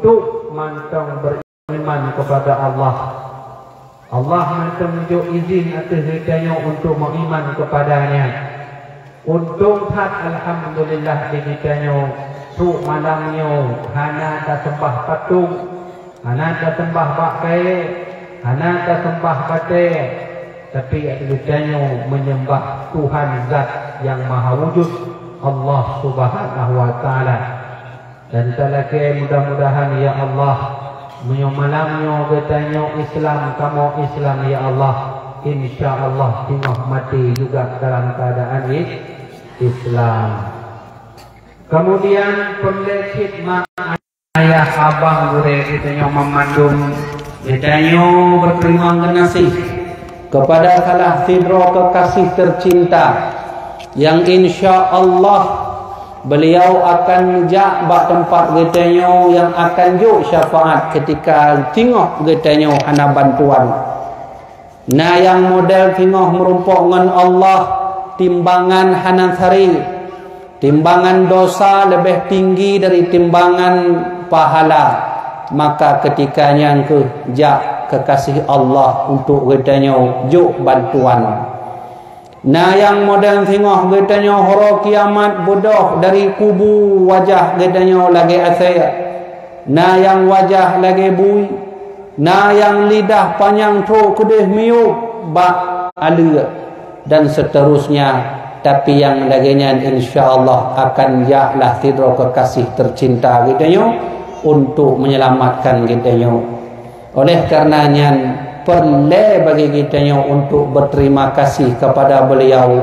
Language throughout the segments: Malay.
untuk mantang beriman kepada Allah. Allah mantang menunjuk izin atas ditanya untuk beriman kepadanya. Untung tak alhamdulillah ditanya tu malamnya hana tak sembah patung, hana tak sembah bakai, hana tak sembah batai, tapi ditanya menyembah Tuhan Zat yang Maha Wujud, Allah Subhanahu wa taala. Dan talake mudah-mudahan ya Allah malamnya bertanya Islam, kamu Islam ya Allah, insya-Allah tengah mati juga dalam keadaan Islam. Kemudian pelecit mak ayah abang gure ditanya memandung, ditanya berterima kasih kepada salah sidro kekasih tercinta yang insya Allah beliau akan jak bak tempat getanya yang akan juk syafaat ketika tengok getanya ana bantuan. Nah yang model tengok merumpok dengan Allah timbangan hanan sari, timbangan dosa lebih tinggi dari timbangan pahala, maka ketikanya ke jak kekasih Allah untuk getanya juk bantuan. Nah yang modern tengok getanya horo kiamat bodoh dari kubu wajah getanya lagi asaya. Nah yang wajah lagi bui. Nah yang lidah panjang tu kedih miuk bak alia dan seterusnya. Tapi yang laginya insya-Allah akan yaklah tidro kekasih tercinta getanya untuk menyelamatkan getanya. Oleh karenanya perlu bagi kitanya untuk berterima kasih kepada beliau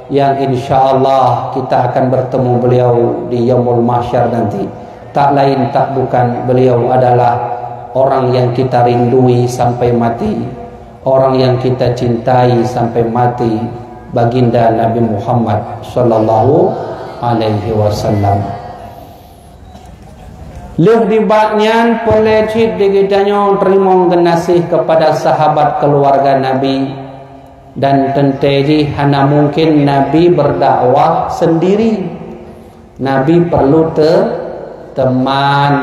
yang insya-Allah kita akan bertemu beliau di Yaumul Mahsyar nanti. Tak lain tak bukan beliau adalah orang yang kita rindui sampai mati, orang yang kita cintai sampai mati, baginda Nabi Muhammad sallallahu alaihi wasallam. Leh dibaknya pelecit digitanya terima kasih kepada sahabat keluarga Nabi. Dan tentu hanya mungkin Nabi berdakwah sendiri. Nabi perlu teman,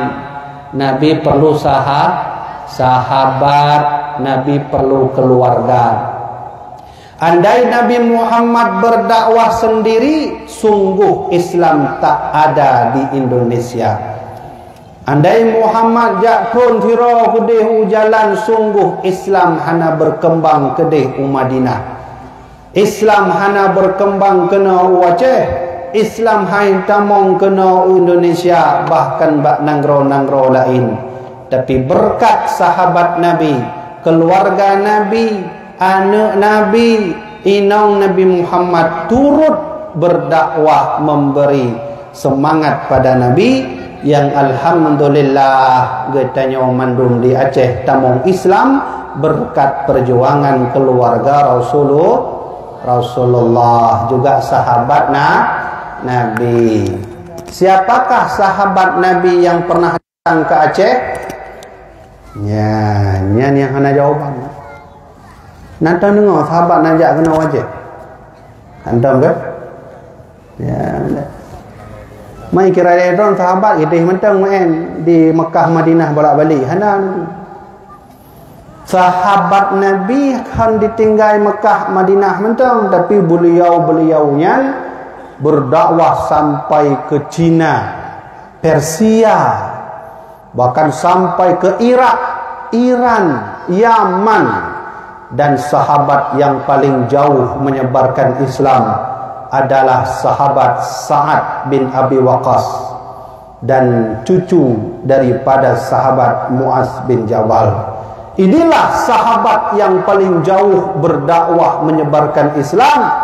Nabi perlu sahabat, Nabi perlu keluarga. Andai Nabi Muhammad berdakwah sendiri, sungguh Islam tak ada di Indonesia. Andai Muhammad jakun tiro kedih jalan, sungguh Islam hana berkembang kedih Madinah. Islam hana berkembang kena Aceh, Islam hai tamong kena Indonesia, bahkan bak nanggro-nanggro lain. Tapi berkat sahabat Nabi, keluarga Nabi, anak Nabi, inong Nabi Muhammad turut berdakwah memberi semangat pada Nabi, yang alhamdulillah getanya mandum di Aceh tamong Islam berkat perjuangan keluarga Rasulullah juga sahabat Nabi. Siapakah sahabat Nabi yang pernah datang ke Aceh? Yang hana jawaban. Nanti dengar sahabat najak kena Aceh. Antam ke? Ya. Mai kira dia orang sahabat kita mentang main di Mekah Madinah bolak-balik. Hana sahabat Nabi kan ditinggal Mekah Madinah mentang, tapi beliau-beliaunya berdakwah sampai ke Cina, Persia, bahkan sampai ke Irak, Iran, Yaman, dan sahabat yang paling jauh menyebarkan Islam adalah sahabat Sa'ad bin Abi Waqqas dan cucu daripada sahabat Muaz bin Jabal. Inilah sahabat yang paling jauh berdakwah menyebarkan Islam.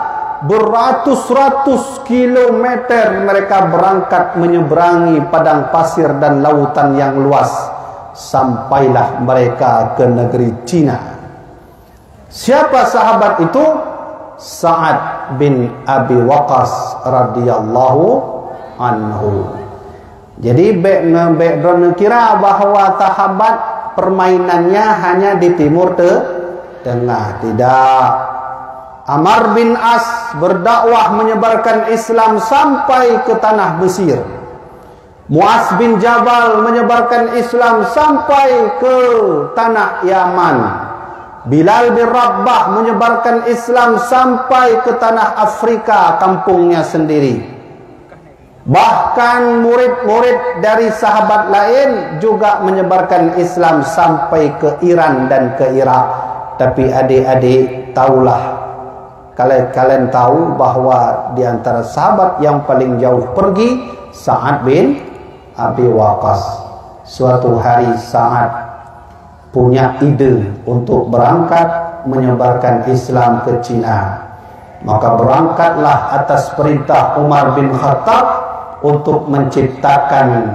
Beratus-ratus kilometer mereka berangkat menyeberangi padang pasir dan lautan yang luas, sampailah mereka ke negeri Cina. Siapa sahabat itu? Sa'ad bin Abi Waqqas radhiyallahu anhu. Jadi background kira bahawa sahabat permainannya hanya di timur tengah. Tidak. Amr bin As berdakwah menyebarkan Islam sampai ke tanah Mesir. Muaz bin Jabal menyebarkan Islam sampai ke tanah Yaman. Bilal bin Rabah menyebarkan Islam sampai ke tanah Afrika, kampungnya sendiri. Bahkan murid-murid dari sahabat lain juga menyebarkan Islam sampai ke Iran dan ke Irak. Tapi adik-adik tahulah, kalian tahu bahawa di antara sahabat yang paling jauh pergi Sa'ad bin Abi Waqqas. Suatu hari Sa'ad punya ide untuk berangkat menyebarkan Islam ke Cina. Maka berangkatlah atas perintah Umar bin Khattab untuk menciptakan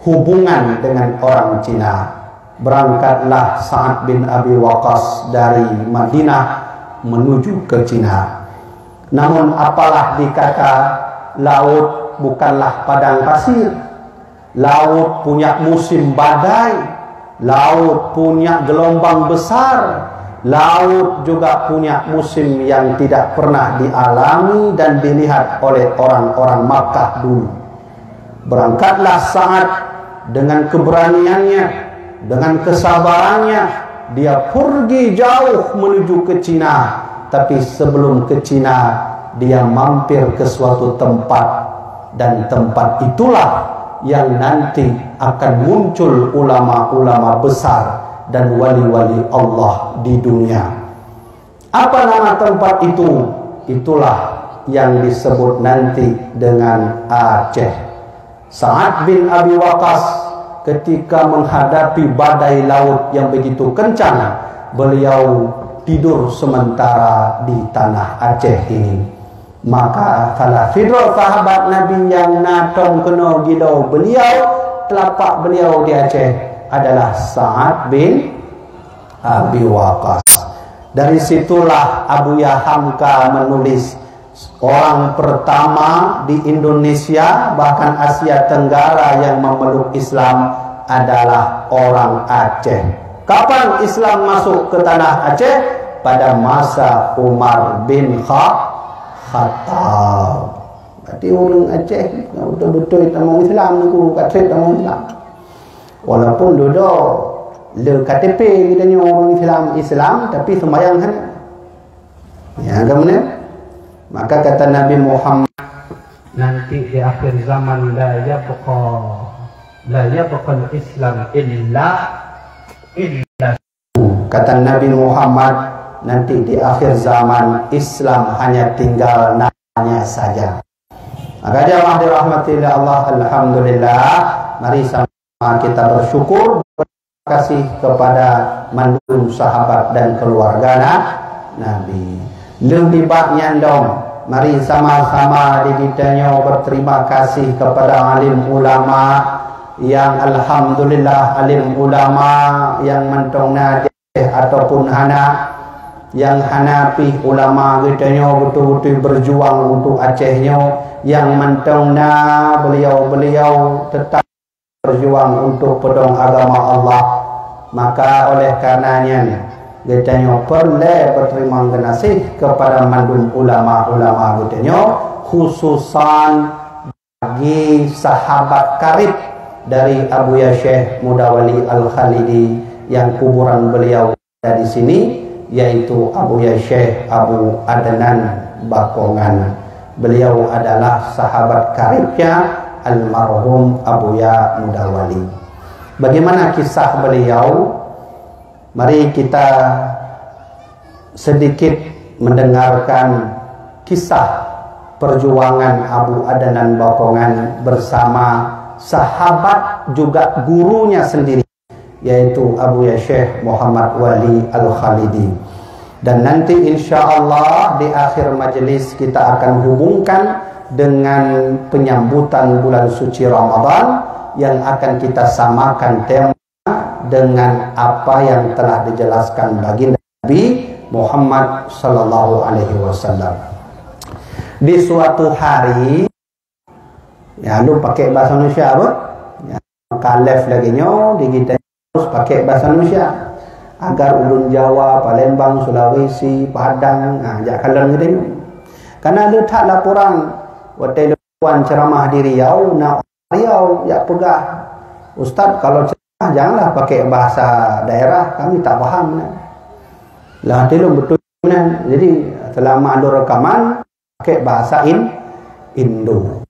hubungan dengan orang Cina. Berangkatlah Sa'ad bin Abi Waqqas dari Madinah menuju ke Cina. Namun apalah dikata, laut bukanlah padang pasir. Laut punya musim badai. Laut punya gelombang besar. Laut juga punya musim yang tidak pernah dialami dan dilihat oleh orang-orang Makkah dulu. Berangkatlah Sa'ad dengan keberaniannya, dengan kesabarannya. Dia pergi jauh menuju ke Cina. Tapi sebelum ke Cina, dia mampir ke suatu tempat. Dan tempat itulah yang nanti akan muncul ulama-ulama besar dan wali-wali Allah di dunia. Apa nama tempat itu? Itulah yang disebut nanti dengan Aceh. Sa'ad bin Abi Waqqas ketika menghadapi badai laut yang begitu kencang, beliau tidur sementara di tanah Aceh ini. Maka salah fidro sahabat Nabi yang natong kena gila beliau, telapak beliau di Aceh adalah Sa'ad bin Abi Waqqas. Dari situlah Abuya Hamka menulis orang pertama di Indonesia bahkan Asia Tenggara yang memeluk Islam adalah orang Aceh. Kapan Islam masuk ke tanah Aceh? Pada masa Umar bin Khattab. Berarti orang Aceh betul-betul tamu Islam tu, kata tamu Islam. Walaupun duduk le KTP kita ni orang Islam tapi sembahyang kan. Ya, kemudian maka kata Nabi Muhammad, nanti di akhir zaman la yabqa Islam illa kata Nabi Muhammad, nanti di akhir zaman Islam hanya tinggal namanya saja. Maka jemaah dirahmati Allah, alhamdulillah, mari sama kita bersyukur, berterima kasih kepada mandum sahabat dan keluarga Nabi. Lebih banyak dong, mari sama-sama digitanya berterima kasih kepada alim ulama yang alhamdulillah alim ulama yang mentong Aceh ataupun yang Hanafi ulama kitanya betul-betul berjuang untuk Acehnya, yang mentongna beliau tetap berjuang untuk pedang agama Allah. Maka oleh karenanya kitanya perlu berterima kasih kepada mandum ulama-ulama kitanya, khususan bagi sahabat karib dari Abuya Syekh Mudawali Al-Khalidi yang kuburan beliau ada di sini, yaitu Abuya Syekh Abu Adnan Bakongan. Beliau adalah sahabat karibnya almarhum Abuya Mudawali. Bagaimana kisah beliau? Mari kita sedikit mendengarkan kisah perjuangan Abu Adnan Bakongan bersama sahabat juga gurunya sendiri, yaitu Abuya Syekh Muhammad Wali Al-Khalidi. Dan nanti insya-Allah di akhir majelis kita akan hubungkan dengan penyambutan bulan suci Ramadan yang akan kita samakan tema dengan apa yang telah dijelaskan baginda Nabi Muhammad sallallahu alaihi wasallam. Di suatu hari, ya lu pakai bahasa Indonesia apa? Ya, kalef lagi nyo di kita harus pakai bahasa Indonesia agar ulun Jawa, Palembang, Sulawesi, Padang, ajak kalian gitu. Karena ada tak laporan waktu luan ceramah di Riau nak Riau ya pegah. Ustaz kalau ceramah janganlah pakai bahasa daerah, kami tak faham. Lah telung betul. Jadi selama ada rekaman pakai bahasa Indo.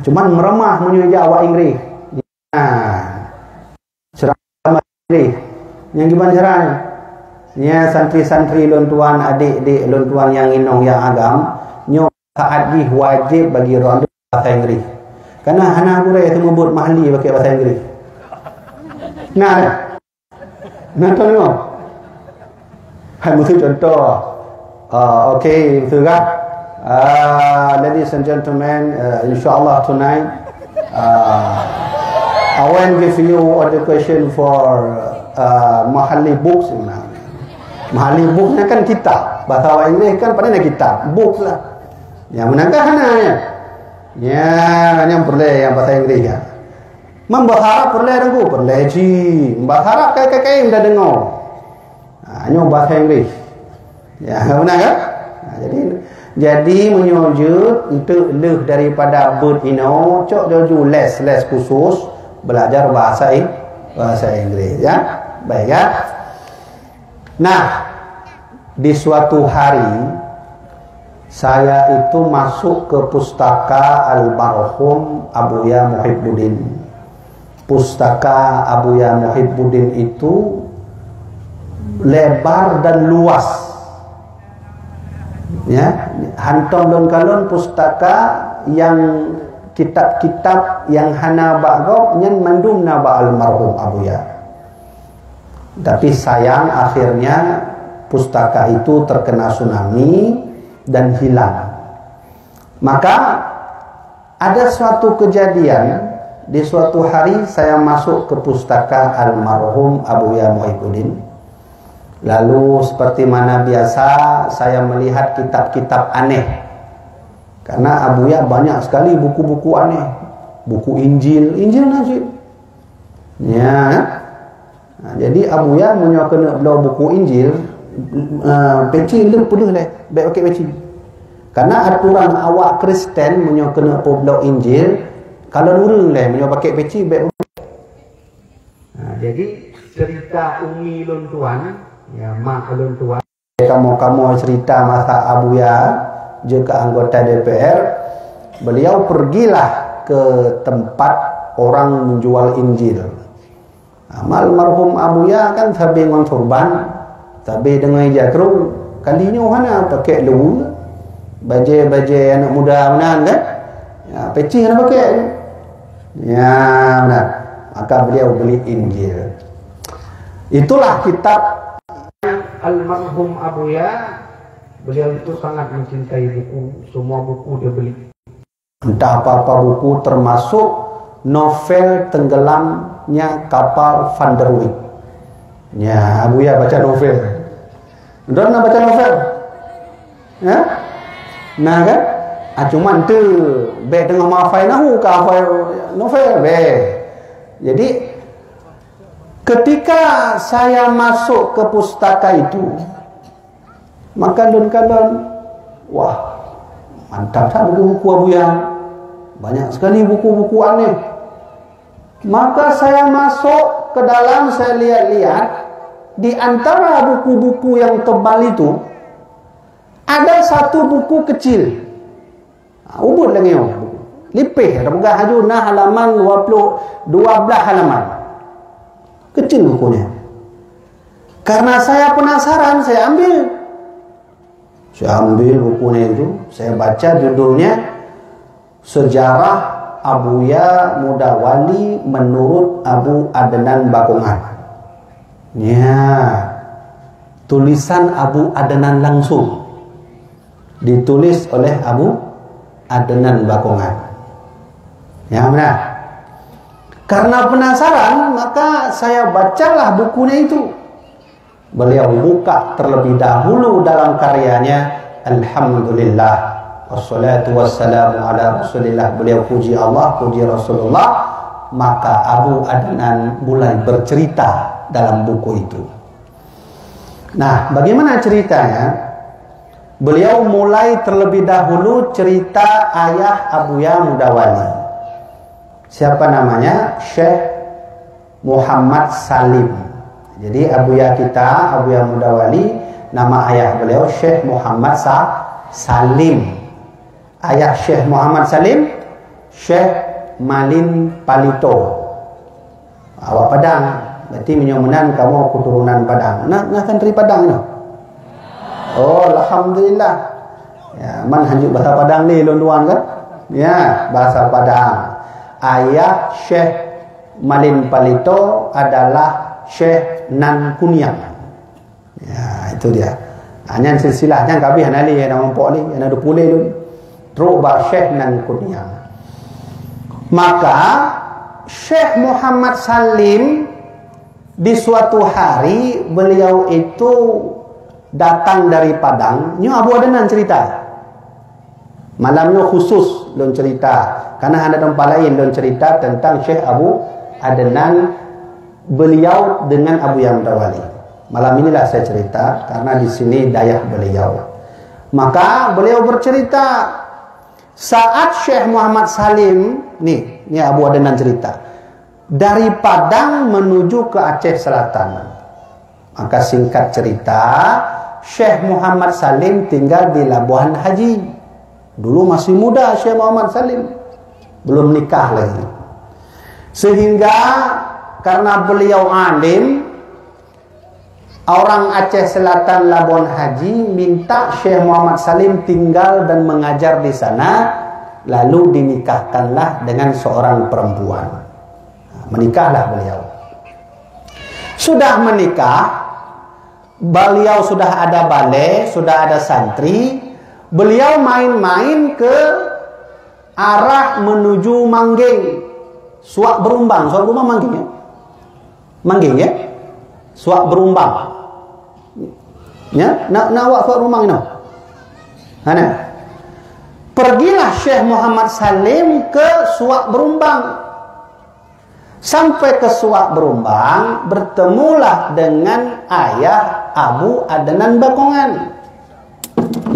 Cuman meremah menyuja awak Inggeris. Ceramah Inggeris. Yang gimana caranya? Ya santri-santri lontuan, adik-adik lontuan yang inong yang agam, nyo saat ni wajib bagi orang bahasa Inggeris. Karena anak aku itu membut mahli pakai bahasa Inggeris. Nah tahu ni. Hai musuh contoh. Okay, betul kan? Ladies and gentlemen, inshallah tonight I want to give you the question for Mahali books. Mahali books kan kitab. Bahasa orang Inggeris kan pada nak kitab, books lah. Yang menangkah hananya. Ya, yang perlu yang bahasa Inggeris ya. Bahasa Arab perlu dengku, perlu ji. Bahasa Arab kai dah dengar. Hanya bahasa Inggeris. Ya, benar kan? Jadi menyujud untuk lebih daripada bud ino, cok doju les khusus belajar bahasa Inggeris ya. Baik ya. Nah, di suatu hari saya itu masuk ke pustaka almarhum Abuya Muhibbuddin. Pustaka Abuya Muhibbuddin itu lebar dan luas. Ya, hantam don kalon pustaka yang kitab-kitab yang hana ba'gab yang mandum naba almarhum Abuya. Tapi sayang akhirnya pustaka itu terkena tsunami dan hilang. Maka ada suatu kejadian, di suatu hari saya masuk ke pustaka almarhum Abuya Muhibbuddin. Lalu seperti mana biasa saya melihat kitab-kitab aneh. Karena Abuya banyak sekali buku-buku aneh. Buku Injil Najib. Ya. Nah, jadi Abuya punya kena belau buku Injil, peci le penuh le, baik pakai peci. Karena aturan awak Kristen punya kena belau Injil, kalau nurung le punya pakai peci baik. Nah, jadi cerita Umi lontuan, ya mak lontuan. Kamu cerita masa Abuya juga anggota DPR, beliau pergilah ke tempat orang menjual Injil. Almarhum Abuya kan sabi dengan turban, sabi dengan jakru, kalinya mana pakai lu, baju anak muda mana kan? Ya, peci nak pakai. Ya, benar. Maka beliau beli Injil. Itulah kitab almarhum Abuya. Beliau itu sangat mencintai buku, semua buku dia beli. Entah apa-apa buku termasuk novel tenggelamnya kapal Van der Wijk. Ya, Abuya baca novel. Anda nak baca novel? Ya? Nah kan? Cuman tu baik tengah mafai nahu ke apa novel baik. Jadi ketika saya masuk ke pustaka itu, maka don-kalon, wah mantap tak buku-buku Abuya. Banyak sekali buku-buku aneh. Maka saya masuk ke dalam, saya lihat-lihat, di antara buku-buku yang tebal itu ada satu buku kecil. Ubud lagi lipih, ada buku hajuna halaman 12 halaman. Kecil bukunya. Karena saya penasaran, saya ambil bukunya itu, saya baca judulnya Sejarah Abuya Muda Wali menurut Abu Adnan Bakongan. Ya, tulisan Abu Adnan langsung, ditulis oleh Abu Adnan Bakongan. Ya benar. Karena penasaran, maka saya bacalah bukunya itu. Beliau buka terlebih dahulu dalam karyanya Alhamdulillah wassalatu wassalamu ala Rasulillah. Beliau puji Allah, puji Rasulullah. Maka Abu Adnan mulai bercerita dalam buku itu. Nah, bagaimana ceritanya? Beliau mulai terlebih dahulu cerita ayah Abuya Muda Wali. Siapa namanya? Syekh Muhammad Salim. Jadi abuya kita, Abuya Mudawali, nama ayah beliau Syekh Muhammad Salim. Ayah Syekh Muhammad Salim, Syekh Malin Palito. Awak Padang, berarti menyomunan kamu keturunan Padang. Nak santri Padang no? Oh, alhamdulillah. Ya, man hanjuk bahasa Padang ni luan kan? Ya, bahasa Padang. Ayah Syekh Malin Palito adalah Syekh Nan Kuniang. Ya, itu dia. Hanya silsilahnya kabeh hanali yang nampok ni, yang ada pulih tu. Teruk bah Syekh Nan Kuniang. Maka Syekh Muhammad Salim di suatu hari beliau itu datang dari Padang. Nyo Abu Adenan cerita. Malamnya khusus don cerita karena ada tempat lain don cerita tentang Syekh Abu Adenan beliau dengan Abu Yang Mudawali. Malam inilah saya cerita karena di sini dayah beliau. Maka beliau bercerita saat Syekh Muhammad Salim nih Abu Adenan cerita dari Padang menuju ke Aceh Selatan. Maka singkat cerita, Syekh Muhammad Salim tinggal di Labuhan Haji. Dulu masih muda Syekh Muhammad Salim, belum nikah lagi. Sehingga karena beliau alim, orang Aceh Selatan Labuan Haji minta Syekh Muhammad Salim tinggal dan mengajar di sana, lalu dinikahkanlah dengan seorang perempuan. Menikahlah beliau. Sudah menikah, beliau sudah ada balai, sudah ada santri, beliau main-main ke arah menuju Mangging. Suak Berumbang, Suak Berumbang Mangging ya? Mangging ya? Suak Berumbang. Ya, nak awak Suak Berumbang ini. Mana? Pergilah Syekh Muhammad Salim ke Suak Berumbang. Sampai ke Suak Berumbang, bertemulah dengan ayah Abu Adenan Bakongan,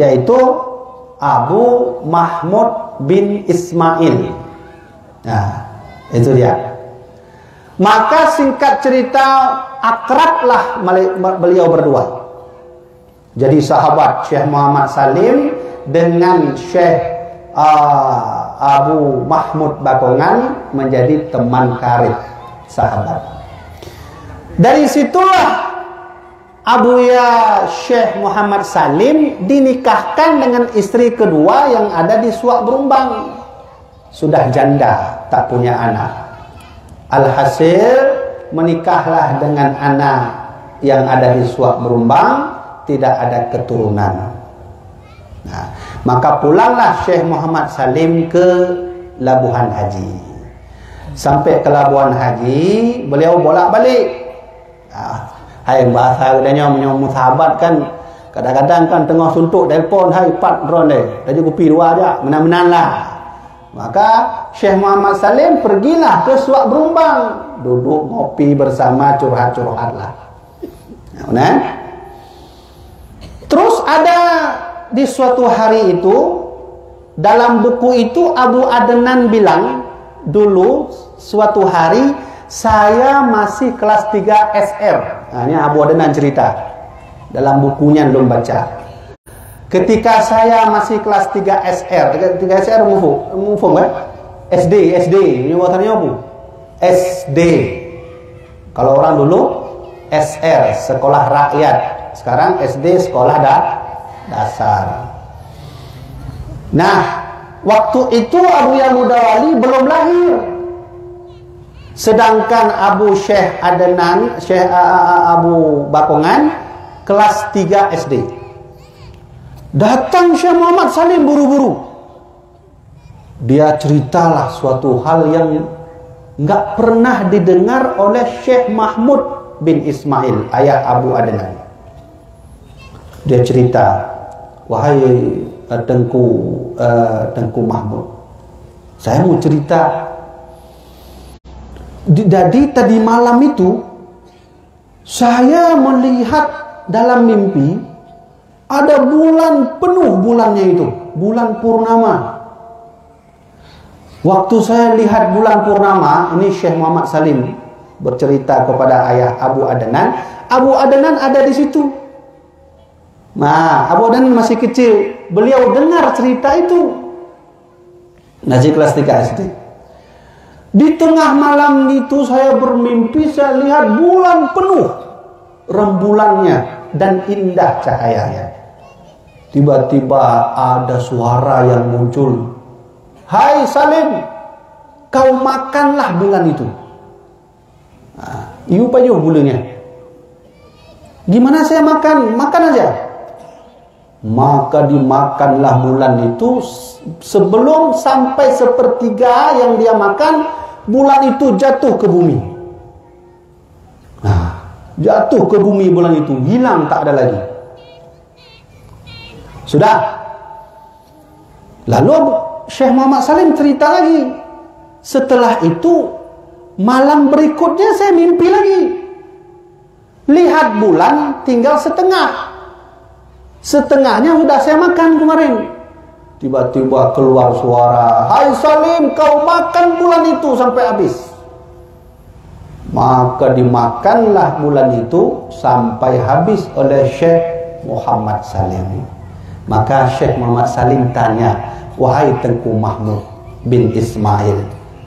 yaitu Abu Mahmud bin Ismail. Nah, itu dia. Maka singkat cerita, akrablah beliau berdua. Jadi sahabat Syekh Muhammad Salim dengan Syekh Abu Mahmud Bakongan menjadi teman karib, sahabat. Dari situlah Abuya Syekh Muhammad Salim dinikahkan dengan istri kedua yang ada di Suak Berumbang. Sudah janda, tak punya anak. Alhasil menikahlah dengan anak yang ada di Suak Berumbang, tidak ada keturunan. Nah, maka pulanglah Syekh Muhammad Salim ke Labuhan Haji. Sampai ke Labuhan Haji, beliau bolak-balik. Hai bahasa adanya menyomu sahabat kan, kadang-kadang kan tengah suntuk telefon, hai pat drone deh, dah kopi dua aja, menan-menan lah. Maka Syekh Muhammad Salim pergilah ke Suak Berumbang, duduk ngopi bersama, curhat-curhat lah. Nah, terus ada di suatu hari itu, dalam buku itu Abu Adenan bilang, dulu suatu hari saya masih kelas 3 SR. Nah, ini Abu Adenan cerita dalam bukunya belum baca. Ketika saya masih kelas 3 SR, 3 SR mufum kan? SD, ini watannya apa? SD. Kalau orang dulu SR, sekolah rakyat. Sekarang SD, sekolah dasar. Nah, waktu itu Abu Yang Mudawali belum lahir. Sedangkan Abu Syekh Adenan, Syekh Abu Bakongan kelas 3 SD. Datang Syekh Muhammad Salim buru-buru. Dia ceritalah suatu hal yang enggak pernah didengar oleh Syekh Mahmud bin Ismail, ayah Abu Adenan. Dia cerita, wahai Tengku Mahmud, saya mau cerita. Jadi tadi malam itu saya melihat dalam mimpi ada bulan penuh, bulannya itu bulan purnama. Waktu saya lihat bulan purnama, ini Syekh Muhammad Salim bercerita kepada ayah Abu Adnan. Abu Adnan ada di situ. Nah, Abu Adnan masih kecil. Beliau dengar cerita itu. Masih kelas 3 SD. Di tengah malam itu saya bermimpi, saya lihat bulan penuh rembulannya dan indah cahayanya. Tiba-tiba ada suara yang muncul. Hai Salim, kau makanlah bulan itu. Iu payu bulanya. Gimana saya makan? Makan aja. Maka dimakanlah bulan itu. Sebelum sampai sepertiga yang dia makan, bulan itu jatuh ke bumi. Nah, jatuh ke bumi bulan itu, hilang, tak ada lagi. Sudah. Lalu Syekh Muhammad Salim cerita lagi. Setelah itu, malam berikutnya saya mimpi lagi. Lihat bulan tinggal setengah. Setengahnya sudah saya makan kemarin. Tiba-tiba keluar suara, hai Salim, kau makan bulan itu sampai habis. Maka dimakanlah bulan itu sampai habis oleh Syekh Muhammad Salim. Maka Syekh Muhammad Salim tanya, wahai Tengku Mahmud bin Ismail,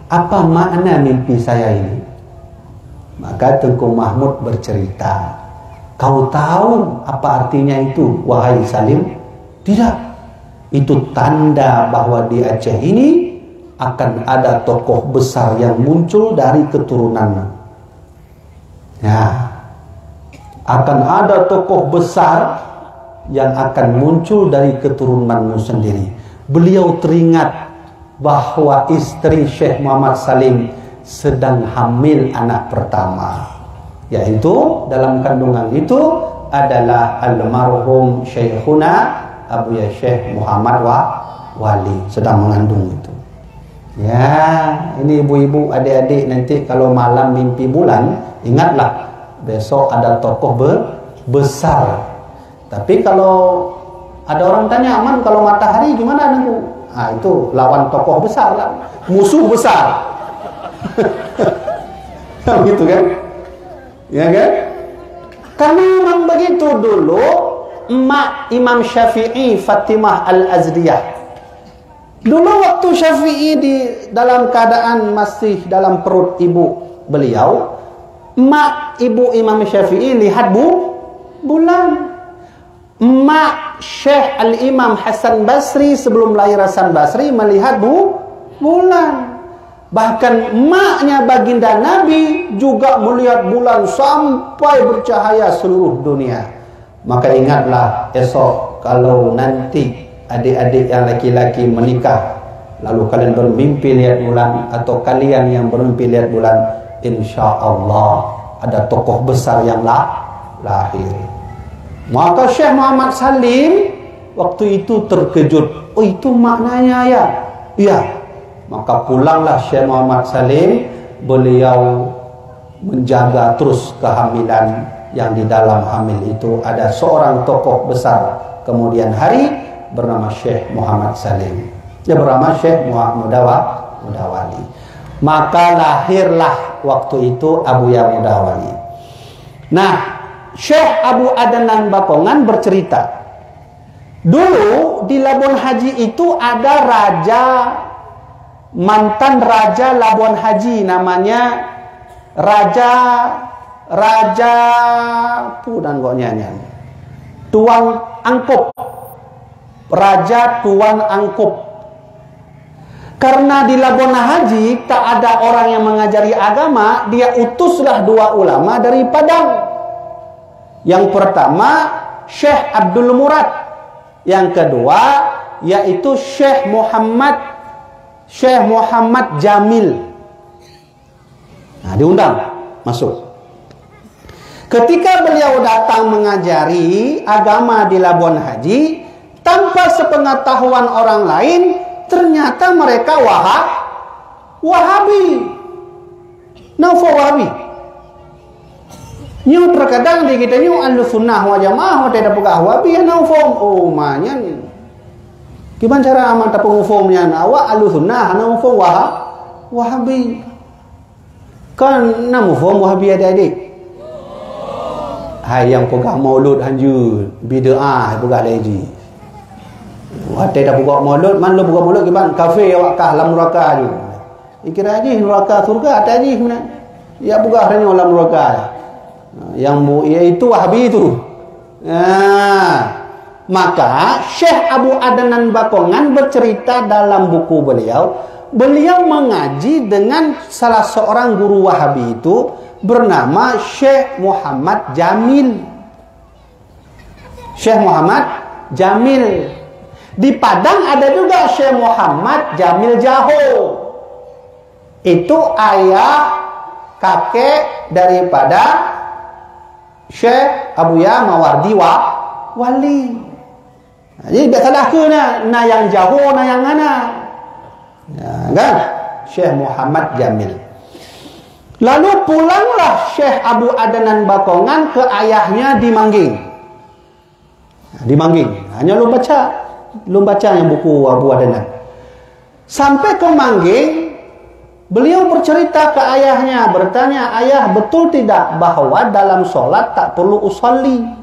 apa makna mimpi saya ini? Maka Tengku Mahmud bercerita, kau tahu apa artinya itu, wahai Salim? Tidak. Itu tanda bahwa di Aceh ini akan ada tokoh besar yang muncul dari keturunanmu. Ya, akan ada tokoh besar yang akan muncul dari keturunanmu sendiri. Beliau teringat bahwa istri Syekh Muhammad Salim sedang hamil anak pertama, yaitu dalam kandungan itu adalah almarhum Syekhuna Abu ya Syekh Muhammad Wali sedang mengandung itu. Ya, ini ibu-ibu, adik-adik, nanti kalau malam mimpi bulan, ingatlah besok ada tokoh besar. Tapi kalau ada orang tanya, aman kalau matahari gimana nanti? Ah, itu lawan tokoh besar lah, musuh besar. Gitu kan? Ya kan? Karena memang begitu dulu emak Imam Syafi'i, Fatimah Al-Azriyah. Dulu waktu Syafi'i di dalam keadaan masih dalam perut ibu beliau, emak ibu Imam Syafi'i lihat bulan. Emak Syekh Al-Imam Hasan Basri sebelum lahir Hasan Basri melihat bulan. Bahkan emaknya baginda Nabi juga melihat bulan sampai bercahaya seluruh dunia. Maka ingatlah esok kalau nanti adik-adik yang laki-laki menikah, lalu kalian bermimpi lihat bulan, atau kalian yang bermimpi lihat bulan, insya Allah ada tokoh besar yang lahir. Maka Syekh Muhammad Salim waktu itu terkejut. Oh, itu maknanya ya? Iya. Maka pulanglah Syekh Muhammad Salim. Beliau menjaga terus kehamilan yang di dalam hamil itu ada seorang tokoh besar kemudian hari bernama Syekh Muhammad Salim. Dia bernama Syekh Muhammad Mudawali. Maka lahirlah waktu itu Abu Ya Mudawali. Nah, Syekh Abu Adnan Bakongan bercerita, dulu di Labuan Haji itu ada raja, mantan raja Labuan Haji, namanya Raja Pudan kok nyanyi, Tuan Angkup, Raja Tuan Angkup. Karena di Labuan Haji tak ada orang yang mengajari agama, dia utuslah 2 ulama dari Padang. Yang pertama Syekh Abdul Murad, yang kedua yaitu Syekh Muhammad Jamil. Nah, diundang masuk. Ketika beliau datang mengajari agama di Labuan Haji, tanpa sepengetahuan orang lain, ternyata mereka Wahabi. Nafo Wahabi. Nyu terkadang di kita nyu Ahlus Sunnah wal Jamaah tidak buka Wahabi ya naufom. Oh manyan. Gimana cara aman tak pengufumnya? Awak ahlu sunnah, nak mufum Wahabi. Kan nak mufum Wahabi adik-adik. Hai yang pegang maulud hanjur, bid'ah pegang lagi. Watai dah pegang maulud, man lu pegang maulud gimana? Kafe awak kah dalam neraka je. Ikira aje neraka surga ada aje mana? Ya pegang hanya dalam neraka. Yang iaitu Wahabi itu. Maka Syekh Abu Adnan Bakongan bercerita dalam buku beliau mengaji dengan salah seorang guru Wahabi itu bernama Syekh Muhammad Jamil. Syekh Muhammad Jamil. Di Padang ada juga Syekh Muhammad Jamil Jaho. Itu ayah kakek daripada Syekh Abuya Mawardi Wali. Jadi tak salah ke na yang jauh na yang mana? Ya, kan? Syekh Muhammad Jamil. Lalu pulanglah Syekh Abu Adnan Bakongan ke ayahnya di Mangging. Di Mangging. Hanya lu baca yang buku Abu Adnan. Sampai ke Mangging, beliau bercerita ke ayahnya, bertanya, "Ayah, betul tidak bahwa dalam solat tak perlu usolli?"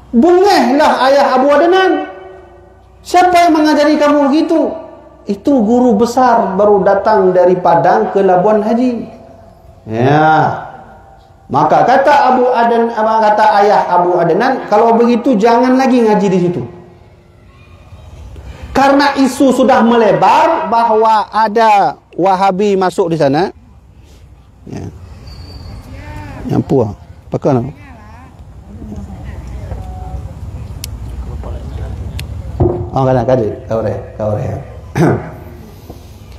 Bungehlah ayah Abu Adnan. Siapa yang mengajari kamu begitu? Itu guru besar baru datang dari Padang ke Labuan Haji. Ya. Maka kata ayah Abu Adnan, kalau begitu jangan lagi ngaji di situ. Karena isu sudah melebar bahwa ada Wahabi masuk di sana. Ya. Yang puah. Pakai oh, kadang-kadang kau re.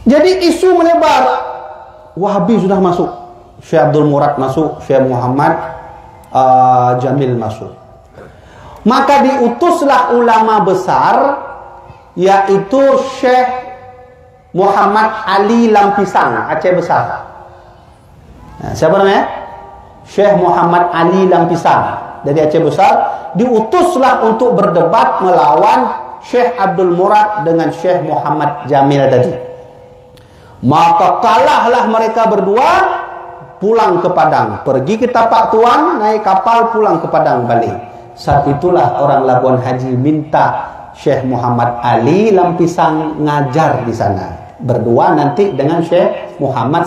Jadi isu melebar. Wahabi sudah masuk. Syekh Abdul Murad masuk. Syekh Muhammad Jamil masuk. Maka diutuslah ulama besar, yaitu Syekh Muhammad Ali Lampisang, Aceh Besar. Nah, siapa namanya? Syekh Muhammad Ali Lampisang dari Aceh Besar. Diutuslah untuk berdebat melawan Syekh Abdul Murad dengan Syekh Muhammad Jamil tadi. Maka kalahlah mereka berdua, pulang ke Padang. Pergi ke Tapak Tuan, naik kapal pulang ke Padang balik. Saat itulah orang Labuan Haji minta Syekh Muhammad Ali Lampisang ngajar di sana. Berdua nanti dengan Syekh Muhammad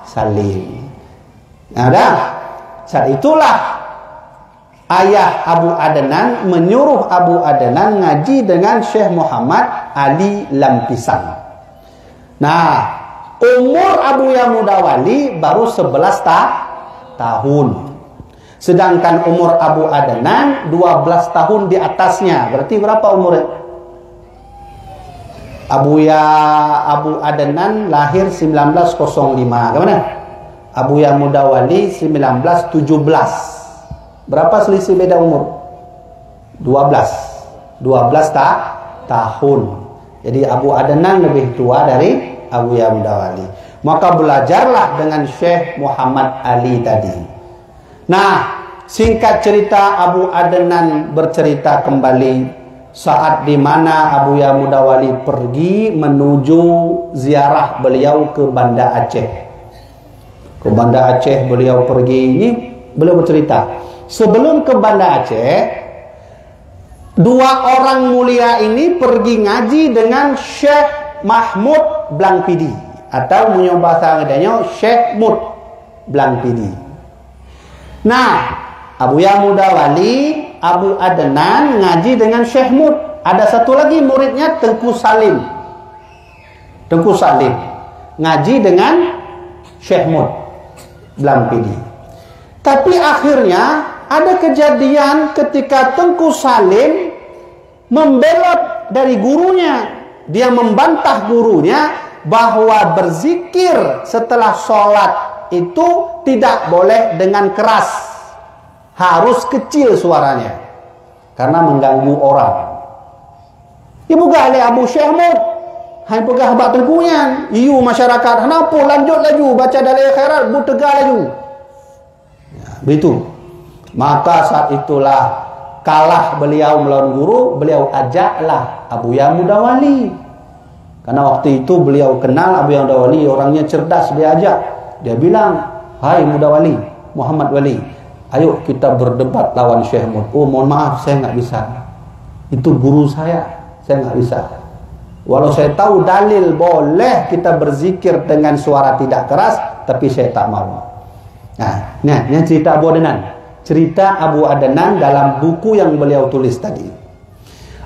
Salim. Ada. Saat itulah ayah Abu Adnan menyuruh Abu Adnan ngaji dengan Syekh Muhammad Ali Lampisang. Nah, umur Abu Mudawali baru 11 tahun. Sedangkan umur Abu Adnan 12 tahun di atasnya. Berarti berapa umurnya? Abu Adnan lahir 1905. Kemana? Abu Mudawali 1917. Berapa selisih beda umur? 12 tahun. Jadi Abu Adnan lebih tua dari Abu Mudawali. Maka belajarlah dengan Syekh Muhammad Ali tadi. Nah, singkat cerita, Abu Adnan bercerita kembali saat di mana Abu Mudawali pergi menuju ziarah beliau ke Banda Aceh. Ke Banda Aceh beliau pergi ini, beliau bercerita. Sebelum ke Banda Aceh, dua orang mulia ini pergi ngaji dengan Syekh Mahmud Blangpidi, atau punya bahasa ngedanya Syekh Mud Blangpidi. Nah, Abu Mudawali, Abu Adnan ngaji dengan Syekh Mud. Ada satu lagi muridnya Tengku Salim. Tengku Salim ngaji dengan Syekh Mud Blangpidi. Tapi akhirnya ada kejadian ketika Tengku Salim membelot dari gurunya. Dia membantah gurunya bahwa berzikir setelah sholat itu tidak boleh dengan keras. Harus kecil suaranya. Karena mengganggu orang. Ibu gale Abu Syekh Mud. Hai pegah bak tengkunya. Iu masyarakat. Kenapa lanjut laju baca dalil khairat. Bu tegak laju. Ya, begitu. Maka saat itulah kalah beliau melawan guru, beliau ajaklah Abuya Mudawali. Karena waktu itu beliau kenal Abuya Mudawali, orangnya cerdas, dia ajak. Dia bilang, "Hai Mudawali, Muhammad Wali, ayo kita berdebat lawan Syekh Mud." "Oh, mohon maaf, saya nggak bisa. Itu guru saya nggak bisa. Walau saya tahu dalil boleh kita berzikir dengan suara tidak keras, tapi saya tak mau." Nah, ini cerita Abu Adnan. Cerita Abu Adnan dalam buku yang beliau tulis tadi.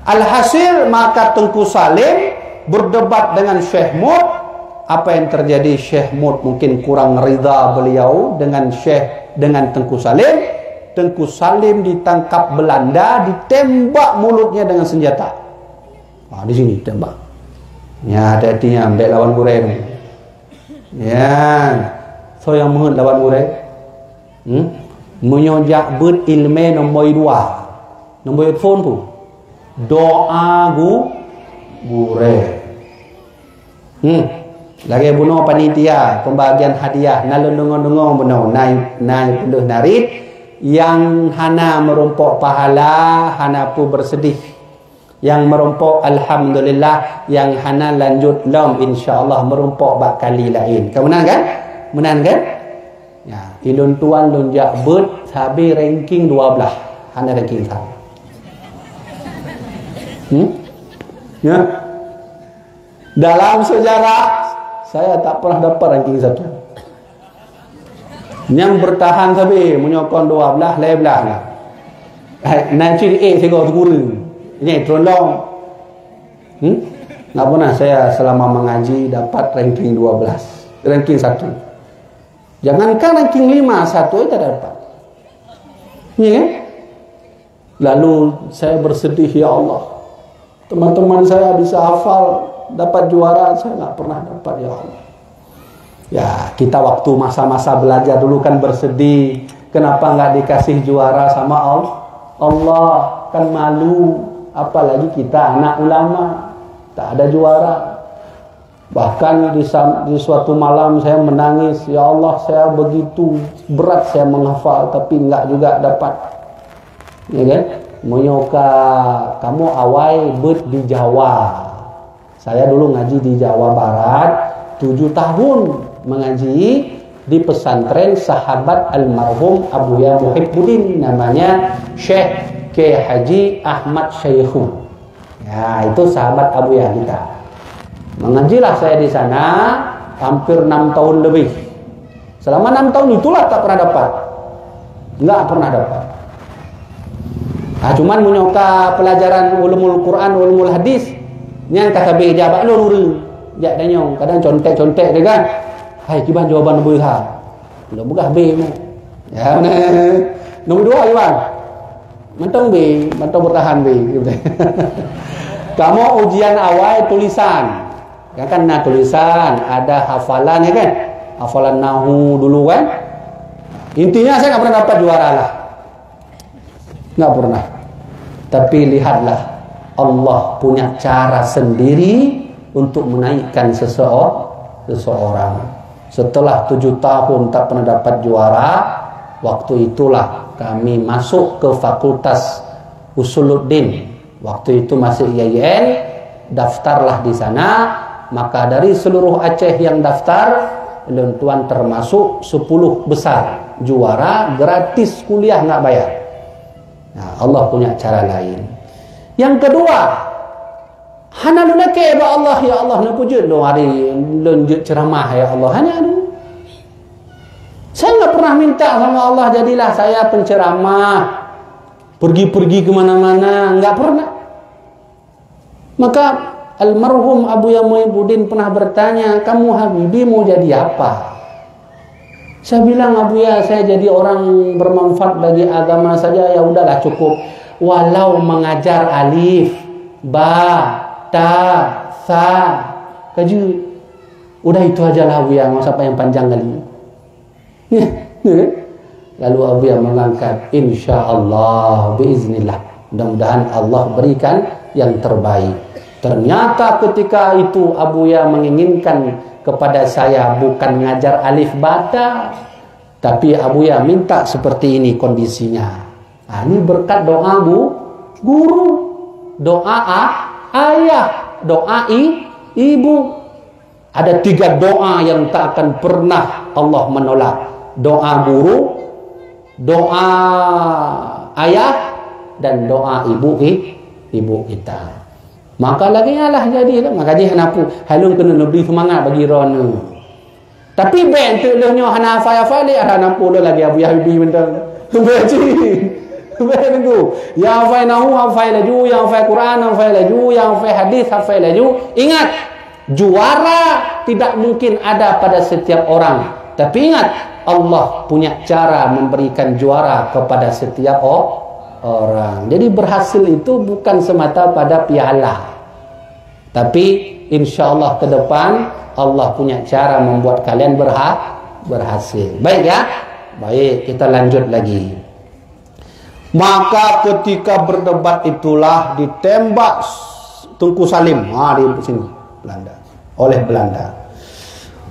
Alhasil maka Tengku Salim berdebat dengan Syekh Mud. Apa yang terjadi? Syekh Mud mungkin kurang ridha beliau dengan Tengku Salim. Tengku Salim ditangkap Belanda, ditembak mulutnya dengan senjata. Di sini tembak. Ya, hati-hatinya ambek lawan Gureng. Ya, so yang mengut lawan Gureng. Menyojak ber ilme nombor 2. Nombor phone pun. Doa Gureng. Lagi bunuh panitia pembagian hadiah nalun dongong bunuh naik penduh narit yang hana merumpok pahala, hana pu bersedih. Yang merumpok alhamdulillah, yang hana lanjut lom insyaallah merumpok bak kali lain. Kau menang kan? Menang kan? Ya, ilun tuan lun jak bet sabi ranking 12. Hana ranking 1. Ya. Dalam sejarah saya tak pernah dapat ranking 1. Yang bertahan sabi menyokong 12 lebelah. Nanti saya guru. Ini tolong. Nggak pernah saya selama mengaji dapat ranking 12, ranking 1. Jangankan ranking 5, 1 aja dapat. Iya kan? Lalu saya bersedih, ya Allah. Teman-teman saya bisa hafal, dapat juara, saya nggak pernah dapat, ya Allah. Ya, kita waktu masa-masa belajar dulu kan bersedih. Kenapa nggak dikasih juara sama Allah? Allah kan malu. Apalagi kita anak ulama, tak ada juara. Bahkan di suatu malam saya menangis, ya Allah, saya begitu berat saya menghafal tapi enggak juga dapat. Ya kan? Menyoka kamu awai bet di Jawa. Saya dulu ngaji di Jawa Barat 7 tahun mengaji di pesantren sahabat almarhum Abuya Muhibbuddin, namanya Syekh K. Haji Ahmad Syekhu. Ya, itu sahabat Abuya kita. Mengajilah saya di sana hampir 6 tahun lebih. Selama 6 tahun itulah tak pernah dapat. Enggak pernah dapat. Nah, cuman menyoka pelajaran ulumul Quran, ulumul hadis, yang kata be jabak lo nuru. Jak danyong, kadang contek-contek dia kan. Hai kiban jawaban nombor ha. Lo begah be mo. Ya, nombor 2 kiban. Mentong B, mentong bertahan B. Kamu ujian awal tulisan, ya kan? Nah, tulisan ada hafalan, ya kan? Hafalan nahu dulu kan? Intinya saya nggak pernah dapat juara lah, nggak pernah. Tapi lihatlah, Allah punya cara sendiri untuk menaikkan seseorang. Setelah 7 tahun tak pernah dapat juara, waktu itulah kami masuk ke Fakultas Usuluddin. Waktu itu masih IAIN, daftarlah di sana. Maka dari seluruh Aceh yang daftar, tuan termasuk 10 besar juara, gratis kuliah nggak bayar. Nah, Allah punya cara lain. Yang kedua, hana lunake ba Allah, ya Allah na pujud lo hari lunjuk ceramah, ya Allah hanya lu. Saya nggak pernah minta sama Allah jadilah saya penceramah, pergi-pergi kemana-mana, nggak pernah. Maka almarhum Abuya Muhibbuddin pernah bertanya, kamu Habibi mau jadi apa? Saya bilang, Abuya, saya jadi orang bermanfaat bagi agama saja, ya udahlah cukup. Walau mengajar alif, ba, ta, sa, kaju, udah itu aja lah Abuya, nggak usah yang panjang kali. Lalu Abuya mengangkat, insyaallah biiznillah, mudah-mudahan Allah berikan yang terbaik. Ternyata ketika itu Abuya menginginkan kepada saya bukan ngajar alif bata, tapi Abuya minta seperti ini kondisinya. Ini berkat doa guru, doa ayah, doa ibu. Ada 3 doa yang tak akan pernah Allah menolak. Doa guru, doa ayah, dan doa ibu kita. Maka lagi lah jadilah. Maka dia kenapa halung kena lebih semangat bagi rona. Tapi ben tu lehnya hana hafal dia hana pula lagi Abu Yahudi bentang. Baca. Ben tu. Yang hafal nahu hafal laju, yang hafal Quran hafal laju, yang hafal hadis hafal laju. Ingat, juara tidak mungkin ada pada setiap orang. Tapi ingat, Allah punya cara memberikan juara kepada setiap orang. Jadi berhasil itu bukan semata pada piala, tapi insya-Allah ke depan Allah punya cara membuat kalian berhasil. Baik ya? Baik, kita lanjut lagi. Maka ketika berdebat itulah ditembak Tunku Salim di sini Belanda, oleh Belanda.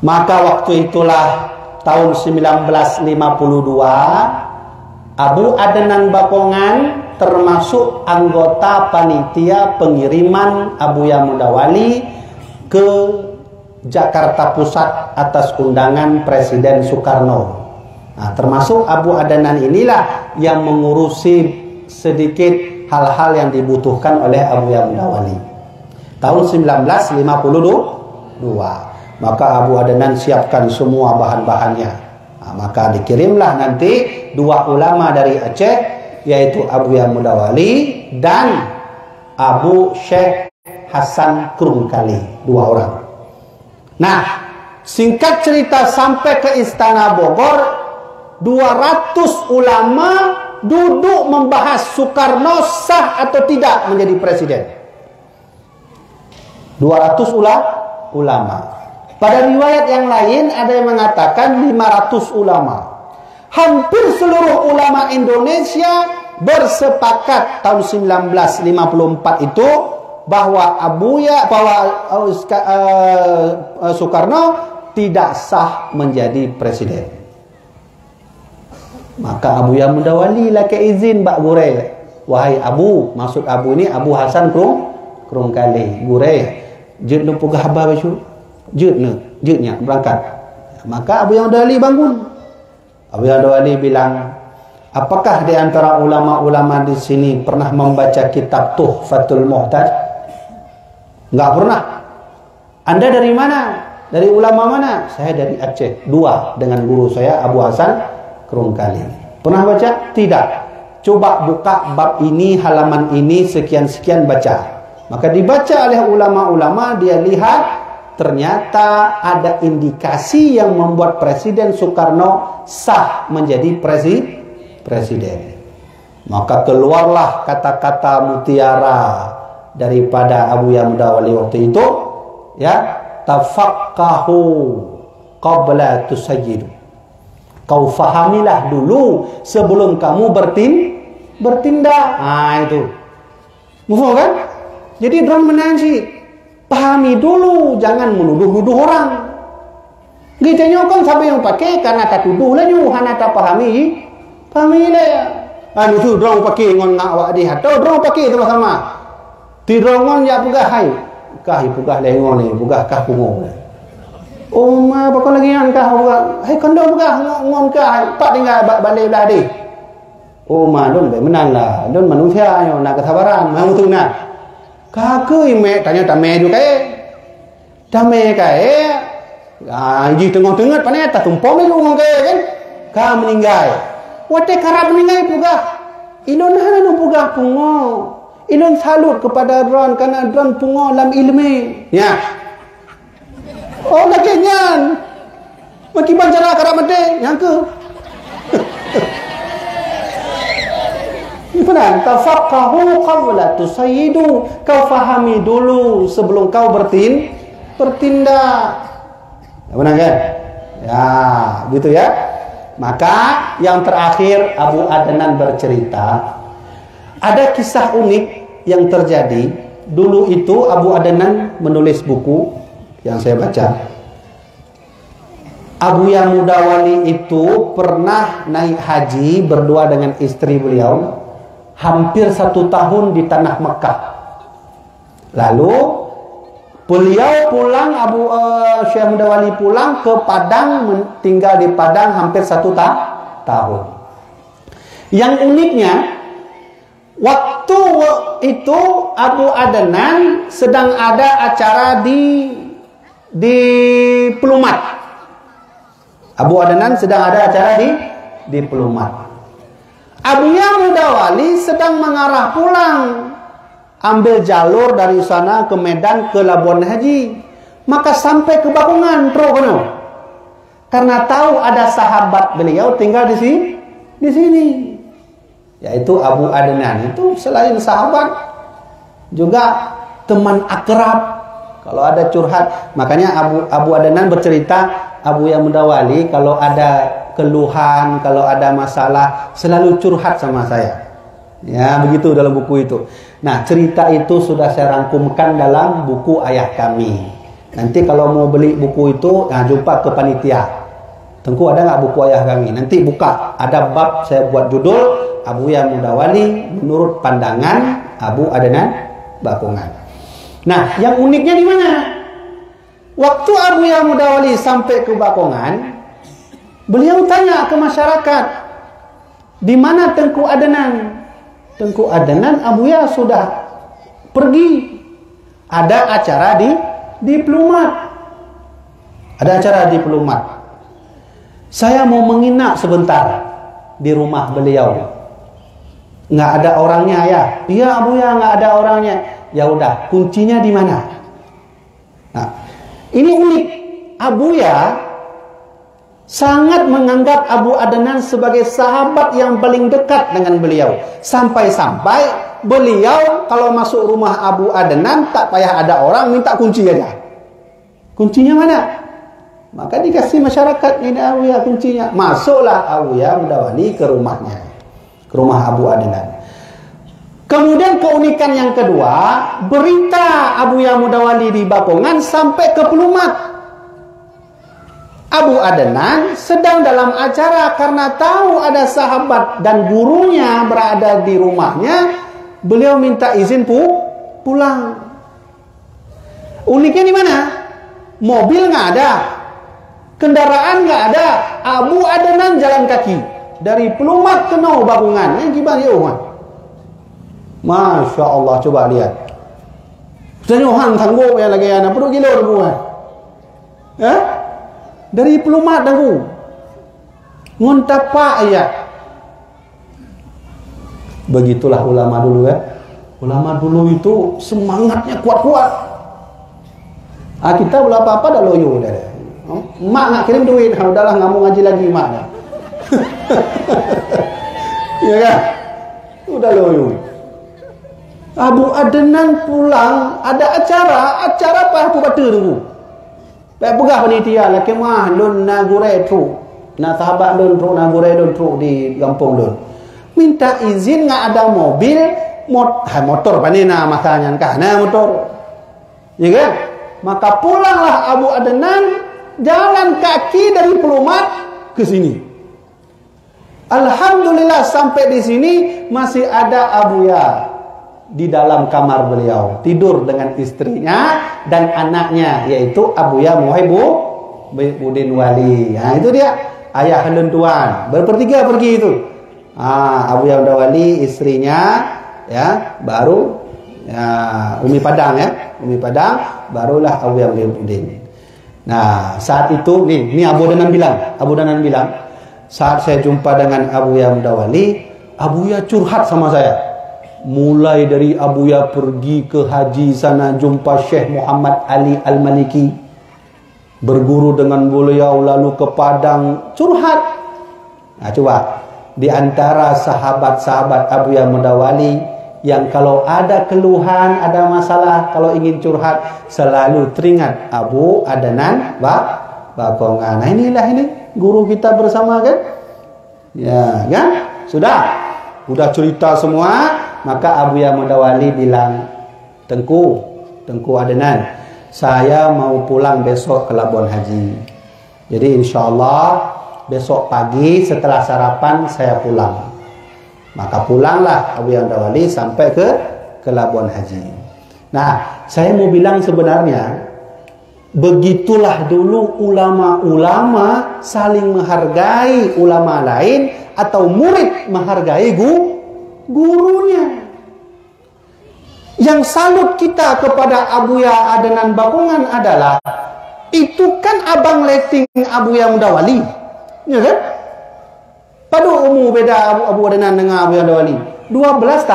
Maka waktu itulah tahun 1952 Abu Adnan Bakongan termasuk anggota panitia pengiriman Abuya Mudawali ke Jakarta Pusat atas undangan Presiden Soekarno. Nah, termasuk Abu Adnan inilah yang mengurusi sedikit hal-hal yang dibutuhkan oleh Abuya Mudawali. Tahun 1952. Maka Abu Adnan siapkan semua bahan-bahannya. Maka dikirimlah nanti 2 ulama dari Aceh, yaitu Abuya Mudawali dan Abu Syekh Hasan Krungkali, 2 orang. Nah, singkat cerita sampai ke Istana Bogor, 200 ulama duduk membahas Soekarno sah atau tidak menjadi presiden. 200 ulama. Pada riwayat yang lain ada yang mengatakan 500 ulama. Hampir seluruh ulama Indonesia bersepakat tahun 1954 itu bahwa Soekarno tidak sah menjadi presiden. Maka Abuya Mudawali lah ke izin Mbak Gure. Wahai Abu, maksud Abu ini Abu Hasan Krungkali. Gure, jid lu pugah habah baju. Jutnya berangkat. Maka Abuya Mudawali bangun. Abuya Mudawali bilang, apakah di antara ulama-ulama di sini pernah membaca kitab Tuhfatul Muhtaj? Enggak pernah. Anda dari mana? Dari ulama mana? Saya dari Aceh. 2 dengan guru saya Abu Hasan Krungkali. Pernah baca? Tidak. Coba buka bab ini, halaman ini, sekian-sekian, baca. Maka dibaca oleh ulama-ulama, dia lihat ternyata ada indikasi yang membuat Presiden Soekarno sah menjadi presiden. Maka keluarlah kata-kata mutiara daripada Abuya Mudawali waktu itu, ya, tafaqahu qabla tusayyidu. Kau fahamilah dulu sebelum kamu bertindak. Itu. Mufaham kan? Jadi drone menansi. Pahami dulu, jangan menuduh-nuduh orang. Gitanya kan siapa yang pakai karena tak tuduh lah nyu, hana tak pahami lah ya. Itu drone pakai ngon ngak wak di hatau, drone pakai sama-sama. Ti drongon ya pugah hai. Kah pugah lengon ni, pugah kah pungo. Oh ma bakal lagi an kah pugah. Hai kondo pugah ngon kah, pak tinggal balik belah di. Oh ma don be menang lah. Don manusia yo nak kesabaran, mau tu nak. Kakui me tanya tak me juga dah me kae di tengah-tengah panen tak tumpong ni ngong kae kan ka meninggal wate karap meninggal juga ilon hana puga pungo ilon salut kepada drone karena drone pungo dalam ilmu ya lagi nyan maki bancara karap mate yang ke benar, tafaqahu qabla tusayyidu. Kau fahami dulu sebelum kau bertindak. Benar kan? Ya, gitu ya. Maka yang terakhir Abu Adnan bercerita, ada kisah unik yang terjadi. Dulu itu Abu Adnan menulis buku yang saya baca. Abuya Mudawali itu pernah naik haji berdua dengan istri beliau. hampir 1 tahun di tanah Mekah. Lalu beliau pulang, Syekh Mudawali pulang ke Padang, tinggal di Padang hampir 1 tahun. Yang uniknya, waktu itu Abu Adnan sedang ada acara di Pelumat. Abu Adnan sedang ada acara di Pelumat. Abuya Mudawali sedang mengarah pulang, ambil jalur dari sana ke Medan ke Labuan Haji. Maka sampai ke Bakungan, karena tahu ada sahabat beliau tinggal di sini, yaitu Abu Adnan. Itu selain sahabat juga teman akrab. Kalau ada curhat, makanya Abu Adnan bercerita, Abuya Mudawali kalau ada keluhan, kalau ada masalah selalu curhat sama saya. Ya, begitu dalam buku itu. Nah, cerita itu sudah saya rangkumkan dalam buku Ayah Kami. Nanti kalau mau beli buku itu, jumpa ke panitia. Tengku ada nggak buku Ayah Kami? Nanti buka, ada bab saya buat judul Abuya Mudawali menurut pandangan Abu Adnan Bakungan. Nah, yang uniknya di mana? Waktu Abuya Mudawali sampai ke Bakungan, beliau tanya ke masyarakat, di mana Tengku Adnan? Tengku Adnan Abuya sudah pergi. Ada acara di Pelumat. Ada acara di Pelumat. Saya mau menginap sebentar di rumah beliau. Nggak ada orangnya ya? Iya Abuya, nggak ada orangnya. Ya udah, kuncinya di mana? Nah, ini unik. Abuya sangat menganggap Abu Adnan sebagai sahabat yang paling dekat dengan beliau. Sampai-sampai beliau kalau masuk rumah Abu Adnan tak payah ada orang, minta kunci aja. Kuncinya mana? Maka dikasih masyarakat, ini Abuya kuncinya. Masuklah Abuya Mudawali ke rumahnya, ke rumah Abu Adnan. Kemudian keunikan yang kedua, berita Abuya Mudawali di Bakungan sampai ke Pelumat. Abu Adnan sedang dalam acara, karena tahu ada sahabat dan gurunya berada di rumahnya, beliau minta izin pulang. Uniknya di mana? Mobil nggak ada, kendaraan nggak ada. Abu Adnan jalan kaki dari Pelumat ke Bakungan. Ini gimana ya, Masya Allah, coba lihat. Sudah orang tangguh ya lagi anak perlu gila bukan? Dari Pelumat tangguh. Ngontapa ayat. Begitulah ulama dulu ya. Ulama dulu itu semangatnya kuat-kuat. Kita belum apa-apa dah loyo dah. Mak nak kirim duit, udahlah nggak mau ngaji lagi mak dah. Ya kan? Udah loyo. Abu Adnan pulang, ada acara apa Abu Bakar dulu. Baik pegah panitia lah kemah lun nagure tru. Na sahabat lun tru nagure lun tru di kampung lun. Minta izin nggak ada mobil, motor panina masanya kan, motor. Ya kan? Maka pulanglah Abu Adnan jalan kaki dari Pelumat ke sini. Alhamdulillah sampai di sini masih ada Abuya di dalam kamar beliau, tidur dengan istrinya dan anaknya, yaitu Abuya Muhibbuddin Wali. Nah, itu dia ayah dan tuan berpertiga pergi itu. Abuya Mudawali, istrinya, ya, baru Umi Padang ya, Umi Padang, barulah Abuya Muhibbuddin. Nah, saat itu ini Abu Adnan bilang, saat saya jumpa dengan Abuya Mudawali, Abuya curhat sama saya. Mulai dari Abuya pergi ke haji sana, jumpa Syekh Muhammad Ali Al-Maliki, berguru dengan beliau, lalu ke Padang, curhat. Nah, coba di antara sahabat-sahabat Abuya Mudawali yang kalau ada keluhan, ada masalah, kalau ingin curhat selalu teringat Abu Adnan Bakungan. Nah, ini guru kita bersama kan? Ya, kan? Sudah cerita semua. Maka Abuya Mudawali bilang, Tengku Adnan, saya mau pulang besok ke Labuan Haji. Jadi insya Allah besok pagi setelah sarapan saya pulang. Maka pulanglah Abu Yamdawali sampai ke Labuan Haji. Nah, saya mau bilang sebenarnya begitulah dulu ulama-ulama saling menghargai ulama lain, atau murid menghargai gurunya. Yang salut kita kepada Abuya Adnan Bakongan adalah itu kan abang leting Abuya Mudawali, ya kan? Pada umur beda Abu Adnan dengan Abuya Mudawali 12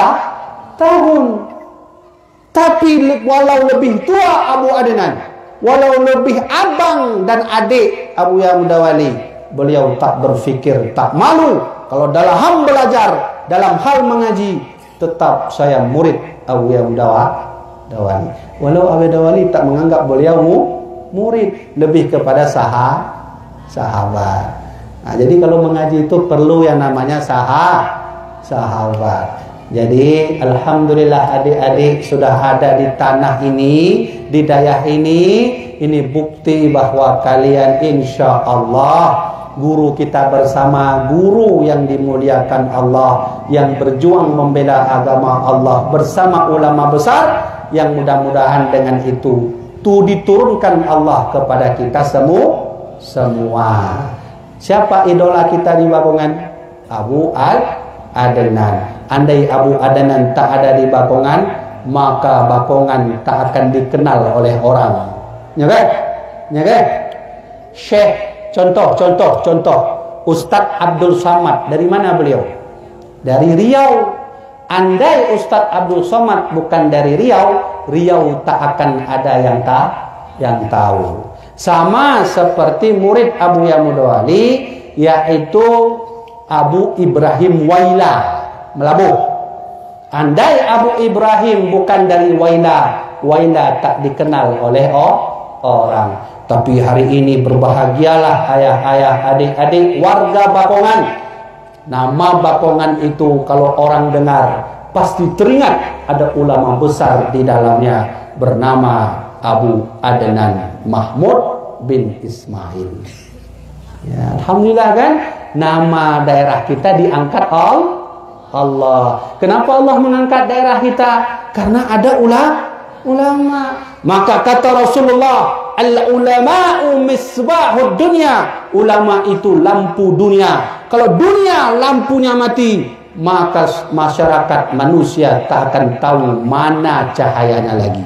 tahun. Tapi walau lebih tua Abu Adnan, walau lebih abang dan adik Abuya Mudawali, beliau tak berfikir, tak malu kalau dalam hal belajar, dalam hal mengaji, tetap saya murid Abuya Mudawali. Walau Abuya Mudawali tak menganggap beliau murid, lebih kepada sahabat. Nah, jadi kalau mengaji itu perlu yang namanya sahabat. Jadi alhamdulillah adik-adik sudah ada di tanah ini, di daerah ini bukti bahwa kalian insya Allah guru kita bersama, guru yang dimuliakan Allah, yang berjuang membela agama Allah bersama ulama besar, yang mudah-mudahan dengan itu diturunkan Allah kepada kita semua. Siapa idola kita di Bakongan? Abu Adnan. Andai Abu Adnan tak ada di Bakongan, maka Bakongan tak akan dikenal oleh orang. Ya kan? Syekh, contoh Ustadz Abdul Somad, dari mana beliau? Dari Riau. Andai Ustadz Abdul Somad bukan dari Riau tak akan ada yang tahu. Sama seperti murid Abu Yamudawali, yaitu Abu Ibrahim Waila, Melabuh. Andai Abu Ibrahim bukan dari Waila tak dikenal oleh orang. Tapi hari ini berbahagialah ayah-ayah, adik-adik, warga Bakongan. Nama Bakongan itu kalau orang dengar pasti teringat ada ulama besar di dalamnya bernama Abu Adnan Mahmud bin Ismail. Ya, alhamdulillah kan, nama daerah kita diangkat Allah. Kenapa Allah mengangkat daerah kita? Karena ada ulama. Maka kata Rasulullah, al-ulama'u misbahud dunya. Ulama itu lampu dunia. Kalau dunia lampunya mati, maka masyarakat manusia tak akan tahu mana cahayanya lagi.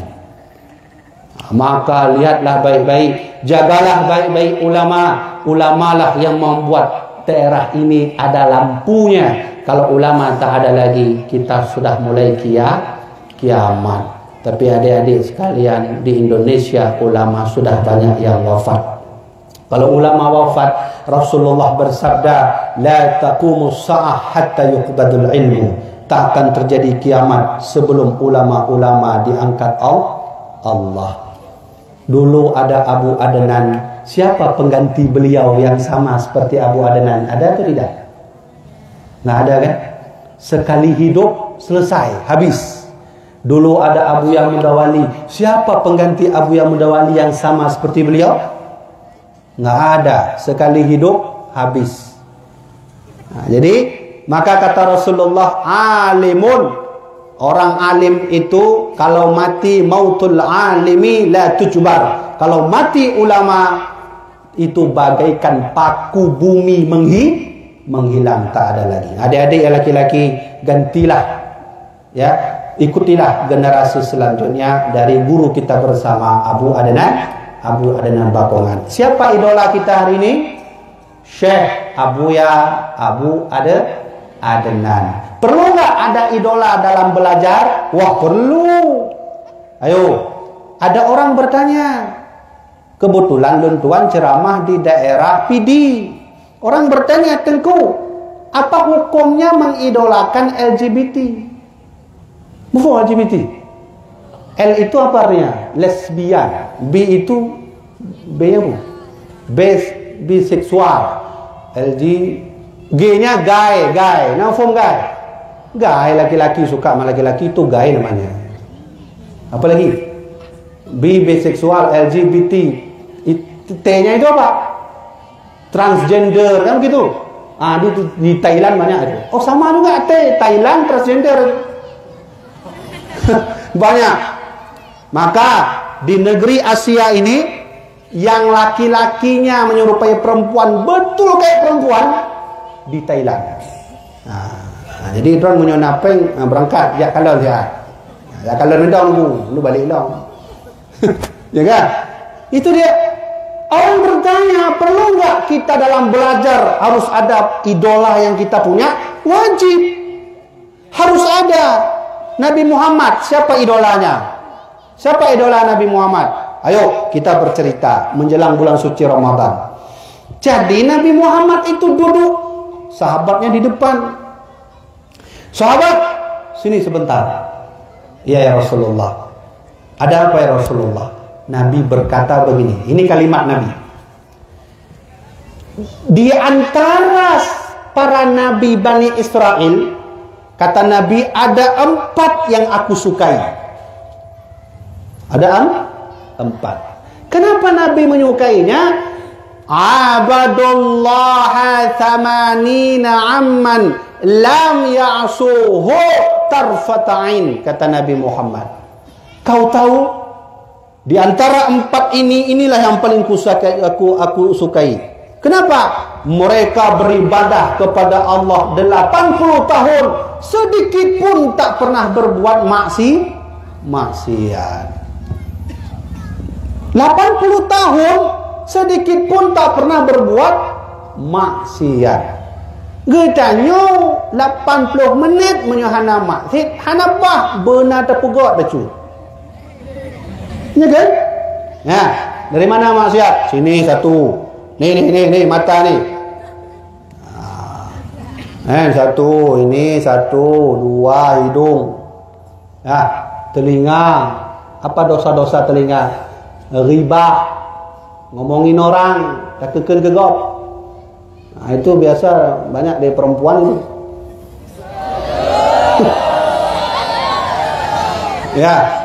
Maka lihatlah baik-baik, jagalah baik-baik ulama. Ulamalah yang membuat daerah ini ada lampunya. Kalau ulama tak ada lagi, kita sudah mulai kiamat. Tapi adik-adik sekalian, di Indonesia ulama sudah banyak yang wafat. Kalau ulama wafat, Rasulullah bersabda, la taqumus sa'ah hatta yuqbadul ilmu. Tak akan terjadi kiamat sebelum ulama-ulama diangkat Allah. Dulu ada Abu Adnan. Siapa pengganti beliau yang sama seperti Abu Adnan? Ada atau tidak? Nggak ada kan? Sekali hidup selesai, habis. Dulu ada Abu Yamudawali. Siapa pengganti Abu Yamudawali yang sama seperti beliau? Nggak ada. Sekali hidup habis. Nah, jadi maka kata Rasulullah, alimun, orang alim itu kalau mati mautul alimi la tujbar. Kalau mati ulama itu bagaikan paku bumi menghilang, tak ada lagi. Adik-adik yang laki-laki, gantilah ya, ikutilah generasi selanjutnya dari guru kita bersama Abu Adnan Bakongan. Siapa idola kita hari ini? Syekh Abu Adnan. Perlu nggak ada idola dalam belajar? Wah, perlu. Ayo, ada orang bertanya. Kebetulan luntuan ceramah di daerah Pidi. Orang bertanya, Tengku, apa hukumnya mengidolakan LGBT? Bukan LGBT. L itu apa artinya? Lesbian. B itu biseksual. LG, G-nya gay. Nama form gay. Gay laki-laki suka sama laki-laki itu gay namanya. Apa lagi? B biseksual, LGBT. T-nya itu apa? Transgender, kan begitu. Di Thailand banyak itu. Oh sama juga Thailand transgender. Banyak. Maka di negeri Asia ini yang laki-lakinya menyerupai perempuan betul kayak perempuan di Thailand. Jadi tuan punya napeng berangkat ya kalau dia. Ya kalau rendang lu balik dong. Ya kan? Itu dia. Orang bertanya, perlu nggak kita dalam belajar harus ada idola yang kita punya? Wajib. Harus ada. Nabi Muhammad, siapa idolanya? Siapa idola Nabi Muhammad? Ayo kita bercerita menjelang bulan suci Ramadan. Jadi Nabi Muhammad itu duduk, sahabatnya di depan. Sahabat, sini sebentar. Ya Rasulullah. Ada apa ya Rasulullah? Nabi berkata begini. Ini kalimat Nabi. Di antara para nabi Bani Israel, kata Nabi, ada 4 yang aku sukai. Ada 4. Kenapa Nabi menyukainya? Abadullaha thamanina amman lam ya'suhu tarfata'in, kata Nabi Muhammad. Kau tahu, di antara 4 inilah yang paling aku sukai. Kenapa? Mereka beribadah kepada Allah 80 tahun, sedikit pun tak pernah berbuat maksiat. 80 tahun, sedikit pun tak pernah berbuat maksiat. Getanya 80 menit menyuhana maksiat, hanabah benar terpegot becu. Ya kan? Ya, dari mana maksiat? Sini satu. Nih mata nih. Satu, ini satu, 2 hidung. Ya, telinga. Apa dosa-dosa telinga? Riba, ngomongin orang, tak kegop. Itu biasa banyak dari perempuan itu. Ya.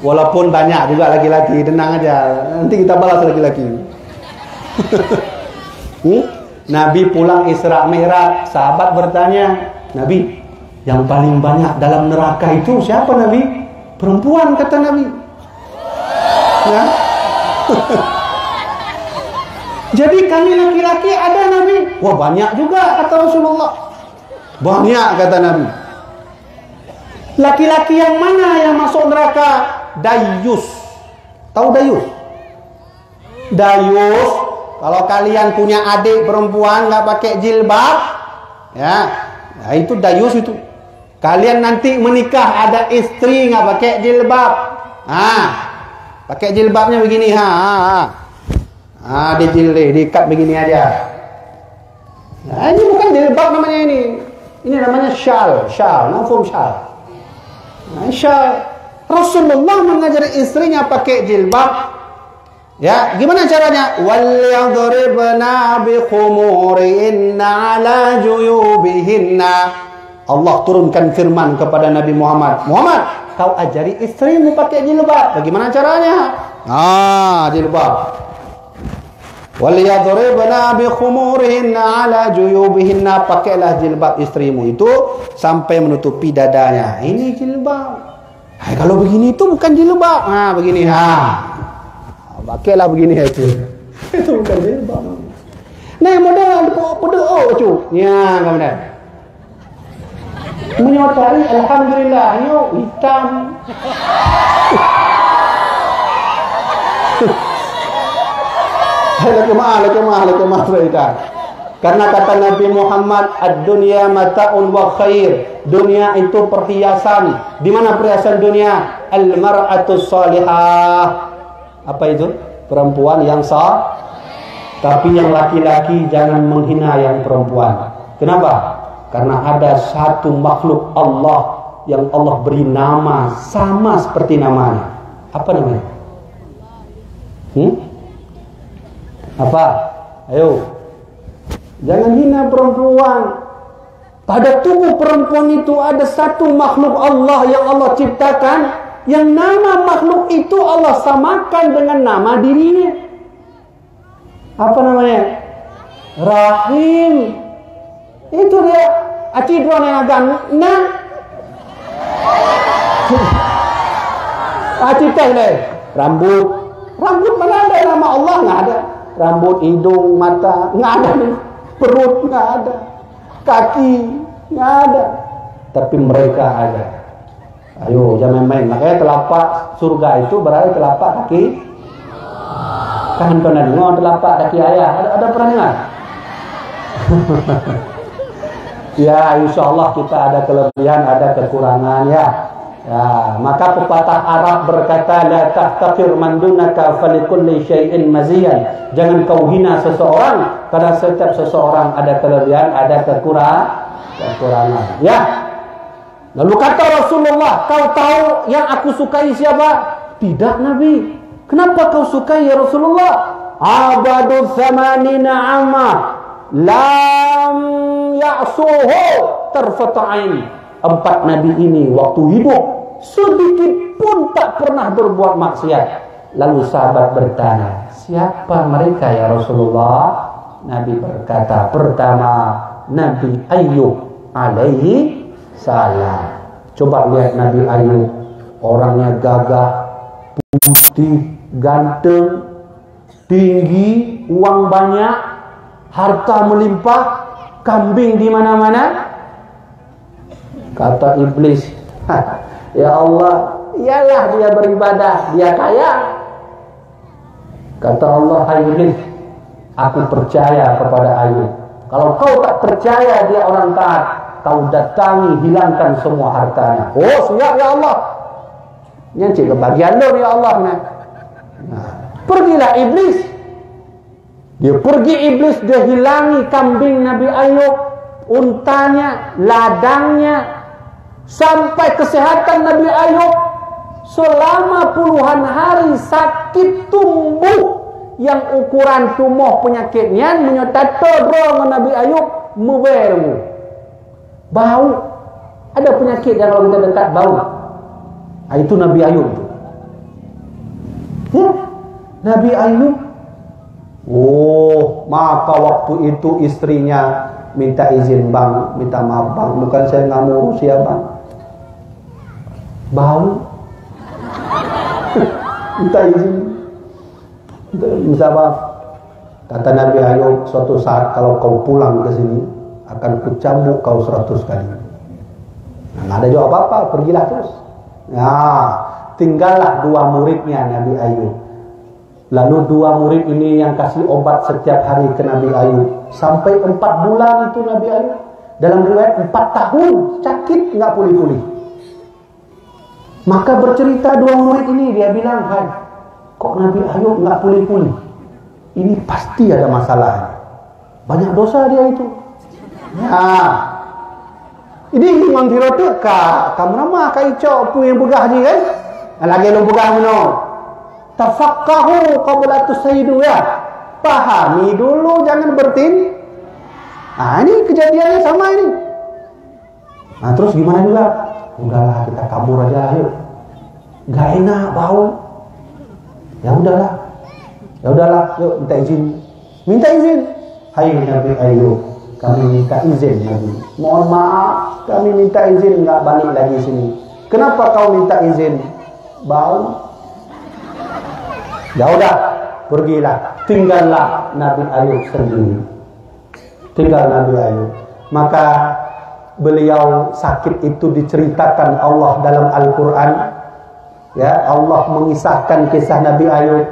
Walaupun banyak juga laki-laki, tenang aja. Nanti kita balas laki-laki. Nabi pulang Isra Mi'raj, sahabat bertanya, Nabi, yang paling banyak dalam neraka itu siapa Nabi? Perempuan, kata Nabi. Ya. Jadi kami laki-laki ada Nabi. Wah banyak juga, kata Rasulullah. Banyak, kata Nabi. Laki-laki yang mana yang masuk neraka? Dayus. Tahu dayus? Dayus, kalau kalian punya adik perempuan nggak pakai jilbab, ya, nah itu dayus itu. Kalian nanti menikah ada istri nggak pakai jilbab, pakai jilbabnya begini, diikat begini aja. Nah, ini bukan jilbab namanya ini namanya syal, mafhum syal. Nah, syal. Rasulullah mengajari istrinya pakai jilbab. Ya, gimana caranya? Wal yadribna bi khumurihinna ala juyubihinna. Allah turunkan firman kepada Nabi Muhammad. Muhammad, kau ajari istrimu pakai jilbab. Bagaimana caranya? Jilbab. Wal yadribna bi khumurihinna ala juyubihinna. Pakailah jilbab istrimu itu sampai menutupi dadanya. Ini jilbab. Kalau begini itu bukan jilbab. Begini. Pakailah begini itu. Itu bukan jilbab. Nah, modal cu. Ya, kemudian. Menyotari alhamdulillah, hitam. Laki-laki. Karena kata Nabi Muhammad, ad-dunya mata'un wa khair. Dunia itu perhiasan. Di mana perhiasan dunia? Al-mar'atus salihah. Apa itu? Perempuan yang sah. Tapi yang laki-laki jangan menghina yang perempuan. Kenapa? Karena ada satu makhluk Allah yang Allah beri nama sama seperti namanya. Apa namanya? Apa? Ayo. Jangan hina perempuan. Pada tubuh perempuan itu ada satu makhluk Allah yang Allah ciptakan, yang nama makhluk itu Allah samakan dengan nama dirinya. Apa namanya? Rahim. Itu dia. Aci drone yang agak nah. Aci teh deh. Rambut mana ada nama Allah, nggak ada. Rambut, hidung, mata nggak ada nih. Perut nggak ada. Kaki nggak ada. Tapi mereka ada. Ayo jangan main. Makanya telapak surga itu berada telapak kaki. Kan pernah dengar telapak kaki ayah? Ada pernah dengar? Ya, insya Allah kita ada kelebihan, ada kekurangan ya. Ya, maka pepatah Arab berkata, la tahtakir man dunaka falikulli syai'in maziyan. Jangan kau hina seseorang, karena setiap seseorang ada kelebihan, ada kekurangan. Ya. Lalu kata Rasulullah, kau tahu yang aku sukai siapa? Tidak, Nabi. Kenapa kau sukai ya Rasulullah? Abadu thamanina amma lam ya'suhu tarfata'in. 4 nabi ini waktu hidup sedikit pun tak pernah berbuat maksiat. Lalu sahabat bertanya, siapa mereka ya Rasulullah? Nabi berkata, pertama Nabi Ayub alaihi salam. Coba lihat Nabi Ayub, orangnya gagah, putih, ganteng, tinggi, uang banyak, harta melimpah, kambing di mana-mana. Kata iblis, ya Allah, iyalah dia beribadah, dia kaya. Kata Allah, Ayub, aku percaya kepada Ayub. Kalau kau tak percaya dia orang taat, kau datangi, hilangkan semua hartanya. Oh siap ya Allah. Yang cik kebagian lo ya Allah. Nah, pergilah iblis. Dia pergi iblis, dia hilangi kambing Nabi Ayub, untanya, ladangnya, sampai kesehatan Nabi Ayub selama puluhan hari sakit tumbuh yang ukuran tumbuh penyakitnya menyertai todrong Nabi Ayub muberu bau. Ada penyakit yang kalau kita dekat bau. Nah, itu Nabi Ayub. Ya, Nabi Ayub. Oh, maka waktu itu istrinya minta izin, bang, minta maaf bang, bukan saya nggak mau usia bang. Bau. Minta izin. Minta maaf. Kata Nabi Ayub, suatu saat kalau kau pulang ke sini akan kucambuk kau 100 kali. Nah, nggak ada jawab apa-apa, pergilah terus. Nah, tinggallah 2 muridnya Nabi Ayub. Lalu 2 murid ini yang kasih obat setiap hari ke Nabi Ayub. Sampai 4 bulan itu Nabi Ayub. Dalam riwayat 4 tahun sakit nggak pulih-pulih. Maka bercerita 2 murid ini, dia bilang, hai, kok Nabi Ayub nggak pulih-pulih? Ini pasti ada masalah. Banyak dosa dia itu. Nah, ini memang dirotok kamu nama kai cok pu yang begah je kan? Lagi lu begah meno. Tafaqahu qabla tusayyidu ya. Pahami dulu, jangan bertin. Nah, ini kejadiannya sama ini. Nah, terus gimana juga? Udahlah, kita kabur aja yuk. Gak enak bau. Ya udahlah, yuk minta izin. Hai Nabi Ayub, kami minta izin Nabi. Mohon maaf, kami minta izin nggak balik lagi sini. Kenapa kau minta izin? Bau. Ya udah, pergilah. Tinggallah Nabi Ayub sendiri. Tinggal Nabi Ayub. Maka beliau sakit itu diceritakan Allah dalam Al-Quran. Ya, Allah mengisahkan kisah Nabi Ayub.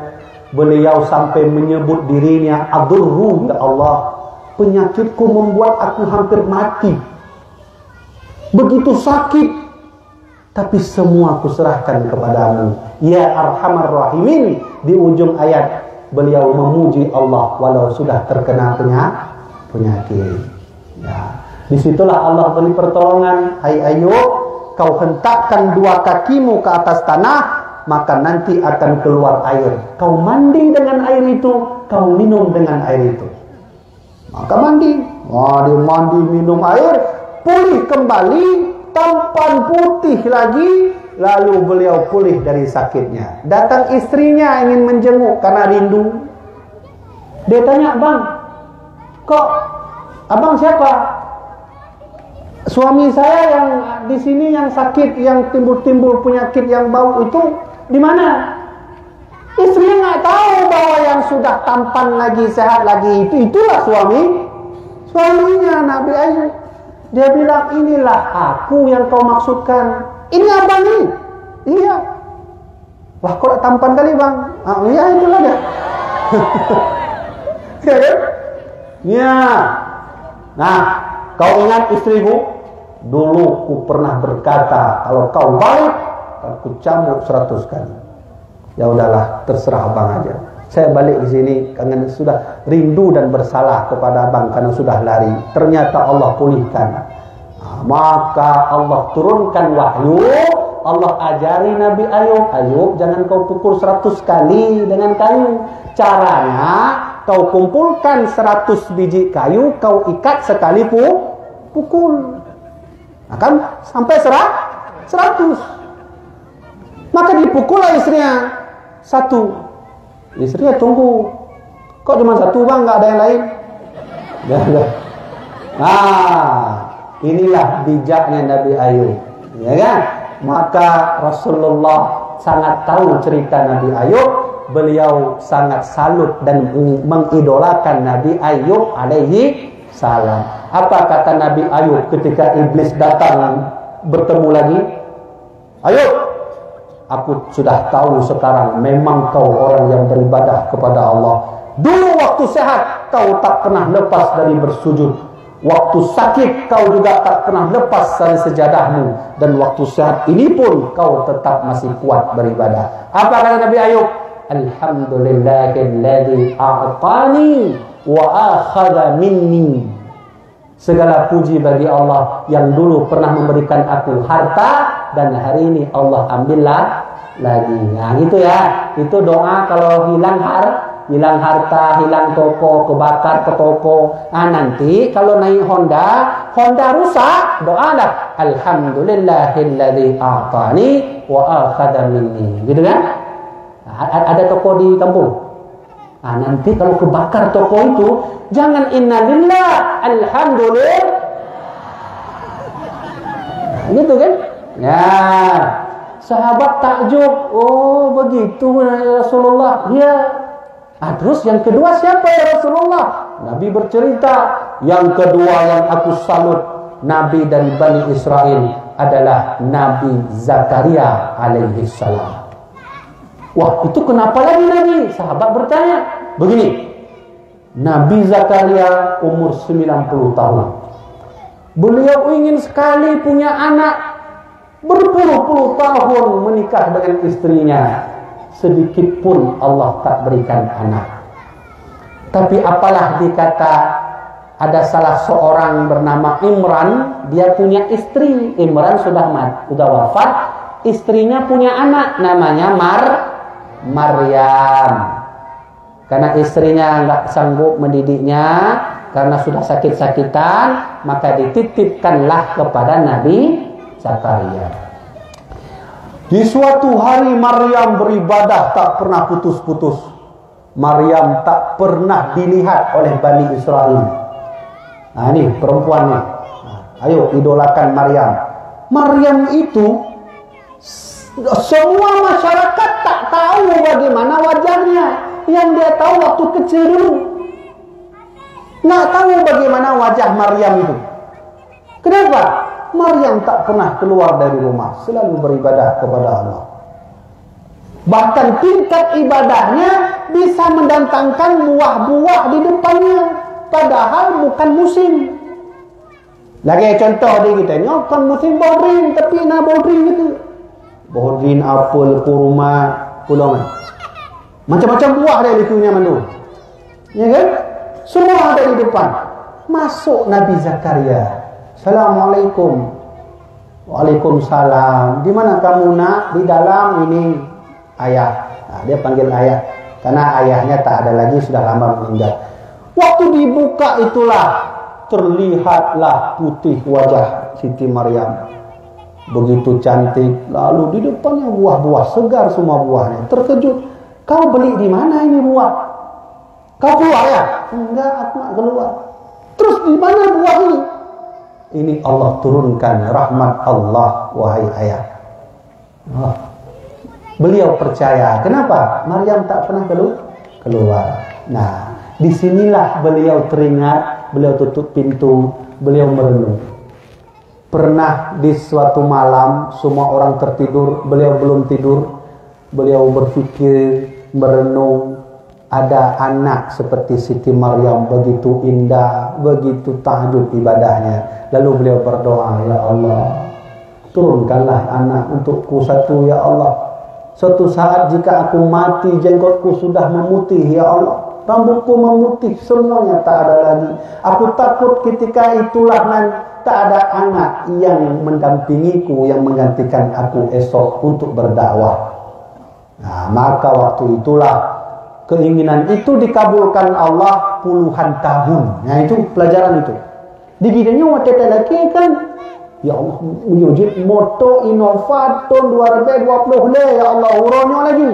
Beliau sampai menyebut dirinya, adurru ya Allah, penyakitku membuat aku hampir mati. Begitu sakit, tapi semua kuserahkan kepadamu. Ya Arhamar Rahimin. Di ujung ayat beliau memuji Allah walau sudah terkena penyakit. Ya. Disitulah Allah beri pertolongan. Hai Ayub, kau hentakkan 2 kakimu ke atas tanah, maka nanti akan keluar air. Kau mandi dengan air itu, kau minum dengan air itu. Maka mandi. Wah, dia mandi minum air, pulih kembali, tampan putih lagi. Lalu beliau pulih dari sakitnya. Datang istrinya ingin menjenguk karena rindu. Dia tanya, bang, kok abang siapa? suami saya yang di sini yang sakit, yang timbul-timbul penyakit yang bau itu di mana? Istri nggak tahu bahwa yang sudah tampan lagi, sehat lagi itulah suaminya Nabi Ayub. Dia bilang, inilah aku yang kau maksudkan. Ini abang nih. Iya. Wah, kok tampan kali bang? Iya, itulah dia. Ya kan? Ya. Nah, kau ingat istriku? Dulu ku pernah berkata, kalau kau balik, aku cambuk 100 kali. Ya udahlah, terserah abang aja. Saya balik ke sini karena sudah rindu dan bersalah kepada abang karena sudah lari. Ternyata Allah pulihkan. Maka Allah turunkan wahyu. Allah ajari Nabi Ayub, Ayub jangan kau pukul 100 kali dengan kayu. Caranya kau kumpulkan 100 biji kayu, kau ikat sekali pukul. Akan sampai 100. Maka dipukullah istrinya 1. Istrinya tunggu. Kok cuma 1 bang, nggak ada yang lain? Inilah bijaknya Nabi Ayub, ya kan? Maka Rasulullah sangat tahu cerita Nabi Ayub. Beliau sangat salut dan mengidolakan Nabi Ayub alaihi salam. Apa kata Nabi Ayub ketika iblis datang bertemu lagi? Ayub, aku sudah tahu sekarang memang kau orang yang beribadah kepada Allah. Dulu waktu sehat kau tak pernah lepas dari bersujud. Waktu sakit kau juga tak pernah lepas dari sejadahmu. Dan waktu sehat ini pun kau tetap masih kuat beribadah. Apa kata Nabi Ayub? Alhamdulillahilladzi a'tani wa akhadha minni. Segala puji bagi Allah yang dulu pernah memberikan aku harta dan hari ini Allah ambillah lagi. Nah gitu ya. Itu doa kalau hilang harta, hilang toko, kebakar ke toko. Nanti kalau naik Honda rusak, doa dah Alhamdulillahilladzi a'tani wa akhadha minni. Gitu kan? Ada toko di kampung. Nanti kalau kebakar toko itu, jangan innalillah, alhamdulillah. Gitu kan? Ya. Sahabat takjub. Oh, begitu Rasulullah. Ya. Terus yang kedua siapa ya Rasulullah? Nabi bercerita, yang kedua yang aku salut Nabi dari Bani Israel adalah Nabi Zakaria alaihi salam. Wah, itu kenapa lagi Nabi? Sahabat bertanya. Begini, Nabi Zakaria umur 90 tahun. Beliau ingin sekali punya anak. Berpuluh-puluh tahun menikah dengan istrinya. Sedikit pun Allah tak berikan anak. Tapi apalah dikata ada salah seorang bernama Imran, dia punya istri. Imran sudah wafat, istrinya punya anak namanya Maryam. Karena istrinya nggak sanggup mendidiknya karena sudah sakit-sakitan, maka dititipkanlah kepada Nabi Zakaria. Di suatu hari Maryam beribadah tak pernah putus-putus. Maryam tak pernah dilihat oleh Bani Israel. Ini perempuannya. Ayo idolakan Maryam. Maryam itu semua masyarakat tak tahu bagaimana wajahnya. Yang dia tahu waktu kecil dulu. Nggak tahu bagaimana wajah Maryam itu. Kenapa? Maryam tak pernah keluar dari rumah, selalu beribadah kepada Allah. Bahkan tingkat ibadahnya bisa mendatangkan buah-buah di depannya, padahal bukan musim. Lagi contoh di kita ni, bukan musim bodrin, tapi nak bodrin gitu. Bodrin, apel, kurma, pulungan. Macam-macam buah ada di dunia mandu. Ya kan? Semua ada di depan. Masuk Nabi Zakaria. Assalamualaikum. Waalaikumsalam. Di mana kamu nak? Di dalam ini ayah. Dia panggil ayah karena ayahnya tak ada lagi, sudah lama meninggal. Waktu dibuka itulah terlihatlah putih wajah Siti Maryam. Begitu cantik. Lalu di depannya buah-buah segar, semua buahnya. Terkejut. Kau beli di mana ini buah? Kau keluar ya? Enggak, aku nak keluar. Terus di mana buah ini? Ini Allah turunkan rahmat Allah, wahai ayah. Beliau percaya. Kenapa? Maryam tak pernah keluar. Nah, disinilah beliau teringat, beliau tutup pintu, beliau merenung. Pernah di suatu malam, semua orang tertidur, beliau belum tidur. Beliau berpikir, merenung, ada anak seperti Siti Maryam, begitu indah, begitu tahajud ibadahnya. Lalu beliau berdoa, ya Allah, turunkanlah anak untukku satu, ya Allah. Suatu saat jika aku mati, jenggotku sudah memutih, ya Allah. Rambutku memutih, semuanya tak ada lagi. Aku takut ketika itulah nanti tak ada anak yang mendampingiku, yang menggantikan aku esok untuk berdakwah. Nah, maka waktu itulah keinginan itu dikabulkan Allah puluhan tahun. Nah, itu pelajaran itu. Di bidangnya waktu lagi kan, ya Allah, menyujud moto inovator 2020 le, ya Allah, uronyo lagi.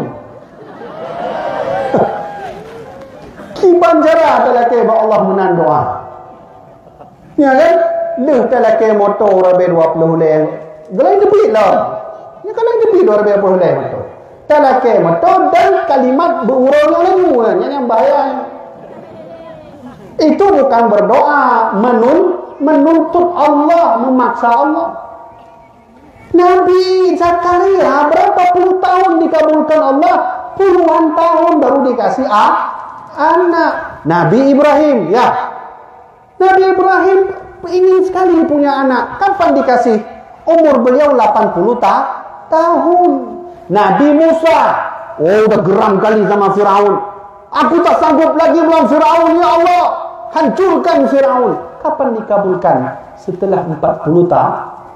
Kiban jara telake ba Allah menan doa. Ya kan? Leh telake moto 2020 le. Galai depi lah. Ya kalau depi 2020 le moto. Telake moto dan kalimat beruronyo lagi yang bahaya. Itu bukan berdoa, menuntut Allah, memaksa Allah. Nabi Zakaria berapa puluh tahun dikabulkan Allah, puluhan tahun baru dikasih anak. Nabi Ibrahim, ya, Nabi Ibrahim ingin sekali punya anak. Kapan dikasih? Umur beliau 80 tahun. Nabi Musa, udah geram kali sama Firaun. Aku tak sanggup lagi melawan Firaun, ya Allah, hancurkan Firaun. Kapan dikabulkan? Setelah 40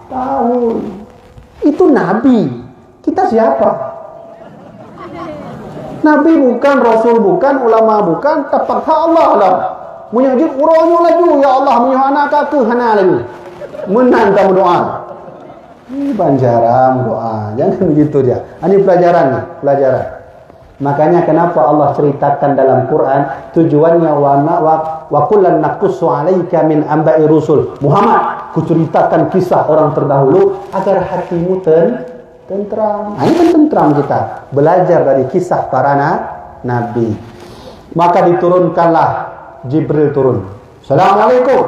tahun. Itu Nabi. Kita siapa? Nabi bukan, Rasul bukan, ulama bukan, terpaksa Allah lah. Menyajib uronyo laju, ya Allah, menyuh anak kakak hana lagi. Menang kamu doa. Ini banjaran doa. Jangan begitu dia. Ini pelajaran nih, pelajaran. Makanya kenapa Allah ceritakan dalam Quran, tujuannya wa kullan naqussu 'alaika min anba'i rusul. Muhammad, kuceritakan kisah orang terdahulu agar hatimu tentram. Nah, ini kan tentram kita. Belajar dari kisah para nabi. Maka diturunkanlah Jibril turun. Assalamualaikum.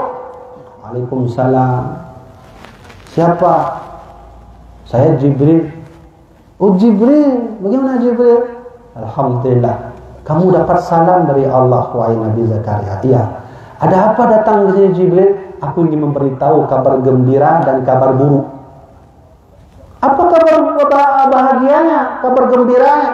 Waalaikumsalam. Siapa? Saya Jibril. Oh Jibril, bagaimana Jibril? Alhamdulillah, kamu dapat salam dari Allah, wahai Nabi Zakaria. Iya. Ada apa datang ke sini Jibril? Aku ingin memberitahu kabar gembira dan kabar buruk. Apa kabar bahagianya, kabar gembiranya?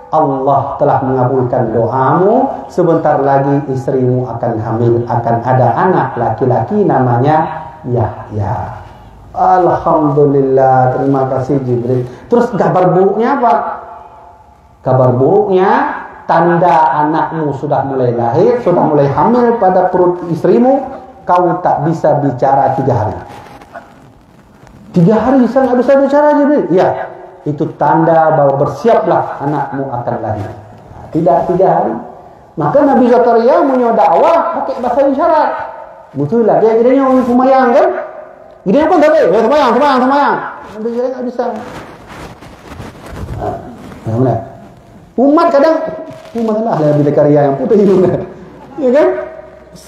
Allah telah mengabulkan doamu. Sebentar lagi istrimu akan hamil, akan ada anak laki-laki namanya Yahya. Alhamdulillah, terima kasih Jibril. Terus kabar buruknya apa? Kabar buruknya, tanda anakmu sudah mulai lahir, sudah mulai hamil pada perut istrimu, kau tak bisa bicara 3 hari. 3 hari saya nggak bisa bicara Jibril. Ya, itu tanda bahwa bersiaplah anakmu akan lahir. Tidak 3 hari. Maka Nabi Zakaria punya dakwah pakai bahasa isyarat. Betul lah, dia kira orang semayang kan? Gini apa tak boleh? Semayang. Nabi Zakaria nggak bisa. Mana? Umat kadang masalah Nabi Zakaria yang putih hidung, ya kan?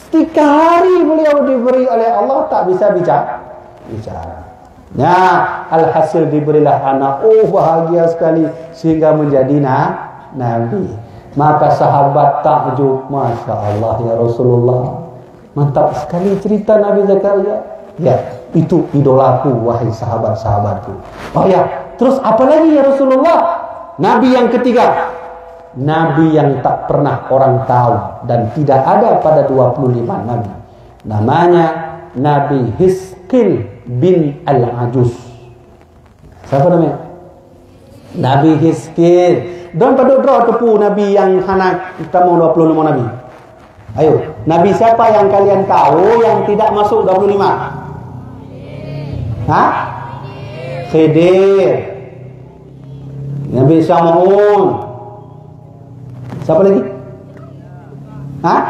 3 hari beliau diberi oleh Allah tak bisa bicara. Nah, alhasil diberilah anak. Oh bahagia sekali sehingga menjadi nabi. Maka sahabat takjub, Masya Allah ya Rasulullah, mantap sekali cerita Nabi Zakaria. Ya, itu idolaku wahai sahabat-sahabatku. Oh ya, terus apa lagi ya Rasulullah? Nabi yang ketiga, Nabi yang tak pernah orang tahu dan tidak ada pada 25 Nabi. Namanya Nabi Hizkil bin Al-Ajuz. Siapa namanya? Nabi Hizkil. Dan pada draw tepu Nabi yang hanak kita mau 25 Nabi. Ayo, Nabi siapa yang kalian tahu yang tidak masuk 25? Hah? Khidir. Nabi Syamun. Siapa lagi? Hah?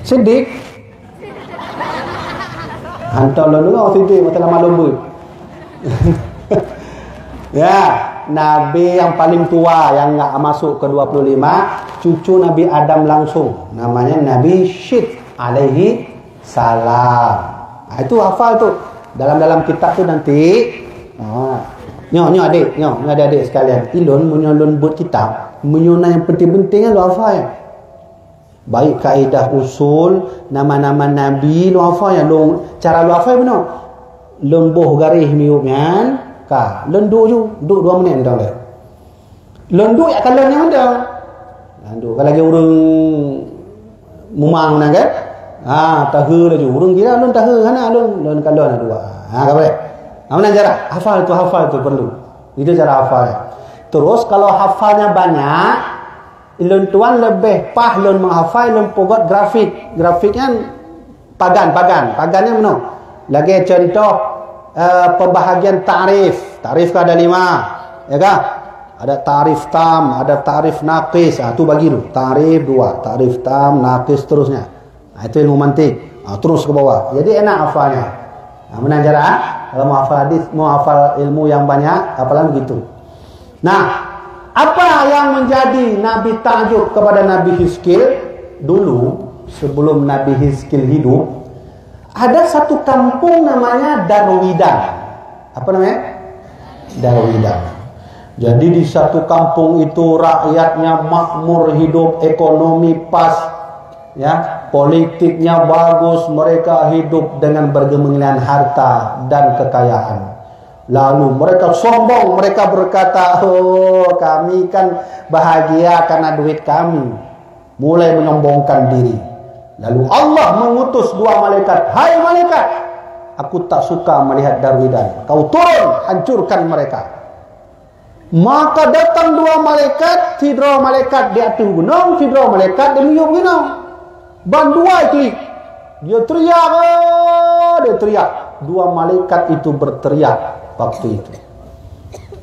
Siddiq. Hantar lalu orang tidur mata lama lomba. Ya, Nabi yang paling tua yang enggak masuk ke 25, cucu Nabi Adam langsung. Namanya Nabi Syed alaihi salam. Nah, itu hafal tuh. Dalam kitab tu nanti. Nyo adik sekalian. Ilon menyolon buat kitab, menyona yang penting-penting lu hafal ya. Baik kaedah usul, nama-nama nabi lu hafal ya. Lu cara lu hafal benar. Lembuh garis miupnya ka. Lendu je, duk 2 minit dah le. Lendu ya kalau yang ada. Lendu kalau lagi urang mumang nak kan? Tahu laju. Urang kira lun tahu kana lun kalau nak dua. Apa boleh? Mana cara hafal tu perlu. Itu cara hafal. Terus kalau hafalnya banyak, ilun tuan lebih pah ilun menghafal, ilun pogot grafik. Grafiknya pagannya mana? Lagi contoh pembahagian tarif. Tarif ada 5, ya kan? Ada tarif tam, ada tarif naqis. Tu bagi dulu. Tarif 2, tarif tam, naqis terusnya. Itu ilmu mantik. Terus ke bawah. Jadi enak hafalnya. Mana cara? Kalau mau hafal hadis, mau hafal ilmu yang banyak, hafalan begitu. Nah, apa yang menjadi Nabi takjub kepada Nabi Hizkil dulu sebelum Nabi Hizkil hidup? Ada satu kampung namanya Darwidan. Apa namanya? Darwidan. Jadi di satu kampung itu rakyatnya makmur, hidup ekonomi pas, ya, politiknya bagus, mereka hidup dengan bergemangan harta dan kekayaan. Lalu mereka sombong, mereka berkata, "Oh, kami kan bahagia karena duit kami." Mulai menyombongkan diri. Lalu Allah mengutus 2 malaikat, "Hai malaikat, aku tak suka melihat Darwidan. Kau turun, hancurkan mereka." Maka datang 2 malaikat, Fidra malaikat di atas gunung, Fidra malaikat di miuk gunung. Bandua klik. Dia teriak. 2 malaikat itu berteriak waktu itu.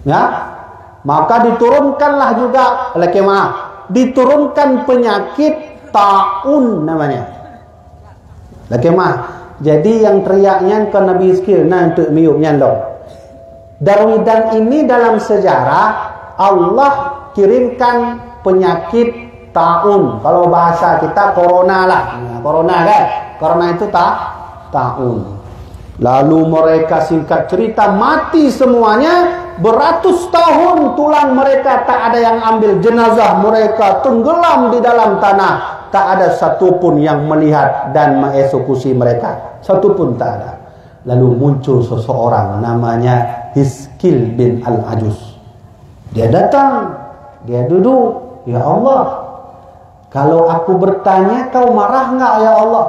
Ya. Maka diturunkanlah juga diturunkan penyakit taun namanya. Jadi yang teriaknya ke Nabi Hizkil untuk miupnya lo. Darwidan ini dalam sejarah Allah kirimkan penyakit taun. Kalau bahasa kita corona lah. Corona kan? Corona itu taun. Lalu mereka singkat cerita mati semuanya. Beratus tahun tulang mereka tak ada yang ambil. Jenazah mereka tenggelam di dalam tanah. Tak ada satupun yang melihat dan mengeksekusi mereka. Satupun tak ada. Lalu muncul seseorang namanya Hizkil bin Al-Ajuz. Dia datang. Dia duduk. Ya Allah, kalau aku bertanya kau marah enggak ya Allah?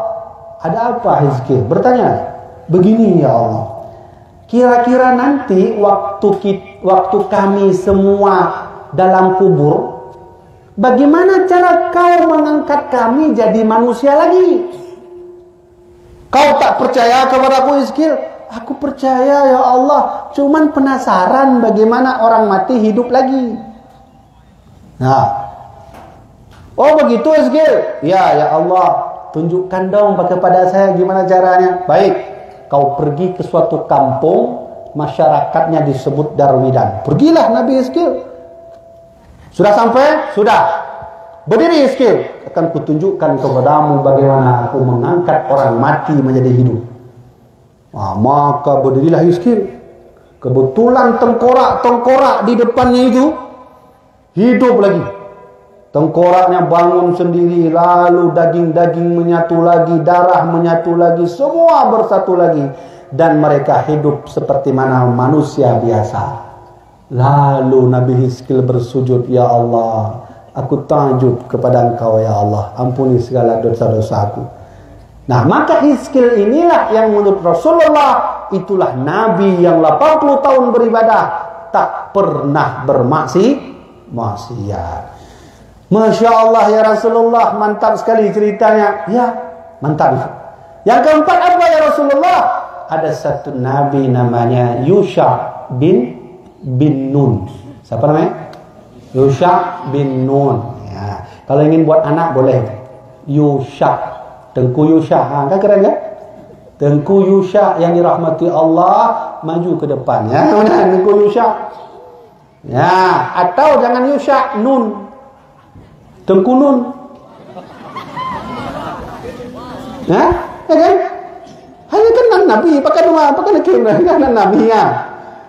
Ada apa Hizkil? Bertanya. Begini ya Allah. Kira-kira nanti waktu kami semua dalam kubur, bagaimana cara kau mengangkat kami jadi manusia lagi? Kau tak percaya kepada aku Hizkil? Aku percaya ya Allah. Cuman penasaran bagaimana orang mati hidup lagi. Nah. Oh begitu Hizkil? Ya Allah. Tunjukkan dong kepada saya gimana caranya. Baik. Kau pergi ke suatu kampung, masyarakatnya disebut Darwidan. Pergilah Nabi Hizkil. Sudah sampai? Sudah. Berdiri Hizkil. Akan kutunjukkan kepadamu bagaimana aku mengangkat orang mati menjadi hidup. Maka berdirilah Hizkil. Kebetulan tengkorak di depannya itu hidup lagi. Tengkoraknya bangun sendiri, lalu daging-daging menyatu lagi, darah menyatu lagi, semua bersatu lagi. Dan mereka hidup seperti mana manusia biasa. Lalu Nabi Hizkil bersujud, ya Allah, aku takjub kepada Engkau ya Allah, ampuni segala dosa-dosaku. Nah, maka Hizkil inilah yang menurut Rasulullah, itulah Nabi yang 80 tahun beribadah, tak pernah bermaksiat. Masya Allah ya Rasulullah, mantap sekali ceritanya. Ya, mantap. Yang keempat apa ya Rasulullah? Ada satu Nabi namanya Yusha bin Nun. Siapa namanya? Yusha bin Nun. Ya. Kalau ingin buat anak boleh. Yusha. Tengku Yusha. Kan keren kan? Tengku Yusha yang dirahmati Allah maju ke depan ya. Mana Tengku Yusha? Ya, atau jangan Yusha, Nun. Tengku Nun. Ya, ya kan? Hanya kan Nabi, pakai dua, pakai kan Nabi ya.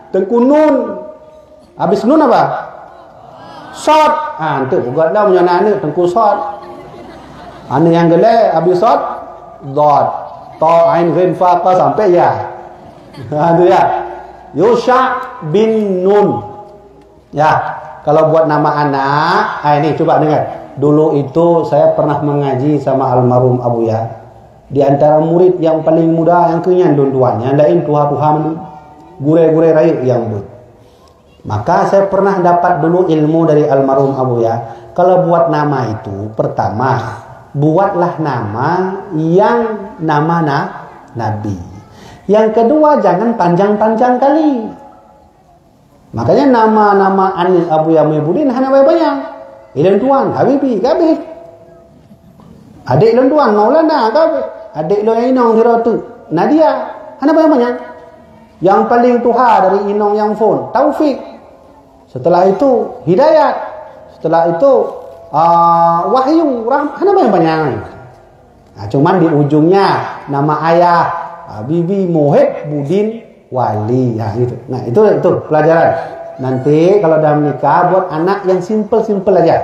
Tengku Nun. Habis Nun apa? Sod. Ah, itu juga dah punya anak Tengku Sod. Anak yang gede habis Sod, Dot. Ta ain ghain fa qa sampai ya. Itu ya. Yusha bin Nun. Ya, kalau buat nama anak, ini coba dengar. Dulu itu saya pernah mengaji sama almarhum Abu Ya. Di antara murid yang paling muda yang kenyan tuan, yang lain tuha-tuha gure-gure rayu yang but. Maka saya pernah dapat dulu ilmu dari almarhum Abu Ya. Kalau buat nama itu, pertama buatlah nama yang nama Nabi. Yang kedua jangan panjang-panjang kali. Makanya nama-nama Anis Abu Ya Muhyiddin hanya banyak. Ilan tuan Habibi kabeh. Adik ilan tuan Maulana kabeh. Adik lo Inong Hiratu Nadia hanya banyak. Yang paling tuha dari Inong yang phone Taufik. Setelah itu Hidayat. Setelah itu Wahyu hanya banyak. Nah, cuman di ujungnya nama ayah Bibi Muhyiddin Wali. Nah, gitu. Nah, itu pelajaran. Nanti kalau dalam nikah buat anak yang simple aja.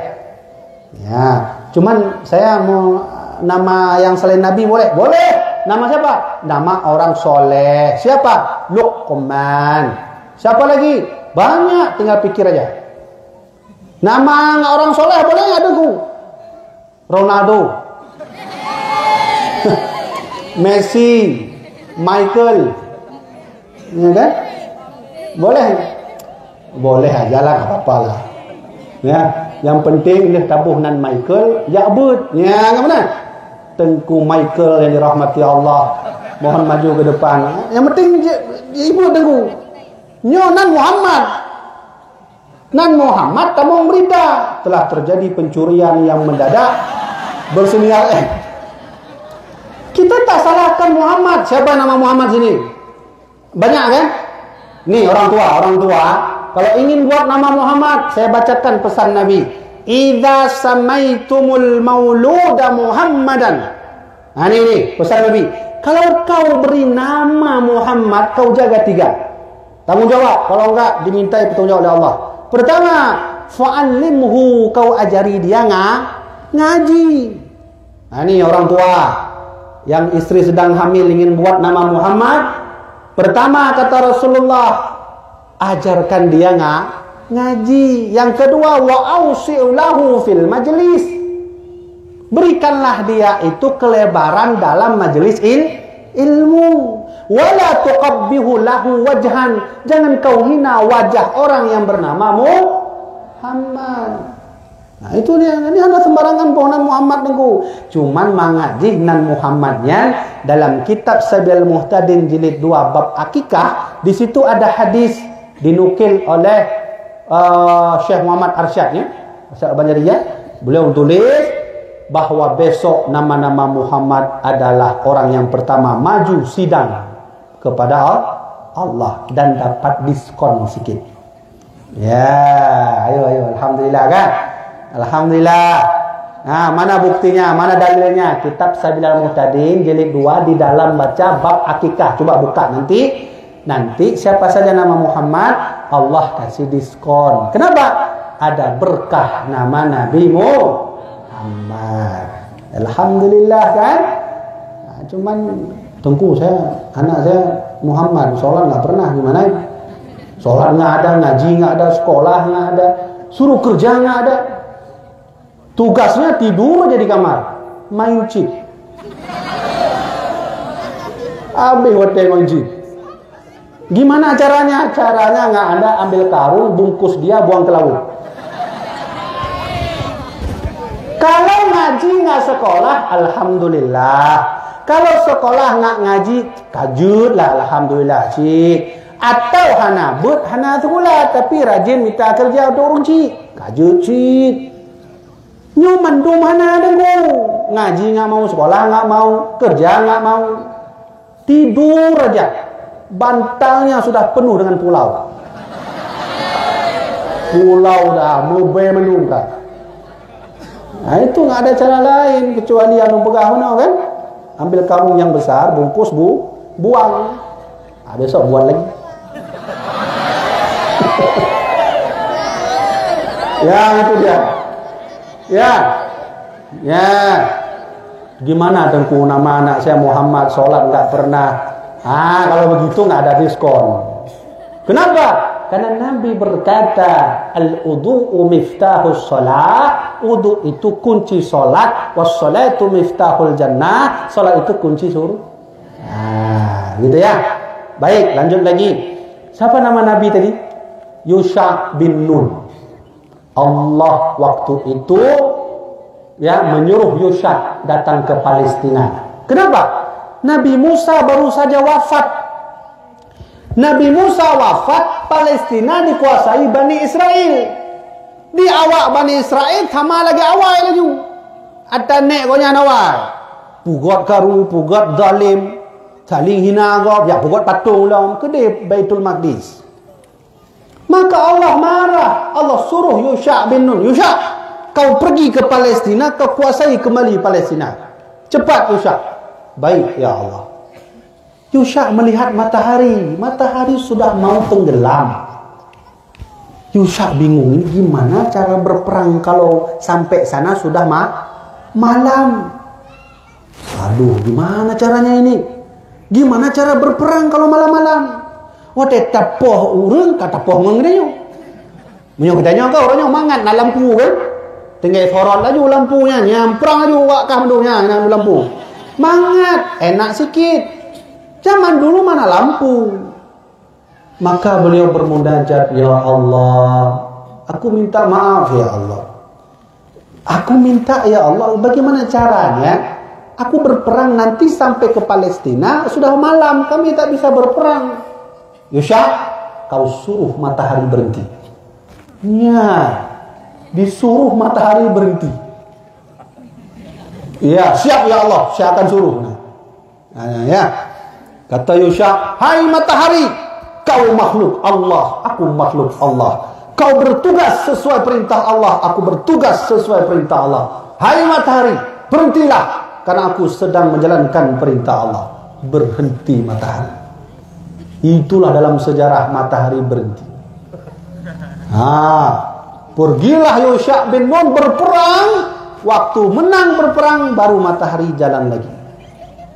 Ya, cuman saya mau nama yang selain Nabi boleh? Boleh. Nama siapa? Nama orang soleh. Siapa? Luqman. Siapa lagi? Banyak, tinggal pikir aja. Nama orang soleh boleh nggak Teguh? Ronaldo, Messi, Michael, ya kan? Boleh? Boleh aja lah, nggak apa-apa lah. Ya, yang penting ini tabuh nan Michael, ya abud, ya nggak benar? Tengku Michael yang dirahmati Allah, mohon maju ke depan. Yang penting ibu Tengku, nyonan Muhammad kamu berita telah terjadi pencurian yang mendadak bersenial. Kita tak salahkan Muhammad. Siapa nama Muhammad sini? Banyak kan? Nih orang tua. Kalau ingin buat nama Muhammad, saya bacakan pesan Nabi. Idza samaitumul mauluda Muhammadan. Nah ini pesan Nabi. Kalau kau beri nama Muhammad, kau jaga 3. Tanggung jawab. Kalau enggak dimintai bertanggung jawab oleh Allah. Pertama, fa'allimhu, kau ajari dia ngaji. Nah ini orang tua yang istri sedang hamil ingin buat nama Muhammad. Pertama kata Rasulullah, ajarkan dia ngaji. Yang kedua, wa'ausi'u lahu fil majlis, berikanlah dia itu kelebaran dalam majlis ilmu. Wala tuqabbihu lahu wajhan, jangan kau hina wajah orang yang bernama Muhammad. Nah itu dia, ini ada sembarangan pohonan Muhammad niku. Cuman mengaji nan Muhammadnya dalam kitab Sabil Muhtadin jilid 2 bab akikah, di situ ada hadis dinukil oleh Syekh Muhammad Arsyad ya, Arsyad Banjariyah. Beliau tulis bahwa besok nama-nama Muhammad adalah orang yang pertama maju sidang kepada Allah dan dapat diskon sedikit. Ya, ayo alhamdulillah kan? Alhamdulillah. Nah, mana buktinya? Mana dalilnya? Kitab Sabilul Muhtadin jilid 2 di dalam baca bab akikah. Coba buka nanti siapa saja nama Muhammad, Allah kasih diskon. Kenapa? Ada berkah nama Nabi Muhammad. Alhamdulillah kan? Nah, cuman Tengku anak saya Muhammad, sholat nggak pernah, gimana? Sholat nggak ada, ngaji nggak ada, sekolah nggak ada, suruh kerja nggak ada. Tugasnya tidur aja di kamar, main chip. Abis hotel main chip. Gimana caranya? Caranya nggak ada, ambil karung, bungkus dia, buang ke laut. Kalau ngaji nggak sekolah, alhamdulillah. Kalau sekolah nggak ngaji, kajut lah, alhamdulillah cik. Atau hana but, hana sekolah tapi rajin minta kerja untuk orang cik, kajut cik. Nyu mendum hana dengu, ngaji nggak mau, sekolah nggak mau, kerja nggak mau. Tidur aja. Bantalnya sudah penuh dengan pulau. Pulau dah, mebe menungkak. Nah itu nggak ada cara lain kecuali anu begahuna kan? Ambil karung yang besar, bungkus buang. Nah, besok buat lagi. Ya itu dia. Ya. Gimana tengku nama anak saya Muhammad sholat nggak pernah. Kalau begitu nggak ada diskon. Kenapa? Karena Nabi berkata, al-wudu'u miftahus sholat. Wudu itu kunci sholat. Was-sholatu miftahul jannah. Sholat itu kunci surga. Gitu ya. Baik, lanjut lagi. Siapa nama Nabi tadi? Yusha bin Nun. Allah waktu itu menyuruh Yusha datang ke Palestina. Kenapa? Nabi Musa baru saja wafat. Nabi Musa wafat, Palestina dikuasai Bani Israel. Di awak Bani Israel sama lagi awal lagi. Ada nek konya nawal. Pugot karu, pugot zalim, saling hina gop, ya pugot patung lah kedip Baitul Maqdis. Maka Allah marah. Allah suruh Yusha bin Nun, Yusha, kau pergi ke Palestina, kau kuasai kembali Palestina. Cepat Yusha. Baik ya Allah. Yusha melihat matahari. Matahari sudah mau tenggelam. Yusha bingung, gimana cara berperang kalau sampai sana sudah malam. Aduh, gimana caranya ini? Gimana cara berperang kalau malam-malam? Wah, tapoh urang kata poh mengdeyo. Menyo katanya kau orangnya mangat na lampu kan? Tinggal sorot laju lampunya, nyamprang laju wak kahdunya na lampu. Mangat, enak sikit. Zaman dulu mana lampu. Maka beliau bermunajat, ya Allah, aku minta maaf ya Allah. Aku minta ya Allah, bagaimana caranya aku berperang nanti sampai ke Palestina sudah malam, kami tak bisa berperang. Yusha, kau suruh matahari berhenti. Ya, disuruh matahari berhenti. Ya, siap ya Allah, saya akan suruh. Ya. Kata Yusha, hai matahari, kau makhluk Allah, aku makhluk Allah. Kau bertugas sesuai perintah Allah, aku bertugas sesuai perintah Allah. Hai matahari, berhentilah, karena aku sedang menjalankan perintah Allah. Berhenti matahari. Itulah dalam sejarah matahari berhenti. Pergilah Yusha bin Nun berperang. Waktu menang berperang, baru matahari jalan lagi.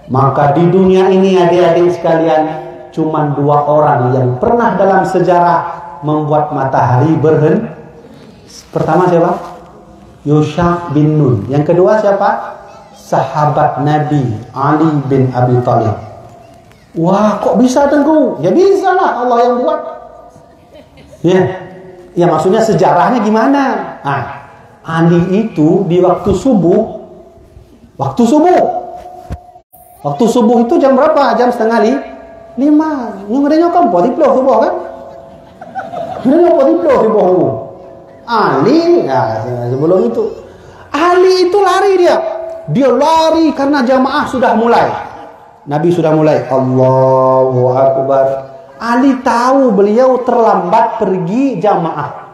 Maka di dunia ini adik-adik sekalian, cuma 2 orang yang pernah dalam sejarah membuat matahari berhenti. Pertama siapa? Yusha bin Nun. Yang kedua siapa? Sahabat Nabi Ali bin Abi Thalib. Wah, kok bisa tengku? Ya bisa lah, Allah yang buat. Ya maksudnya sejarahnya gimana? Ali itu di waktu subuh. Waktu subuh itu jam berapa? Jam 4:30. Ngadanya kan potiploh subuh kan? Ngadanya potiploh subuh. Ali, sebelum itu. Ali itu lari dia. Dia lari karena jamaah sudah mulai. Nabi sudah mulai. Allahu Akbar. Ali tahu beliau terlambat pergi jamaah.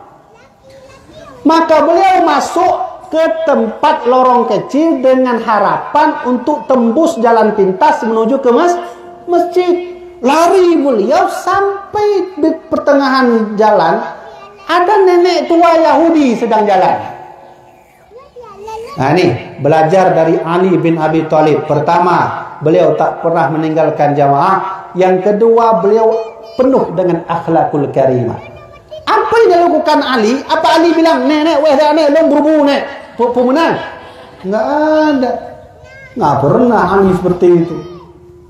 Maka beliau masuk ke tempat lorong kecil dengan harapan untuk tembus jalan pintas menuju ke masjid. Lari beliau sampai di pertengahan jalan, ada nenek tua Yahudi sedang jalan. Nah ini belajar dari Ali bin Abi Thalib. Pertama, beliau tak pernah meninggalkan jamaah. Yang kedua, beliau penuh dengan akhlakul karimah. Apa yang dilakukan Ali? Apa Ali bilang, nenek, long berbu, nek, pemenang? Nggak ada. Nggak pernah Ali seperti itu.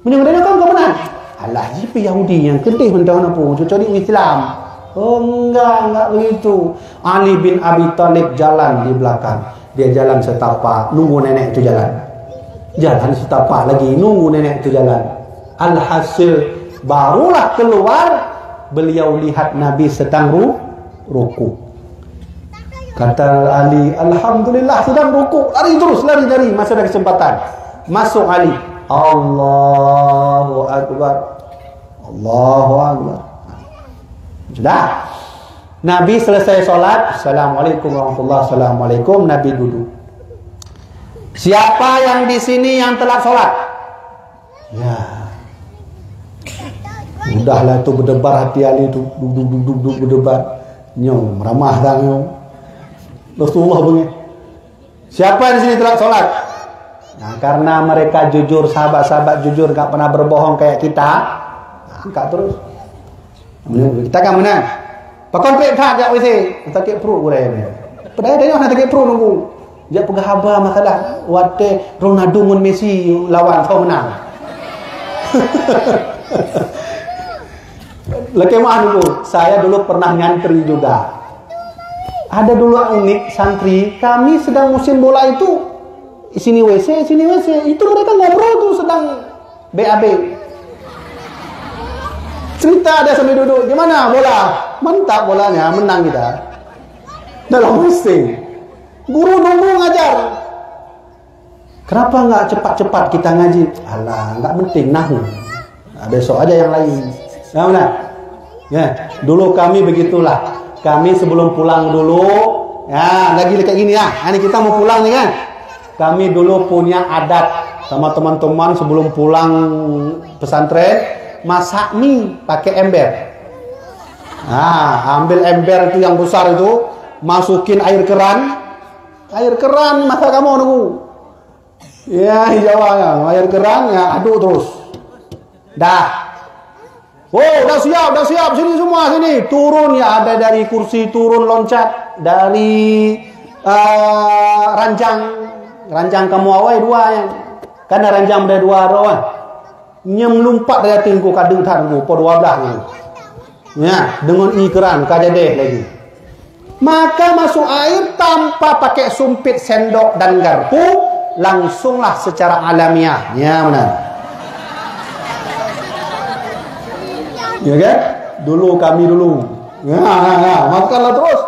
Mudah-mudahan kan pemenang. Alah, jipi Yahudi yang kedih mentang apa? Cocok di Islam. Oh enggak begitu. Ali bin Abi Thalib jalan di belakang. Dia jalan setapak, nunggu nenek itu jalan. Jalan setapak lagi, nunggu nenek itu jalan. Alhasil barulah keluar. Beliau lihat Nabi sedang ruku. Kata Ali, alhamdulillah sedang ruku. Lari terus, lari. Masih ada kesempatan. Masuk Ali. Allahu Akbar. Allahu Akbar. Sudah. Nabi selesai sholat, Assalamualaikum warahmatullahi wabarakatuh. Assalamualaikum, Nabi duduk. Siapa yang di sini yang telat sholat? Ya. Udahlah itu berdebar hati Ali itu, duduk berdebar. Nyong ramah dah nyong. Rasulullah bunyi. Siapa di sini telat sholat? Nah, karena mereka jujur, sahabat-sahabat jujur, gak pernah berbohong kayak kita. Angkat terus. Kita kan menang. Pakon pek tak jak WC. Takik perut boleh ni. Padahal dia nak takik perut nunggu. Jak pegah haba masalah. Wate Ronaldo dengan Messi lawan kau menang. Lekeh maaf dulu. Saya dulu pernah ngantri juga. Ada dulu unik santri. Kami sedang musim bola itu. Sini WC, sini WC. Itu mereka ngobrol tuh sedang BAB. Cerita ada sambil duduk. Gimana bola? Mantap bolanya, menang kita. Dalam WC. Guru nunggu ngajar. Kenapa nggak cepat-cepat kita ngaji? Alah, nggak penting nahu. Nah, besok aja yang lain. Nah, benar? Ya, dulu kami begitulah. Kami sebelum pulang dulu, ya lagi kayak gini ya. Ini kita mau pulang nih kan? Kami dulu punya adat sama teman-teman sebelum pulang pesantren, masak mie pakai ember. Nah, ambil ember itu yang besar itu, masukin air keran. Air keran masa kamu nunggu. Ya, Jawa air keran ya, aduk terus. Dah. Oh, udah siap. Sini semua, sini. Turun ya, ada dari kursi turun loncat dari ranjang kamu awal dua yang. Karena ranjang ada dua rawan. Nyem lompat dari tingku kadang tanggu po 12 ni. Ya, dengan ikeran kajadeh lagi. Maka masuk air tanpa pakai sumpit, sendok dan garpu, langsunglah secara alamiah. Ya, benar. Ya kan? Dulu kami dulu. Ya, makanlah terus.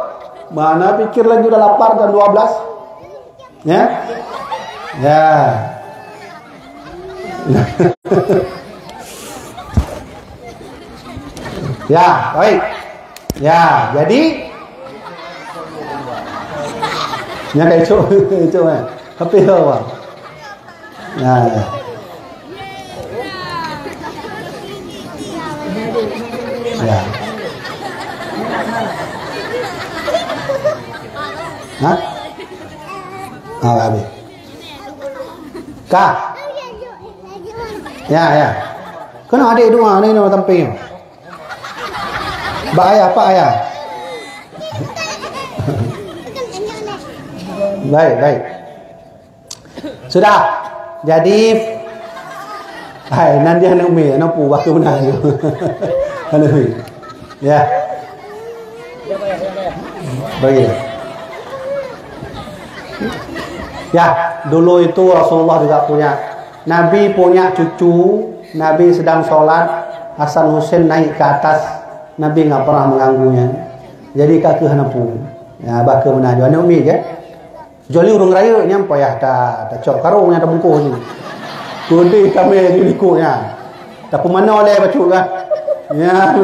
Mana pikir lagi udah lapar jam 12? Ya. Ya. Ya, baik. Ya, jadi ya kayak itu kan. Tapi apa? Ya. Ya. Hah? Habis. Kah? Ya. Kena adik dua ni nama tampil. Pak ayah. Baik. Sudah. Jadi hai nanti anak umi, anak pu waktu benar. Anak umi. Ya. Bagi. Ya, dulu itu Rasulullah juga punya. Nabi punya cucu, Nabi sedang sholat, Hasan Husain naik ke atas, Nabi nggak pernah mengganggunya. Jadi kakek hanapu, ya bakal menaju. Anak umi kan? Kecuali urung raya nyampe ya, tak cok karung yang tak bungkus ni. Kundi kami di likunya. Tak pemana oleh bacuk kan? Ya,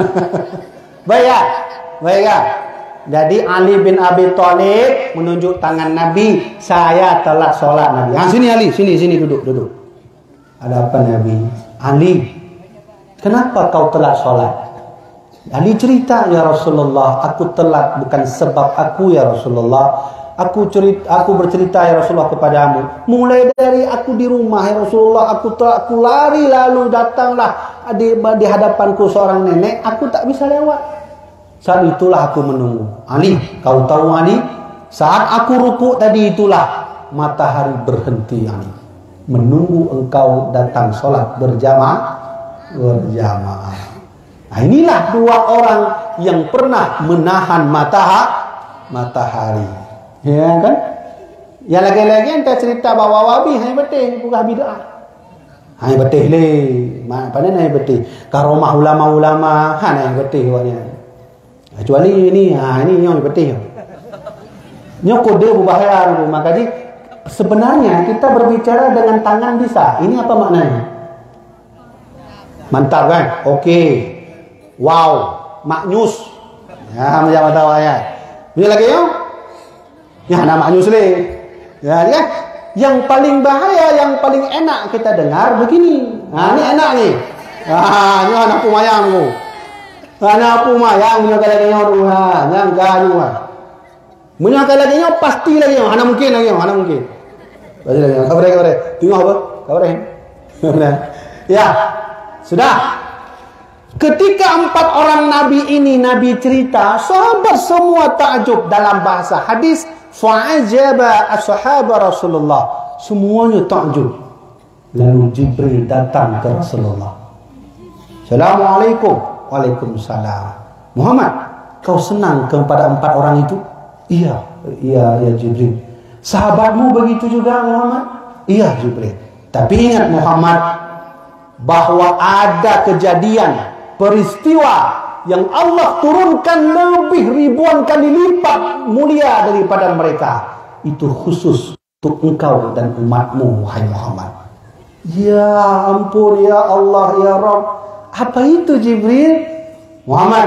baik ya. Jadi Ali bin Abi Thalib menunjuk tangan Nabi, saya telah sholat Nabi. Sini Ali, sini duduk. Ada apa Nabi? Ali, kenapa kau telat sholat? Ali cerita, ya Rasulullah, aku telat bukan sebab aku ya Rasulullah. Aku bercerita ya Rasulullah kepadamu. Mulai dari aku di rumah ya Rasulullah, aku lari lalu datanglah di hadapanku seorang nenek, aku tak bisa lewat. Saat itulah aku menunggu. Ali, kau tahu Ali? Saat aku rukuk tadi itulah matahari berhenti Ali. Menunggu engkau datang sholat berjamaah. Nah, inilah dua orang yang pernah menahan matahari. Ya kan? Ya lagi-lagi ente cerita bawa wabi hai betih bukan bid'ah. Hai betih le. Mak panen hai betih. Karomah ulama-ulama han hai betih wanya. Kecuali ini, ini yang betih. Nyok kode bahaya maka di sebenarnya kita berbicara dengan tangan bisa. Ini apa maknanya? Mantap kan? Oke. Wow, maknyus. Ya, macam tahu ya. Bila lagi yo? Ya, nama maknyus le. Ya, kan? Yang paling bahaya, yang paling enak kita dengar begini. Nah, ini enak nih. Ah, ini anak pumayang tu. Anak pumayang punya lagi yo tu ha, yang gayu ha. Punya lagi yo pasti lagi yo, ana mungkin lagi yo, ana mungkin. Baca lagi. Kabar. Tengok apa? Kabar. Ya. Sudah. Ketika 4 orang nabi ini nabi cerita, sahabat semua takjub. Dalam bahasa hadis, fa'ajaba ashaba Rasulullah. Semuanya takjub. Lalu Jibril datang ke Rasulullah. Assalamualaikum. Waalaikumsalam. Muhammad, kau senang kepada 4 orang itu? Iya, Jibril. Sahabatmu begitu juga, Muhammad? Iya, Jibril. Tapi ingat Muhammad, bahwa ada kejadian, peristiwa yang Allah turunkan lebih ribuan kali lipat mulia daripada mereka. Itu khusus untuk engkau dan umatmu, wahai Muhammad. Ya ampun, ya Allah, ya Rabb. Apa itu, Jibril? Muhammad,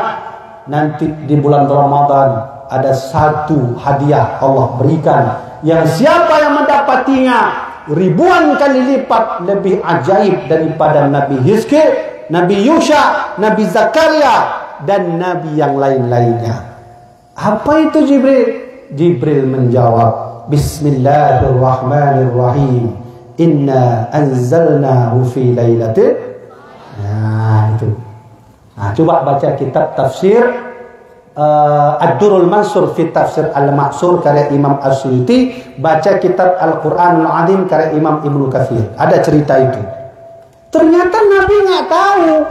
nanti di bulan Ramadan ada satu hadiah Allah berikan, yang siapa yang mendapatinya ribuan kali lipat lebih ajaib daripada Nabi Hizkil, Nabi Yusha, Nabi Zakaria, dan Nabi yang lain-lainnya. Apa itu, Jibril? Jibril menjawab, Bismillahirrahmanirrahim. Inna anzalnahu fi lailatin. Nah, itu. Nah, coba baca kitab tafsir Ad-Durrul Mansur fi Tafsir Al-Ma'sur karya Imam As-Suyuti, baca kitab Al-Quranul Azim karya Imam Ibnu Katsir. Ada cerita itu. Ternyata Nabi nggak tahu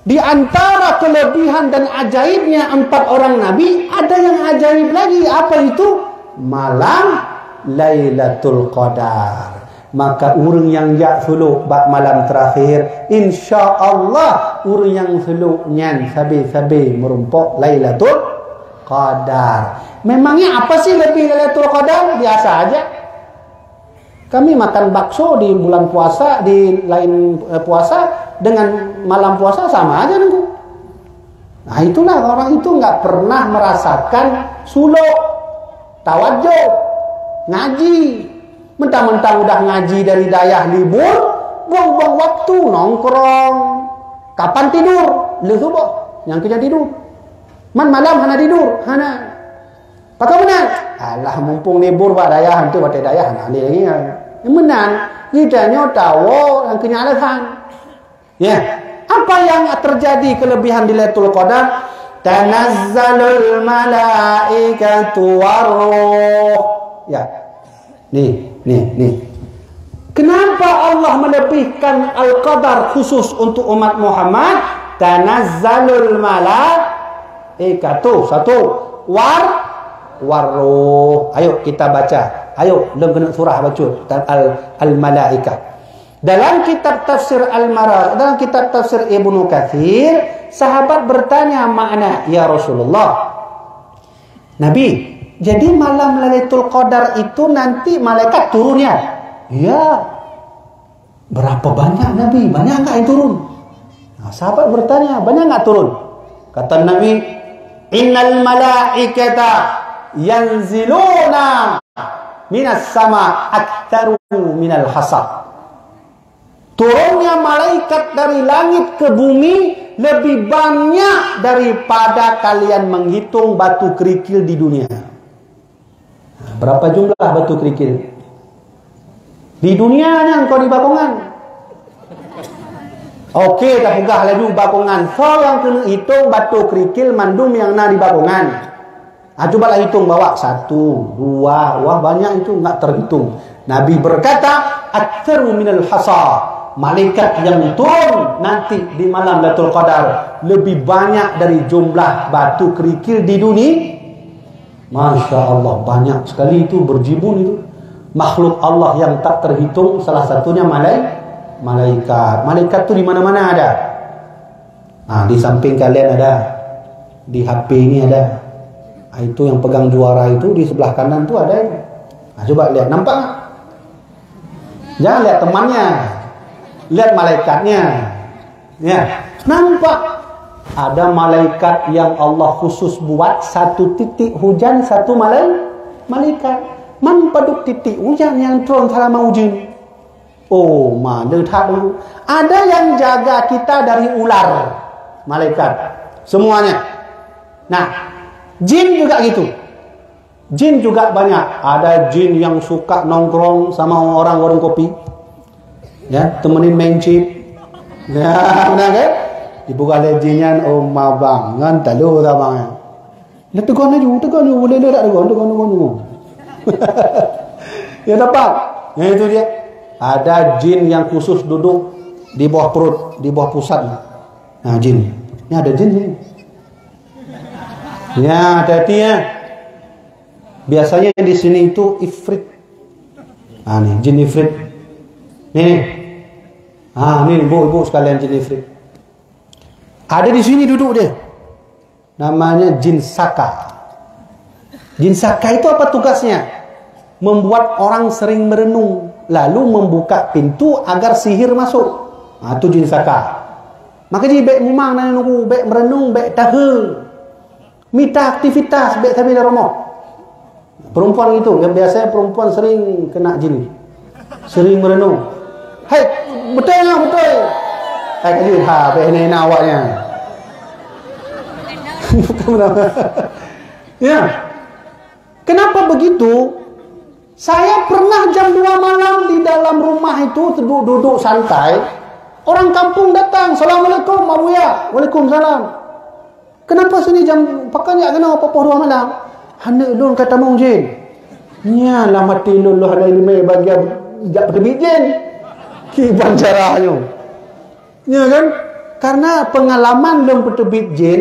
di antara kelebihan dan ajaibnya 4 orang Nabi ada yang ajaib lagi. Apa itu? Malam Lailatul Qadar. Maka urang yang suluk bak malam terakhir, insya-Allah urang yang suluk nyan sabi-sabi merumpok Lailatul Qadar. Memangnya apa sih lebih Lailatul Qadar? Biasa aja. Kami makan bakso di bulan puasa, di lain puasa dengan malam puasa sama aja nunggu. Nah, itulah orang itu nggak pernah merasakan suluk, tawadjuh, ngaji. Mentang-mentang udah ngaji dari dayah libur, buang-buang waktu nongkrong. Kapan tidur? Lehu boh, yang kerja tidur. Man malam hana tidur, hana. Pakai menang. Alah mumpung libur pak dayah hantu batai dayah hana lagi. Menang, kita tahu yang kena alasan. Ya, apa yang terjadi kelebihan di Lailatul Qadar? Tanazzalul malaikatu waruh. Ya. Nih. Kenapa Allah melebihkan Al-Qadar khusus untuk umat Muhammad? Tanazzalul malaikatu. Satu. Waruh. Ayo kita baca. Ayo, dalam kena surah baca. Al-Malaikah. Dalam kitab tafsir Al-Maraq, dalam kitab tafsir Ibnu Katsir, sahabat bertanya makna, ya Rasulullah, Nabi, jadi malam Lailatul Qadar itu nanti malaikat turunnya? Ya. Berapa banyak Nabi? Banyak nggak yang turun? Nah, sahabat bertanya, banyak nggak turun? Kata Nabi, Innal malaikata yanziluna minas sama aktsaru minal hasab. Turunnya malaikat dari langit ke bumi lebih banyak daripada kalian menghitung batu kerikil di dunia. Berapa jumlah batu kerikil? Di dunianya engkau di Bakongan. Oke, tak pegah lagi Bakongan. So yang kena hitung batu kerikil mandum yang na di Bakongan. Cobalah hitung bawa 1, 2, wah banyak itu enggak terhitung. Nabi berkata, "Aktsaru minal hasa." Malaikat yang turun nanti di malam Lailatul Qadar lebih banyak dari jumlah batu kerikil di dunia. Masya Allah, banyak sekali itu, berjibun itu. Makhluk Allah yang tak terhitung, salah satunya malaikat. Malaikat itu di mana-mana ada. Nah, di samping kalian ada, di HP ini ada. Itu yang pegang juara itu di sebelah kanan itu ada. Coba lihat, nampak tak? Jangan lihat temannya, lihat malaikatnya. Ya, nampak ada malaikat yang Allah khusus buat satu titik hujan, satu malaikat. Man paduk titik hujan yang turun selama hujan. Oh, mana tak dulu. Ada yang jaga kita dari ular, malaikat. Semuanya. Nah, jin juga gitu. Jin juga banyak. Ada jin yang suka nongkrong sama orang warung kopi, ya, temenin main chip, ya, benar kan? Dibuka jinnya, oh mabang, ngan talu tabang. Dia tegon aja, boleh tak tegon. Ya dapat. Yang itu dia. Ada jin yang khusus duduk di bawah perut, di bawah pusat. Nah, jin. Ini ada jin sini. Ya, hati-hati ya. Biasanya di sini itu ifrit. Ah, nih jin ifrit. Nih. Ah, nih ibu-ibu sekalian jin ifrit. Ada di sini duduk dia. Namanya jin saka. Jin saka itu apa tugasnya? Membuat orang sering merenung, lalu membuka pintu agar sihir masuk. Ah, itu jin saka. Maka jadi baik memang nang nunggu, baik merenung, baik tahu. Minta aktivitas baik tapi romo. Perempuan itu, yang biasanya perempuan sering kena jin. Sering merenung. Hai, betul. Hai kali baik ni awaknya. Ya. Kenapa begitu? Saya pernah jam 2 malam di dalam rumah itu duduk santai. Orang kampung datang, Assalamualaikum Abuya. Waalaikumsalam. Kenapa sini jam pakai tak kena apa-apa 2 malam? Hana ulun kata mong jin. Nya lah mati luluh ada ilmu bagian jak terbit jin. Ki bancaranya. Ya kan? Karena pengalaman lum terbit jin,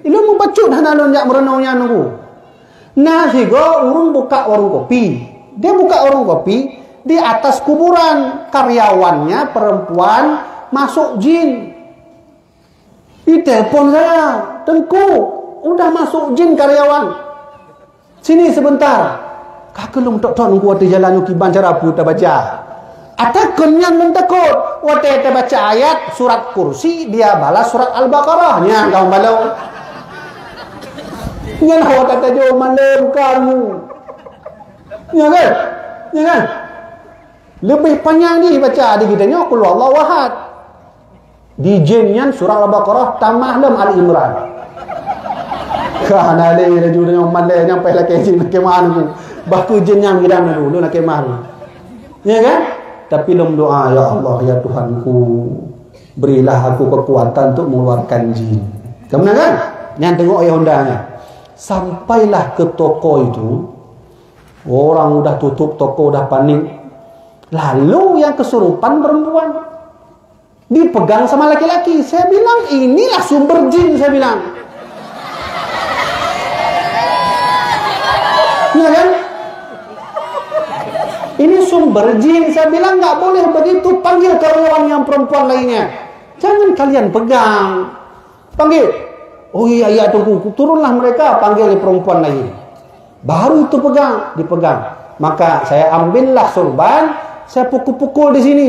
ilmu membacut hana lun jak merenungnya nunggu. Nah, higo urun buka warung kopi. Dia buka warung kopi di atas kuburan, karyawannya perempuan masuk jin. Ditelepon saya, Tengku, udah masuk jin karyawan. Sini sebentar. Kakelung tok-tok nunggu waktu jalan nuki bancara apu tak baca. Ada kenyang nung takut. Waktu tak baca ayat surat kursi, dia balas surat Al-Baqarah. Nya kau balau. Ngan awak kata jauh malam kamu. Ya kan? Lebih panjang ni baca di kitanya qul huwallahu ahad. Di jinnya surah Al-Baqarah tambah dalam Al-Imran. Kana le raju dengan malai nyampai lah ke jin ke mana. Bahku jin yang gidang dulu nak ke mana. Ya kan? Tapi dalam doa, ya Allah ya Tuhanku, berilah aku kekuatan untuk mengeluarkan jin. Kamu kan? Yang tengok ayah undangnya. Sampailah ke toko itu. Orang udah tutup toko, udah panik. Lalu yang kesurupan perempuan dipegang sama laki-laki. Saya bilang inilah sumber jin, saya bilang. Ya kan? Ini sumber jin. Saya bilang nggak boleh begitu. Panggil karyawan yang perempuan lainnya. Jangan kalian pegang. Panggil. Oh iya tunggu. Turunlah mereka, panggil perempuan lain. Baru itu dipegang. Maka saya ambillah sorban, saya pukul-pukul di sini.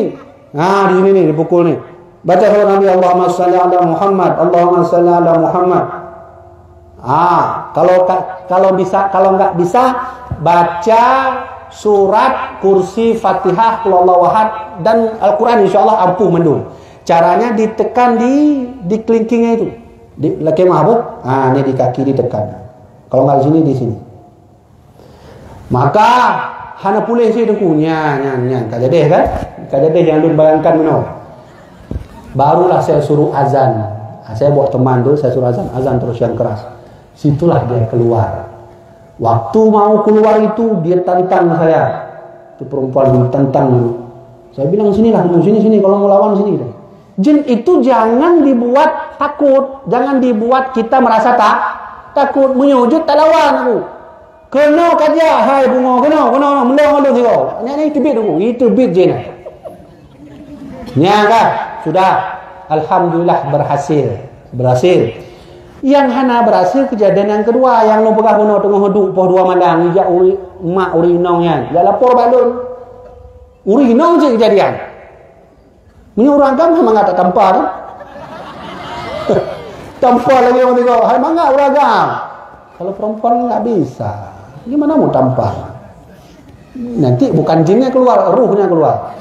Nah, di sini nih dipukul nih. Baca surah Nabi Allahumma shalli ala Muhammad, Allahumma shalli ala Muhammad. Kalau nggak bisa baca surat kursi Fatihah, Qul huwallahu ahad dan Al-Qur'an, insyaallah ampuh mendung. Caranya ditekan di kelingkingnya itu. Di laki mahbub, ini di kaki ditekan. Kalau nggak di sini, di sini. Maka hana pulih sih dengkunya, kajadeh kan? Kajadeh yang lu bayangkan mana? Barulah saya suruh azan. Saya bawa teman tu, saya suruh azan terus yang keras. Situlah dia keluar. Waktu mau keluar itu dia tantang saya. Itu perempuan tantang dulu. Saya bilang sinilah dulu, sini kalau mau lawan sini. Jin itu jangan dibuat takut, jangan dibuat kita merasa takut, menyujud tak lawan aku. Kena kaja, hai bunga, kena, melong tengok. Ni tebit aku, itu bit jin. Nya kan, sudah alhamdulillah berhasil. Yang hana berhasil kejadian yang kedua, yang lu pegah bunuh tengah hidup poh 2 malam, jak mak urinong yan. Jak lapor balun. Urinong je kejadian. Menyuruh agam memang tak tampar. Tampar lagi orang tengok, hai mangga uragam. Kalau perempuan enggak bisa. Gimana mau tampar? Nanti bukan jinnya keluar, ruhnya keluar.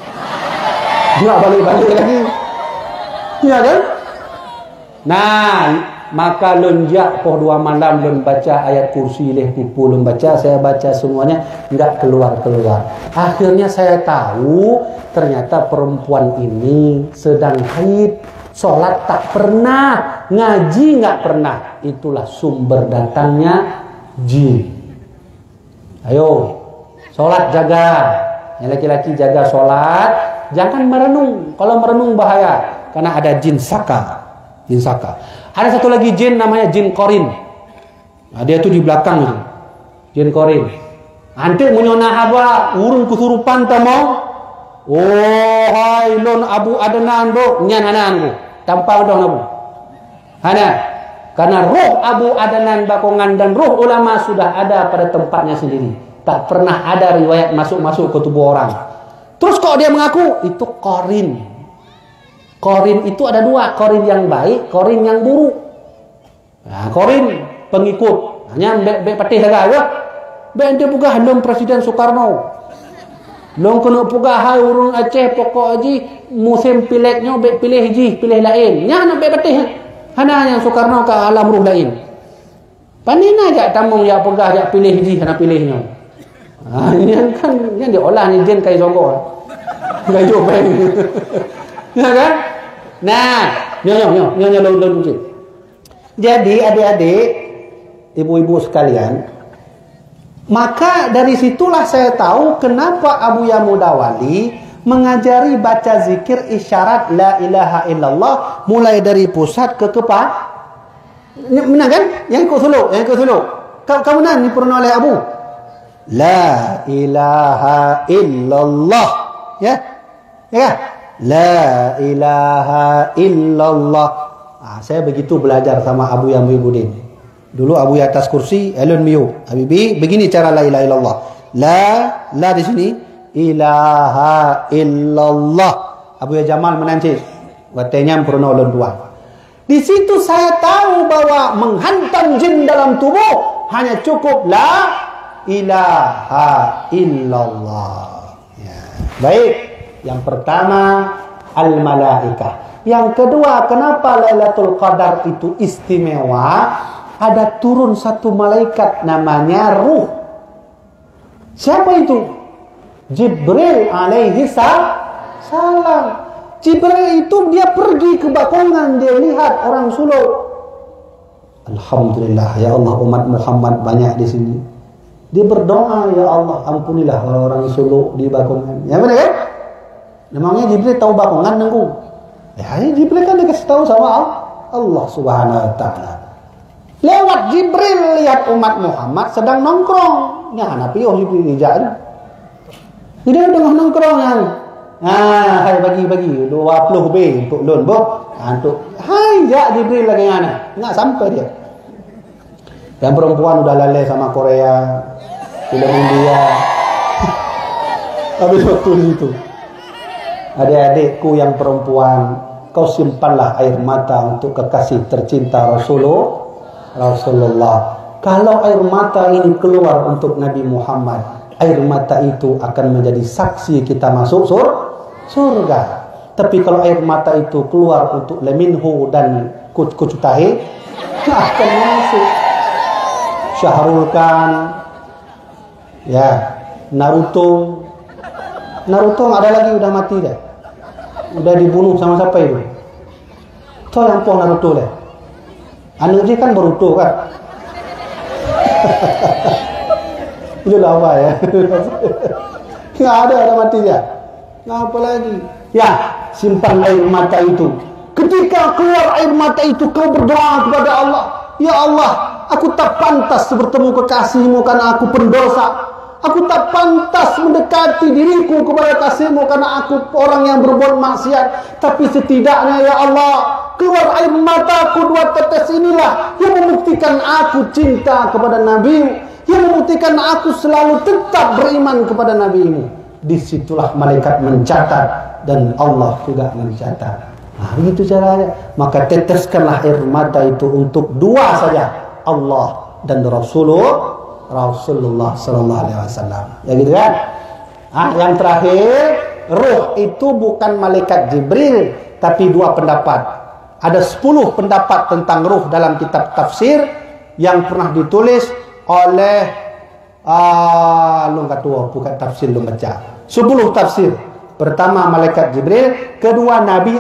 Dia balik-balik lagi. Iya kan? Nah, maka lonjak poh 2 malam lon baca ayat kursi leh pupu lon baca, saya baca semuanya enggak keluar-keluar. Akhirnya saya tahu ternyata perempuan ini sedang haid, sholat tak pernah, ngaji enggak pernah. Itulah sumber datangnya jin. Ayo, sholat jaga. Yang laki-laki jaga sholat, jangan merenung. Kalau merenung bahaya, karena ada jin saka. Jin saka. Ada satu lagi jin namanya jin korin. Nah, dia tuh di belakang itu. Jin korin. Antik menyona apa? Urung kesurupan tamo. Oh, hai lon Abu Adnan bo, nyan anan bu. Tampal dong abu. Hana. Karena roh Abu Adnan bakongan dan roh ulama sudah ada pada tempatnya sendiri. Tak pernah ada riwayat masuk-masuk ke tubuh orang. Terus kok dia mengaku itu korin. Korin itu ada 2, korin yang baik, korin yang buruk. Nah, korin pengikut, hanya bek patih saja. Bek dia pugah lom Presiden Soekarno. Lom kena pugah hai urung Aceh pokok aji musim pileknya bek pilih ji, pilih lain. Nya nak bek patih. Hana yang Soekarno ke alam ruh lain. Panina jak tamung ya pugah jak pilih ji, hana pilihnya. Ah, ini kan yang diolah ni jin kai songko. Kai jopeng. Ya kan? Nah, nyonya lulun. Jadi adik-adik, ibu-ibu sekalian, maka dari situlah saya tahu kenapa Abu Ya Mudawali mengajari baca zikir isyarat la ilaha illallah mulai dari pusat ke kepala. Benar kan? Yang ikut suluk. Kamu ni pernah oleh Abu. La ilaha illallah. Ya? Ya? La ilaha illallah. Saya begitu belajar sama Abu Ya Muhyiddin. Dulu Abu Ya atas kursi, elon miu. Habibi, begini cara la ilaha illallah. La di sini. Ilaha illallah. Abu Ya Jamal menancik. Watenya pernah ulun tuan. Di situ saya tahu bahwa menghantam jin dalam tubuh hanya cukup la ilaha illallah. Ya. Baik, yang pertama al-malaikah. Yang kedua, kenapa Lailatul Qadar itu istimewa? Ada turun satu malaikat namanya Ruh. Siapa itu? Jibril alaihi salam. Jibril itu dia pergi ke Bakongan, dia lihat orang suluk. Alhamdulillah ya Allah, umat Muhammad banyak di sini. Dia berdoa, ya Allah ampunilah orang suluk di Bakongan. Ya benar kan? Namanya Jibril tahu Bakongan nengku. Ya Jibril kan dikasih tahu sama Allah Subhanahu wa taala. Lewat Jibril lihat umat Muhammad sedang nongkrong. Ya anak piuh Jibril dijak. Dia tengah nongkrong kan. Hai bagi 20 B untuk loan boh. Untuk hai jak Jibril lagi mana? Enggak sampai dia. Yang perempuan udah lalai sama Korea, film India. Habis waktu itu. Adik-adikku yang perempuan, kau simpanlah air mata untuk kekasih tercinta Rasulullah. Kalau air mata ini keluar untuk Nabi Muhammad, air mata itu akan menjadi saksi kita masuk surga. Tapi kalau air mata itu keluar untuk Leminho dan Kucutahe, akan masuk. Syahrul Khan, ya, Naruto ada lagi udah mati dah. Udah dibunuh sama siapa itu? Itu yang poh Naruto deh. Anu dia kan Boruto kan. Itu lama ya. Nggak ada mati dia. Ngapa lagi? Ya, simpan air mata itu. Ketika keluar air mata itu, kau berdoa kepada Allah. Ya Allah, aku tak pantas bertemu kekasihmu karena aku pendosa. Aku tak pantas mendekati diriku kepada kasihmu karena aku orang yang berbuat maksiat. Tapi setidaknya ya Allah, keluar air mataku 2 tetes inilah yang membuktikan aku cinta kepada Nabi, yang membuktikan aku selalu tetap beriman kepada Nabi-Mu. Disitulah malaikat mencatat dan Allah juga mencatat. Nah, begitu caranya. Maka teteskanlah air mata itu untuk dua saja, Allah dan Rasulullah sallallahu alaihi wasallam. Ya gitu kan? Yang terakhir, ruh itu bukan malaikat Jibril, tapi dua pendapat. Ada 10 pendapat tentang ruh dalam kitab tafsir yang pernah ditulis oleh bukan tafsir lu baca. 10 tafsir. Pertama malaikat Jibril, kedua Nabi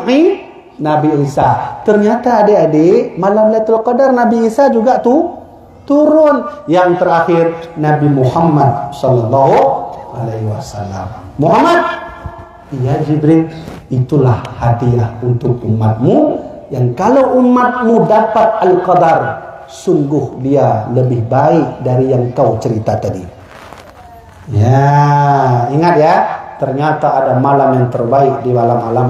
Isa. Ternyata adik-adik, malam Lailatul Qadar Nabi Isa juga turun. Yang terakhir Nabi Muhammad sallallahu alaihi wasallam. Muhammad, iya Jibril, itulah hadiah untuk umatmu, yang kalau umatmu dapat Al-Qadar, sungguh dia lebih baik dari yang kau cerita tadi. Ya, ingat ya, ternyata ada malam yang terbaik di malam-malam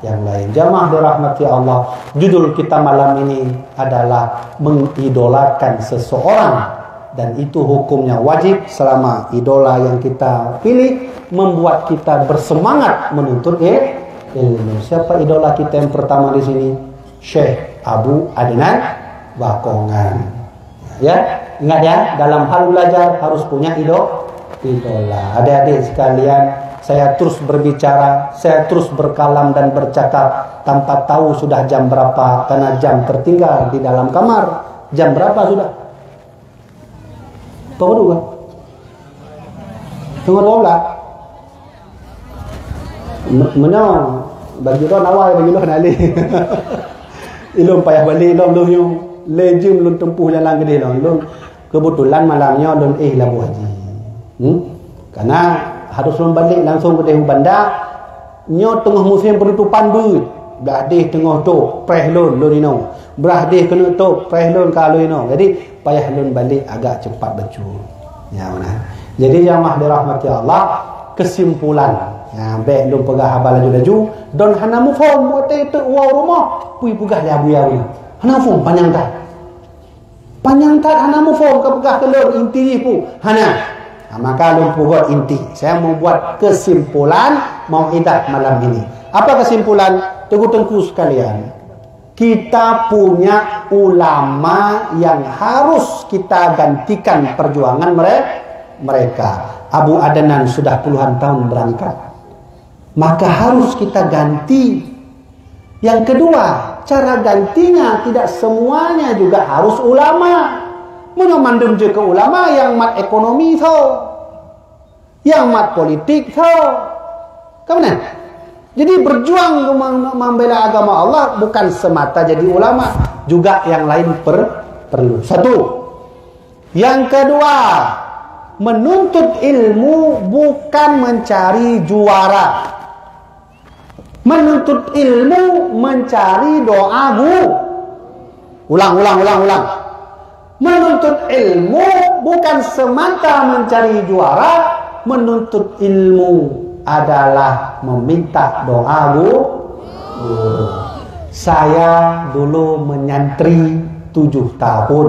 yang lain. Jamaah dirahmati Allah, judul kita malam ini adalah mengidolakan seseorang, dan itu hukumnya wajib selama idola yang kita pilih membuat kita bersemangat menuntut ilmu. Siapa idola kita yang pertama di sini? Syekh Abu Adnan Bakongan. Ya, ingat ya, dalam hal belajar harus punya idola. Adik-adik sekalian, saya terus berbicara, saya terus berkalam dan bercakap tanpa tahu sudah jam berapa, karena jam tertinggal di dalam kamar. Jam berapa sudah? Tunggu kan? Tunggu 12. Menang bagi don awal bagi don nali. Ilum payah balik ilum yung lejim lun tempuh jalan gede lun. Kebetulan malamnya don labu haji. Karena harus balik langsung ke Dehu Bandar. Nyo tengah musim penutupan but. Berahdih tengah tu preh lun ino. Berahdih kena tu preh lun kalau ino. Jadi payah lun balik agak cepat becur. Ya mana. Jadi jamaah dirahmati Allah, kesimpulan. Ya, baik lun pegah habal laju-laju don hanamu form buat itu uang rumah. Pui pegah labu-labu. Hanamu panjang tak? Panjang tak hanamu form ke pegah telur inti pu. Maka lun pugot inti. Saya mau buat kesimpulan mau'idah malam ini. Apa kesimpulan? Tengku-tengku sekalian, kita punya ulama yang harus kita gantikan perjuangan mereka. Abu Adnan sudah puluhan tahun berangkat, maka harus kita ganti. Yang kedua, cara gantinya tidak semuanya juga harus ulama. Menyamandum je ke ulama yang mat ekonomi tau, yang mat politik tau. Kemana? Jadi berjuang membela agama Allah bukan semata jadi ulama, juga yang lain perlu. Satu. Yang kedua, menuntut ilmu bukan mencari juara. Menuntut ilmu mencari doa Ulang. Menuntut ilmu bukan semata mencari juara. Menuntut ilmu adalah meminta doa guru. Saya dulu menyantri 7 tahun.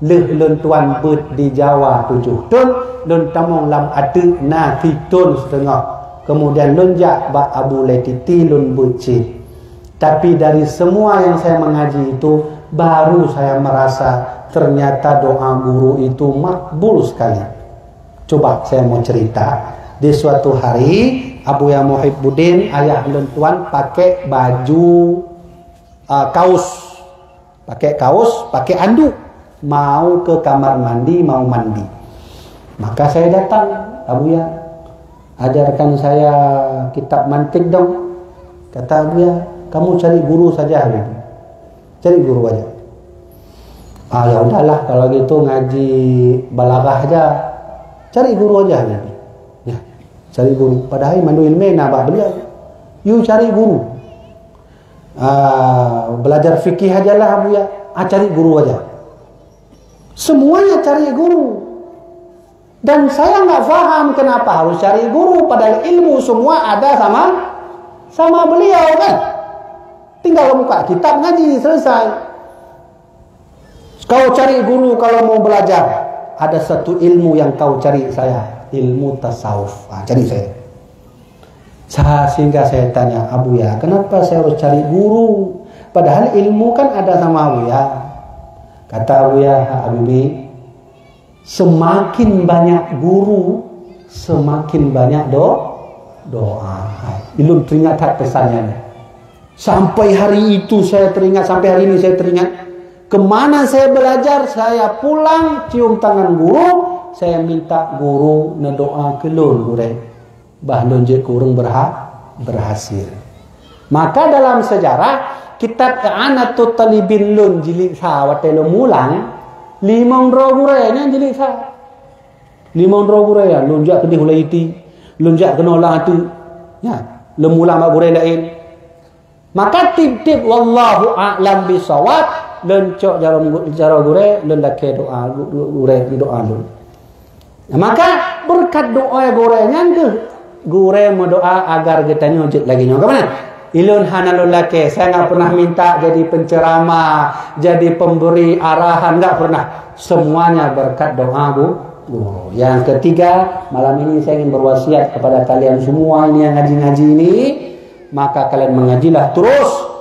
Lun tuan ber di Jawa 7 tahun. Lun tamong lam adu na 3 tahun setengah. Kemudian lun jak ba Abu Letiti lun bercik. Tapi dari semua yang saya mengaji itu, baru saya merasa ternyata doa guru itu makbul sekali. Coba saya mau cerita. Di suatu hari Abu Ya Muhibbuddin, ayah lun tuan, pakai baju kaos, pakai anduk, mau ke kamar mandi, mau mandi. Maka saya datang, Abu Ya, ajarkan saya kitab mantik dong. Kata Abu Ya, kamu cari guru saja hari ini. Cari guru aja. Ya udahlah kalau gitu ngaji balaghah aja. Cari guru aja hari ini. Ya, cari guru. Padahal mandu ilmu nabah beliau. You cari guru. Belajar fikih aja lah Abu Ya. Cari guru aja. Semuanya cari guru. Dan saya nggak paham kenapa harus cari guru, padahal ilmu semua ada sama beliau kan. Tinggal buka kitab ngaji selesai. Kau cari guru kalau mau belajar. Ada satu ilmu yang kau cari saya, ilmu tasawuf. Cari saya. Sehingga saya tanya, Abu ya, kenapa saya harus cari guru? Padahal ilmu kan ada sama Abu ya. Kata Abu ya, Habibi, semakin banyak guru, semakin banyak doa. Belum teringat pesannya. Sampai hari itu saya teringat, sampai hari ini saya teringat. Kemana saya belajar, saya pulang cium tangan guru, saya minta guru ngedoa kelun gure. Bahlun je kurung berhasil. Maka dalam sejarah kitab I'anatut Talibin lun jilid sa watelo mulang 500 gurenya jilid sa. 500 gure ya lunjak ke di hulaiti, lunjak ke nolah tu. Ya, lemulang mak gure lain. Maka tip-tip wallahu a'lam bisawab. Lencok jaro gure lelaki doa gure di doa dulu. Maka berkat doa gure nyangke gure mau doa agar kita nyojit lagi nyong kemana? Ilun hana lelaki. Saya nggak pernah minta jadi penceramah, jadi pemberi arahan, nggak pernah. Semuanya berkat doa guru. Yang ketiga, malam ini saya ingin berwasiat kepada kalian semua ini yang ngaji-ngaji ini, maka kalian mengajilah terus.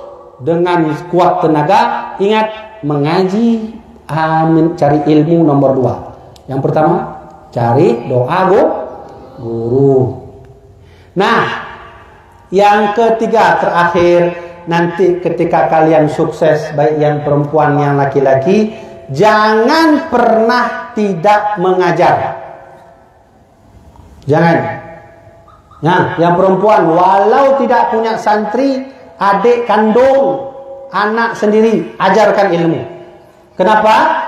Dengan kuat tenaga, ingat mengaji, cari ilmu nomor 2. Yang pertama, cari doa guru. Nah, yang ketiga terakhir, nanti ketika kalian sukses, baik yang perempuan yang laki-laki, jangan pernah tidak mengajar. Jangan. Nah, yang perempuan walau tidak punya santri, adik kandung, anak sendiri, ajarkan ilmu. Kenapa?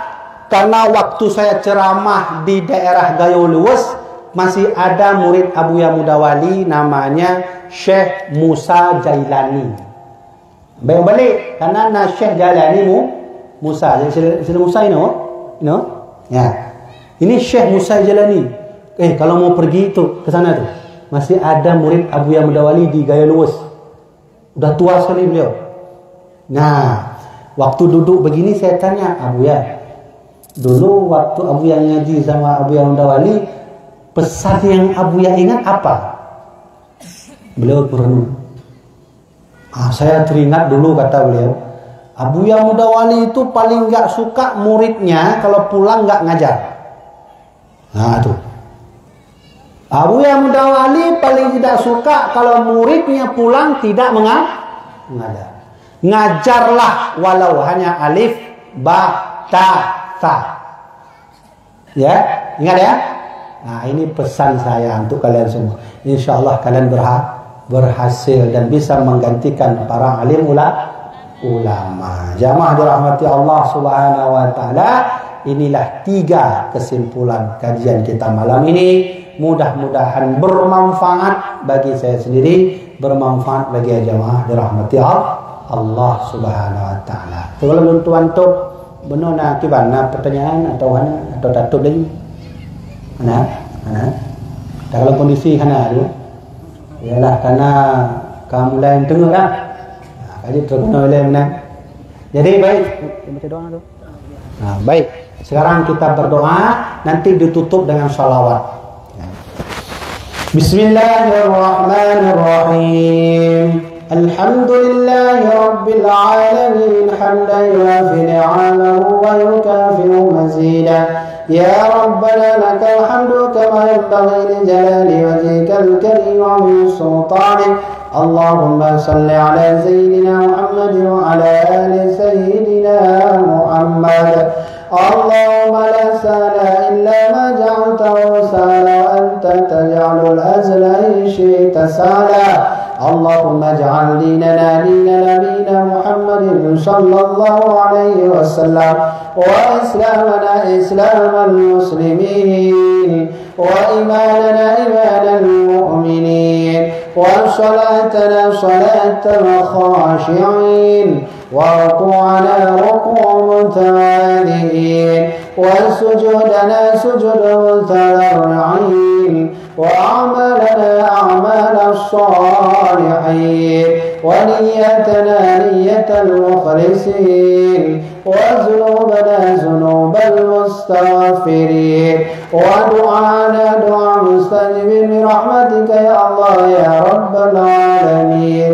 Karena waktu saya ceramah di daerah Gayo Luwes, masih ada murid Abu Ya Mudawali namanya Syekh Musa Jailani. Balik karena Syekh Jailani Musa. Sila Musa ini, no? Ya. Ini Syekh Musa Jailani. Kalau mau pergi itu ke sana tuh, masih ada murid Abu Ya Mudawali di Gayo Luwes. Udah tua sekali beliau. Nah, waktu duduk begini saya tanya Abu ya, dulu waktu Abu yang ngaji sama Abu yang Mudawali, pesan yang Abu yang ingat apa? Beliau berenung. Saya teringat dulu kata beliau, Abu yang Mudawali itu paling nggak suka muridnya kalau pulang nggak ngajar. Nah tuh. Abu yang Mudawali paling tidak suka kalau muridnya pulang tidak mengajar. Ngajarlah walau hanya alif, ba, ta, ta. Ya, ingat ya. Nah, ini pesan saya untuk kalian semua. Insya Allah kalian berhasil dan bisa menggantikan para alim ulama. Jamaah dirahmati Allah Subhanahu wa taala. Inilah 3 kesimpulan kajian kita malam ini. Mudah-mudahan bermanfaat bagi saya sendiri, bermanfaat bagi jamaah dirahmati Allah Subhanahu wa taala. Kalau tuan tu benar nak kibana pertanyaan atau tatut lagi. Mana? Dalam kondisi kana tu. Ialah karena kamu lain tengah lah. Kaji terkena oleh mana. Jadi baik, baca doa tu. Nah, baik. Sekarang kita berdoa, nanti ditutup dengan salawat. Bismillahirrahmanirrahim. Alhamdulillahi rabbil alamin hamdan yuafi ni'amahu wa yukafi'u mazidah. Ya Rabbana lakal hamdu kama yanbaghi li jalali wajhikal karim wa min sultanik. Allahumma salli ala sayyidina Muhammad wa ala ali sayyidina Muhammad. Allahumma la sahla illa ma ja'altahu sahla, anta taj'alul hazla in syi'ta sahla. Allahumma ij'al dinana dina nabiyina Muhammadin sallallahu alaihi wasallam, wa islamana islamal muslimin, wa imanana imanal mu'minin, wa salatana salatal khashi'in, wa ruku'ana ruku' mutawadi'in, وسجودنا سجود المتضرعين وأعمالنا أعمال الصالحين ونيتنا نية المخلصين وذنوبنا ذنوب المستغفرين ودعانا دعاء مستجب برحمتك يا الله يا رب العالمين.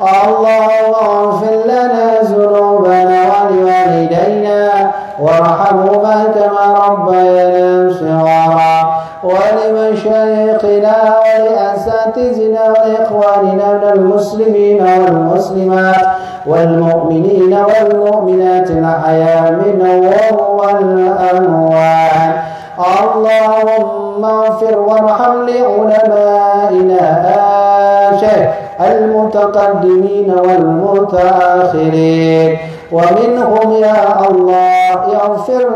اللهم اغفر لنا ذنوبنا ولوالدينا وارحمهما كما ربيانا صغارا ولمشايخنا ولأساتذتنا وإخواننا من المسلمين والمسلمات والمؤمنين والمؤمنات الأحياء منهم والأموات. اللهم اغفر وارحم لعلمائنا المتقدمين والمتأخرين ومنهم يا الله اغفر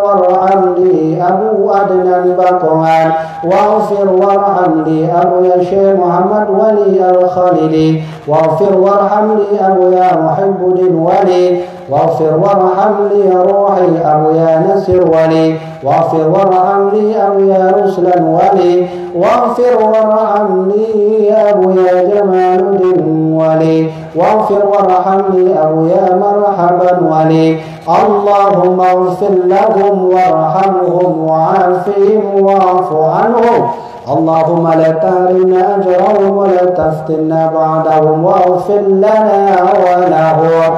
وارحم لي أبو أدنى البقران واغفر وارحم لي أبو يا شيخ محمد ولي الخليلي واغفر وارحم لي أبو يا محب الدين ولي واغفر وارحم لي روحي أبو يا نسر ولي واغفر وارحم لي أبو يا رسلا ولي واغفر وارحم لي أبو يا جمال الدين ولي واغفر وارحم لي أبو يا مرحبا ولي. اللهم اغفر لهم وارحمهم وعافهم واعف عنهم. اللهم لا تحرمنا أجرهم ولا تفتنا بعدهم واغفر لنا ولهم.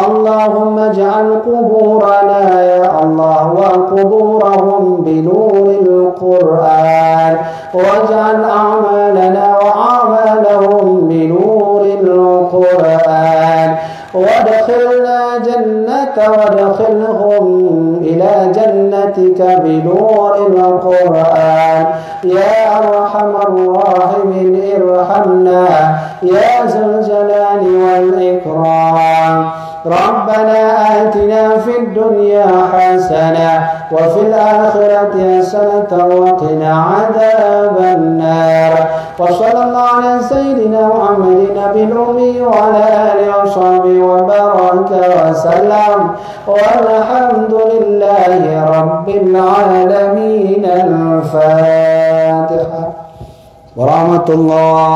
اللهم اجعل قبورنا يا الله وقبورهم بنور القرآن واجعل أعمالنا وأعمالهم بنور القرآن وادخلنا جنة وادخلهم إلى جنتك بنور القرآن يا أرحم الراحمين. ارحمنا يا ذا الجلال والإكرام. ربنا آتنا في الدنيا حسنة وفي الآخرة حسنة وقنا عذاب النار. وصلى الله على سيدنا محمد نبي الأمي وعلى آله وصحبه وبارك وسلم والحمد لله رب العالمين. الفاتحة. ورحمة الله.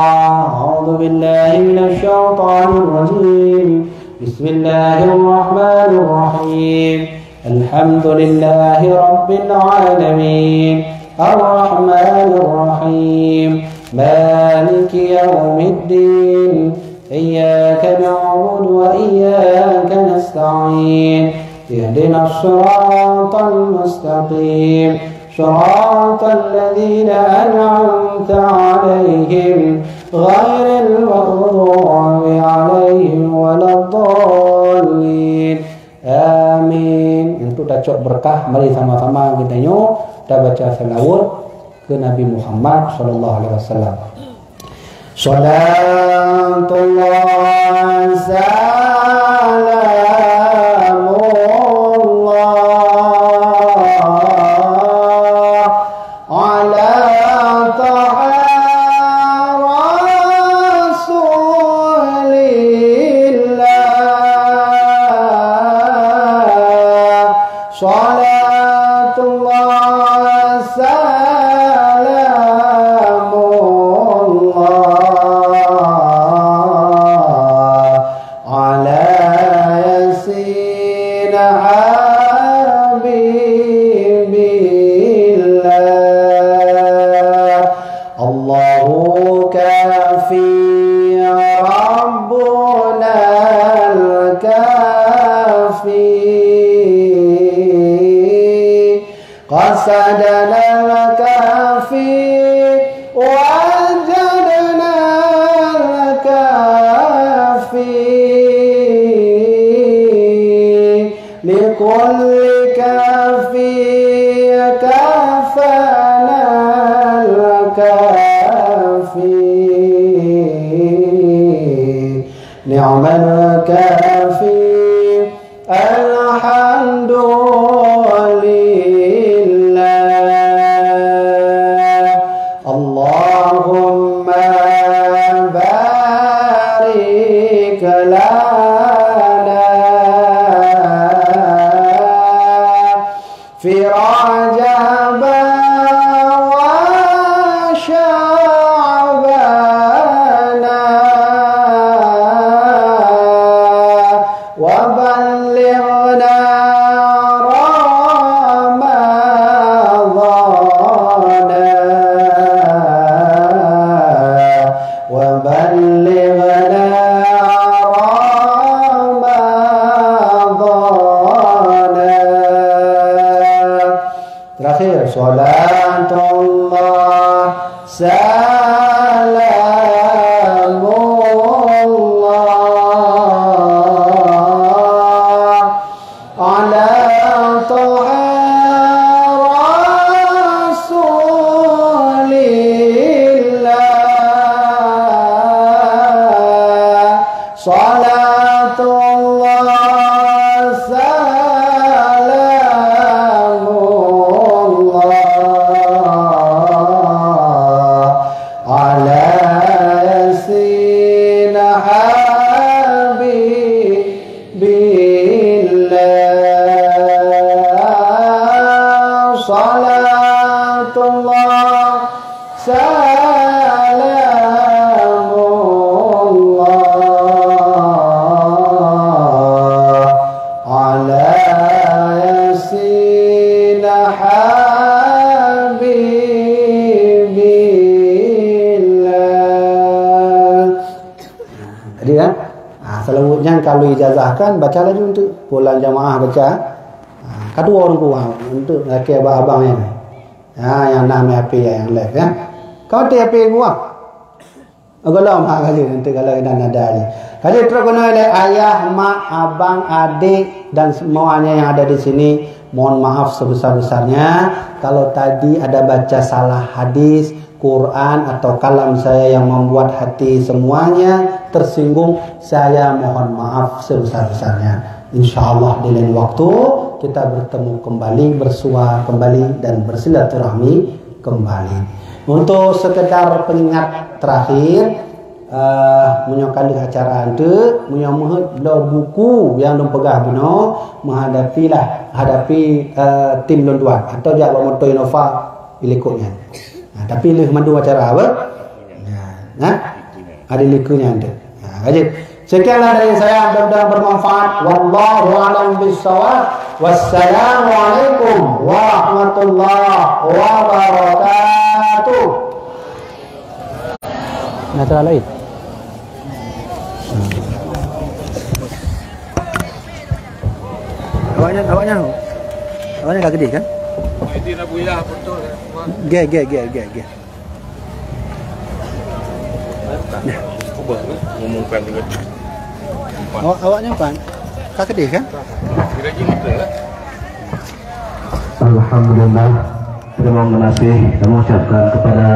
أعوذ بالله من الشيطان الرجيم. بسم الله الرحمن الرحيم. الحمد لله رب العالمين الرحمن الرحيم مالك يوم الدين إياك نعبد وإياك نستعين اهدنا الصراط المستقيم صراط الذين أنعمت عليهم غير المغضوب عليهم ولا الضالين. Amin. Itu cocok berkah. Mari sama-sama kita kita baca selawat ke Nabi Muhammad sallallahu alaihi wasallam. Salatullah salamullah ala taha قصدنا الكافي وجدنا الكافي لكل كافي كفانا الكافي نعم الكافي الحمد اللهم بارك لنا في رجب وشعبان وبلغنا رمضان وبلغنا terakhir salatullah salamullah ala toha rasulillah salatullah Jadi kan, selanjutnya kalau ijazahkan baca lagi untuk pulang jamaah baca. Kedua orang tua untuk laki abang-abang yang, yang nama api yang left ya. Kau tu api gua. Agaklah mah kali nanti kalau dan ada lagi. Kali terus kena oleh ayah, mak, abang, adik dan semuanya yang ada di sini. Mohon maaf sebesar-besarnya kalau tadi ada baca salah hadis, Quran atau kalam saya yang membuat hati semuanya tersinggung. Saya mohon maaf sebesar-besarnya. InsyaAllah di lain waktu kita bertemu kembali, bersua kembali dan bersilaturahmi kembali. Untuk sekedar pengingat terakhir, menyokali acara itu, menyamuh buku yang dipegah benar hadapi tim londuan atau jak motor Innova ilikutnya. Tapi lih mandu acara apa? Ada likunya ada. Sekianlah dari saya, mudah-mudahan bermanfaat. Wallahu a'lam bishawab. Wassalamualaikum warahmatullahi wabarakatuh. Natra lain. Awaknya agak gede kan? Ini nak buyah betul. Ge. Cuba ngomongkan dengan. Awaknya apa? Kak gede kan? Kira-kira betul lah. Alhamdulillah, terima kasih kami ucapkan kepada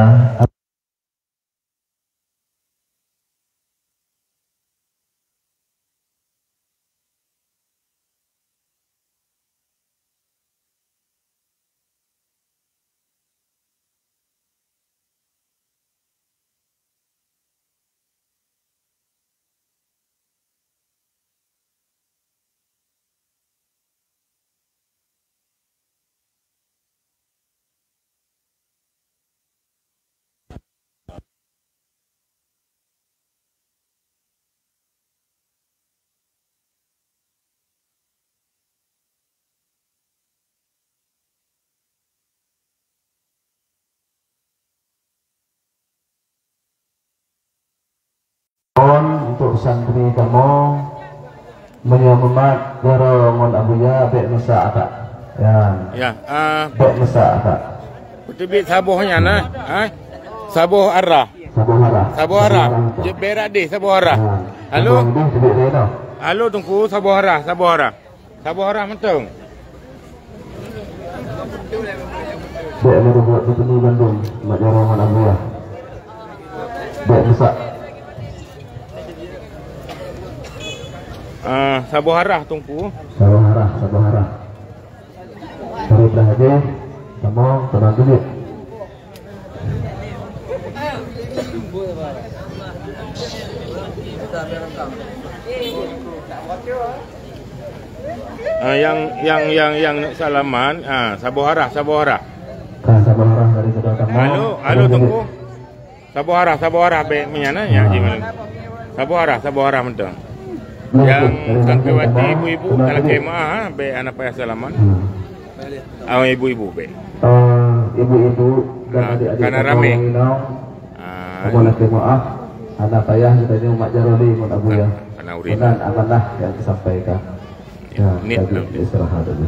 untuk santri kamu menyelamat dorongan abuya bek masa akak ya bek masa akak betul sabuhnya nah sabuh arah je berak deh sabuh arah halo tunggu sabuh arah mentung bek ada buat di Bandung mak dorongan abuya bek masa Sabuh harah tungku. Sabuh harah. Tarik dah aja. Kamu tenang dulu. Kita Yang nak salaman, Sabuharah. Sabuharah dari saudara tamu. Halo tunggu. Sabuharah be menyana ya gimana? Sabuharah betul. Yang santriwati ibu-ibu dalam kemah be anak payah salaman. Ibu-ibu be. Ibu-ibu karena rame. Boleh maaf, anak payah kita ini Mak Jaroli Mak Abu ya. Benar amanah yang disampaikan. Ya, jadi istirahat dulu.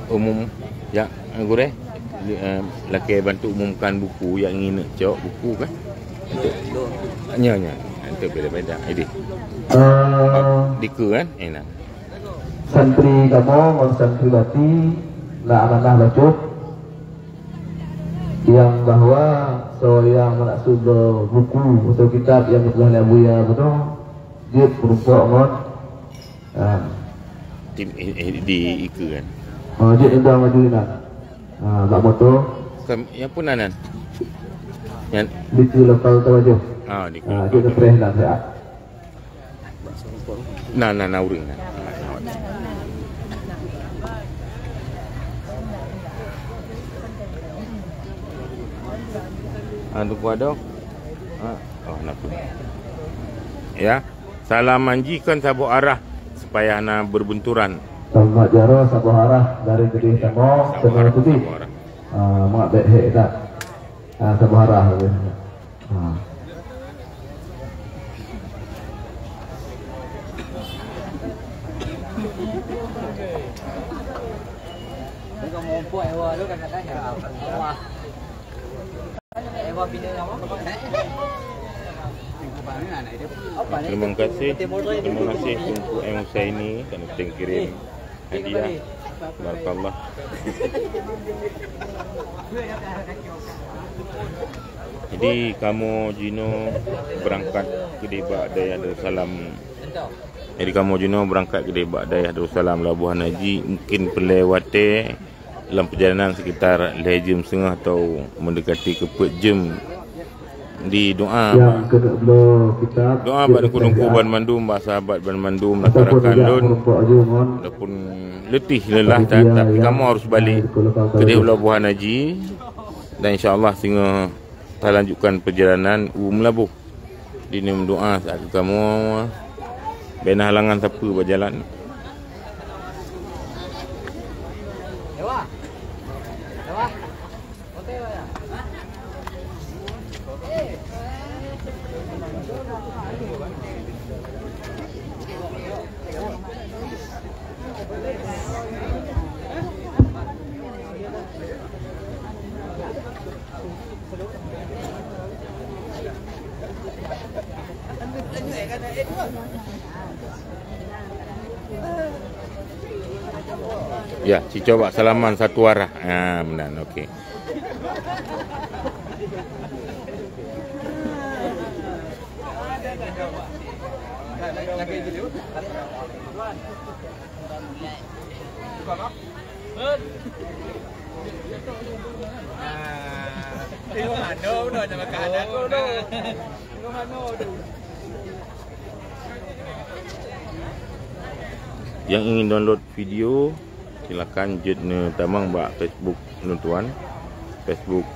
Umum ya gure laki bantu umumkan buku yang ingin nak cok buku kan untuk nya untuk beda-beda ini diku kan enak santri kamu santriwati la amanah lacut yang bahwa yang maksud buku atau kitab yang telah diabuya betul dia berupa tim di iku kan dia indah majulinan tak motor yang pun anan yang di lokal tawajuh di dia kepreh lah saya nah uring untuk wadah nak ya salaman jikan sabu arah supaya ana berbenturan Mak Jaro Sabuharah dari Gede Samo Senol Putih Mak Bekhe tak Sabuharah Terima kasih untuk emosi ini dan kirim hadiah. Barakallah. Jadi kamu Jino berangkat ke Debak Dayah Darussalam. Jadi kamu Jino berangkat ke Debak Dayah Darussalam Labuhan Haji mungkin pelewati dalam perjalanan sekitar 2 jam setengah atau mendekati ke 4 jam di doa pada Gunung Ban Mandum sahabat Ban Mandum nakarakan don walaupun letih lelah tapi kamu harus balik ke Labuhan Haji dan insyaallah sehingga kita lanjutkan perjalanan Melabuh di doa saat kamu bina halangan siapa berjalan. Ya, si coba salaman satu arah. Benar, okey. Yang ingin download video silakan judne tamang bak Facebook tuan Facebook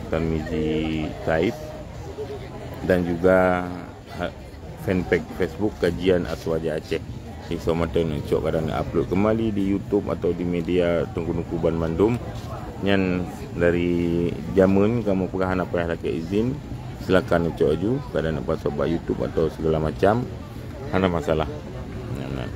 Tarmizi Said dan juga fanpage Facebook Kajian Aswaja Aceh. Iso maten cok kadang upload kembali di YouTube atau di media Tengku Ban Mandum. Nyan dari jamun kamu pegah nak payah laki izin silakan cok aju kadang nak pasal bak YouTube atau segala macam. Ada masalah. Nah.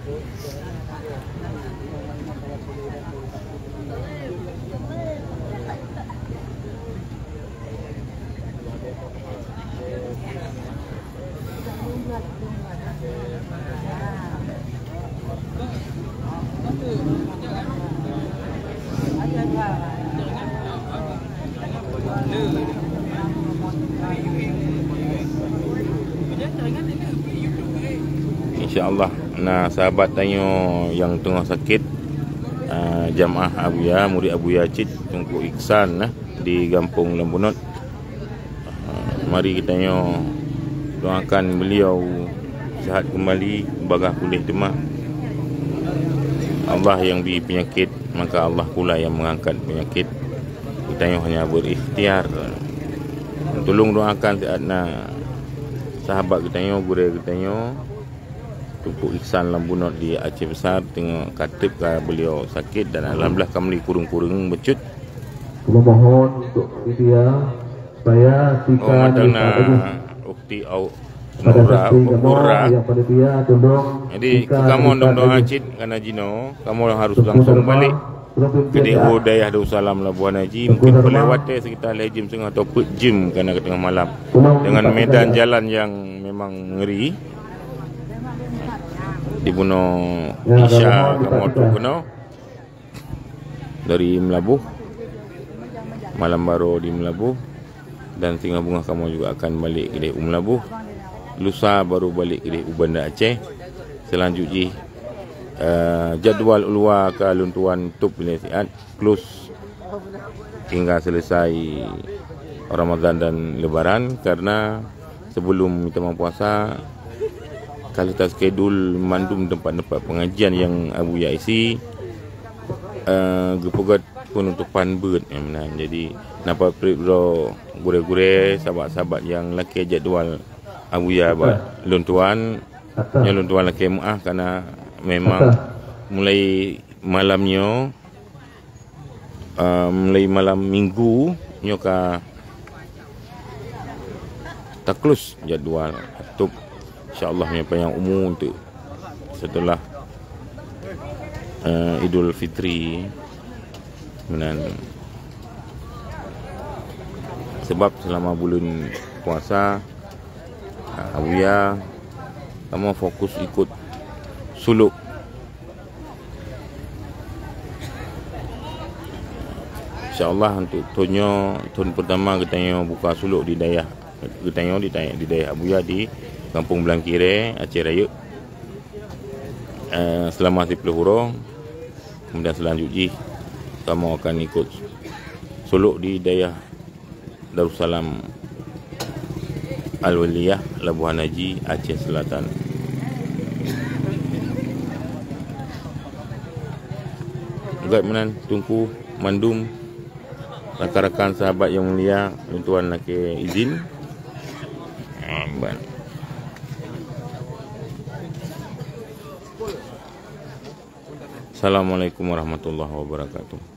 InsyaAllah. Nah, sahabat tanya yang tengah sakit, jamaah Abuya, murid Abuya Cid Tunku Iksan di Kampung Lembunut. Mari kita doakan beliau sihat kembali, bagah pulih demam. Allah yang beri penyakit, maka Allah pula yang mengangkat penyakit. Kita hanya berikhtiar. Tolong doakan sahabat kita guru kita Tunku Iksan Lembunut di Aceh Besar, tengok katib beliau sakit dan alhamdulillah kami kurung-kurung becut. Mohon untuk dia supaya jika ukti au Nura, jadi kamu doa Cid karena Jino, kamu harus langsung balik ke DO Dayah Darussalam Labuan Haji. Mungkin pelewatnya sekitar jam setengah atau jam karena ke tengah malam dengan medan jalan yang memang ngeri. Dibunuh Isya kamu tu kena dari Melabuh, malam baru di Melabuh, dan Tinggal Bunga kamu juga akan balik ke DO Melabuh. Lusa baru balik ke Bandar Aceh. Selanjutnya jadual ulua ke Luntuan Tup Bilesiat close hingga selesai Ramadan dan Lebaran, karena sebelum kita puasa kalau kita skedul mandum tempat-tempat pengajian yang Abuya isi gepegat penutupan bird jadi nampak bro gure-gure sahabat-sahabat yang laki jadual Abuya Luntuan yang Luntuan laki muah, karena memang mulai malamnya mulai malam minggu nyoka taklus jadual atau insyaallah yang umum untuk setelah Idul Fitri sebab selama bulan puasa Abuya kamu fokus ikut suluk. InsyaAllah untuk tahun pertama kita buka suluk di Dayah, kita di Dayah Abuya di Kampung Belangkire, Aceh Raya, selama 10 hurung. Kemudian selanjutnya kamu akan ikut suluk di Dayah Darussalam Al-Waliyah Labuan Haji, Aceh Selatan. Guide menan Tunku Mandum, rakan-rakan sahabat yang mulia, tuan laki izin. Assalamualaikum warahmatullahi wabarakatuh.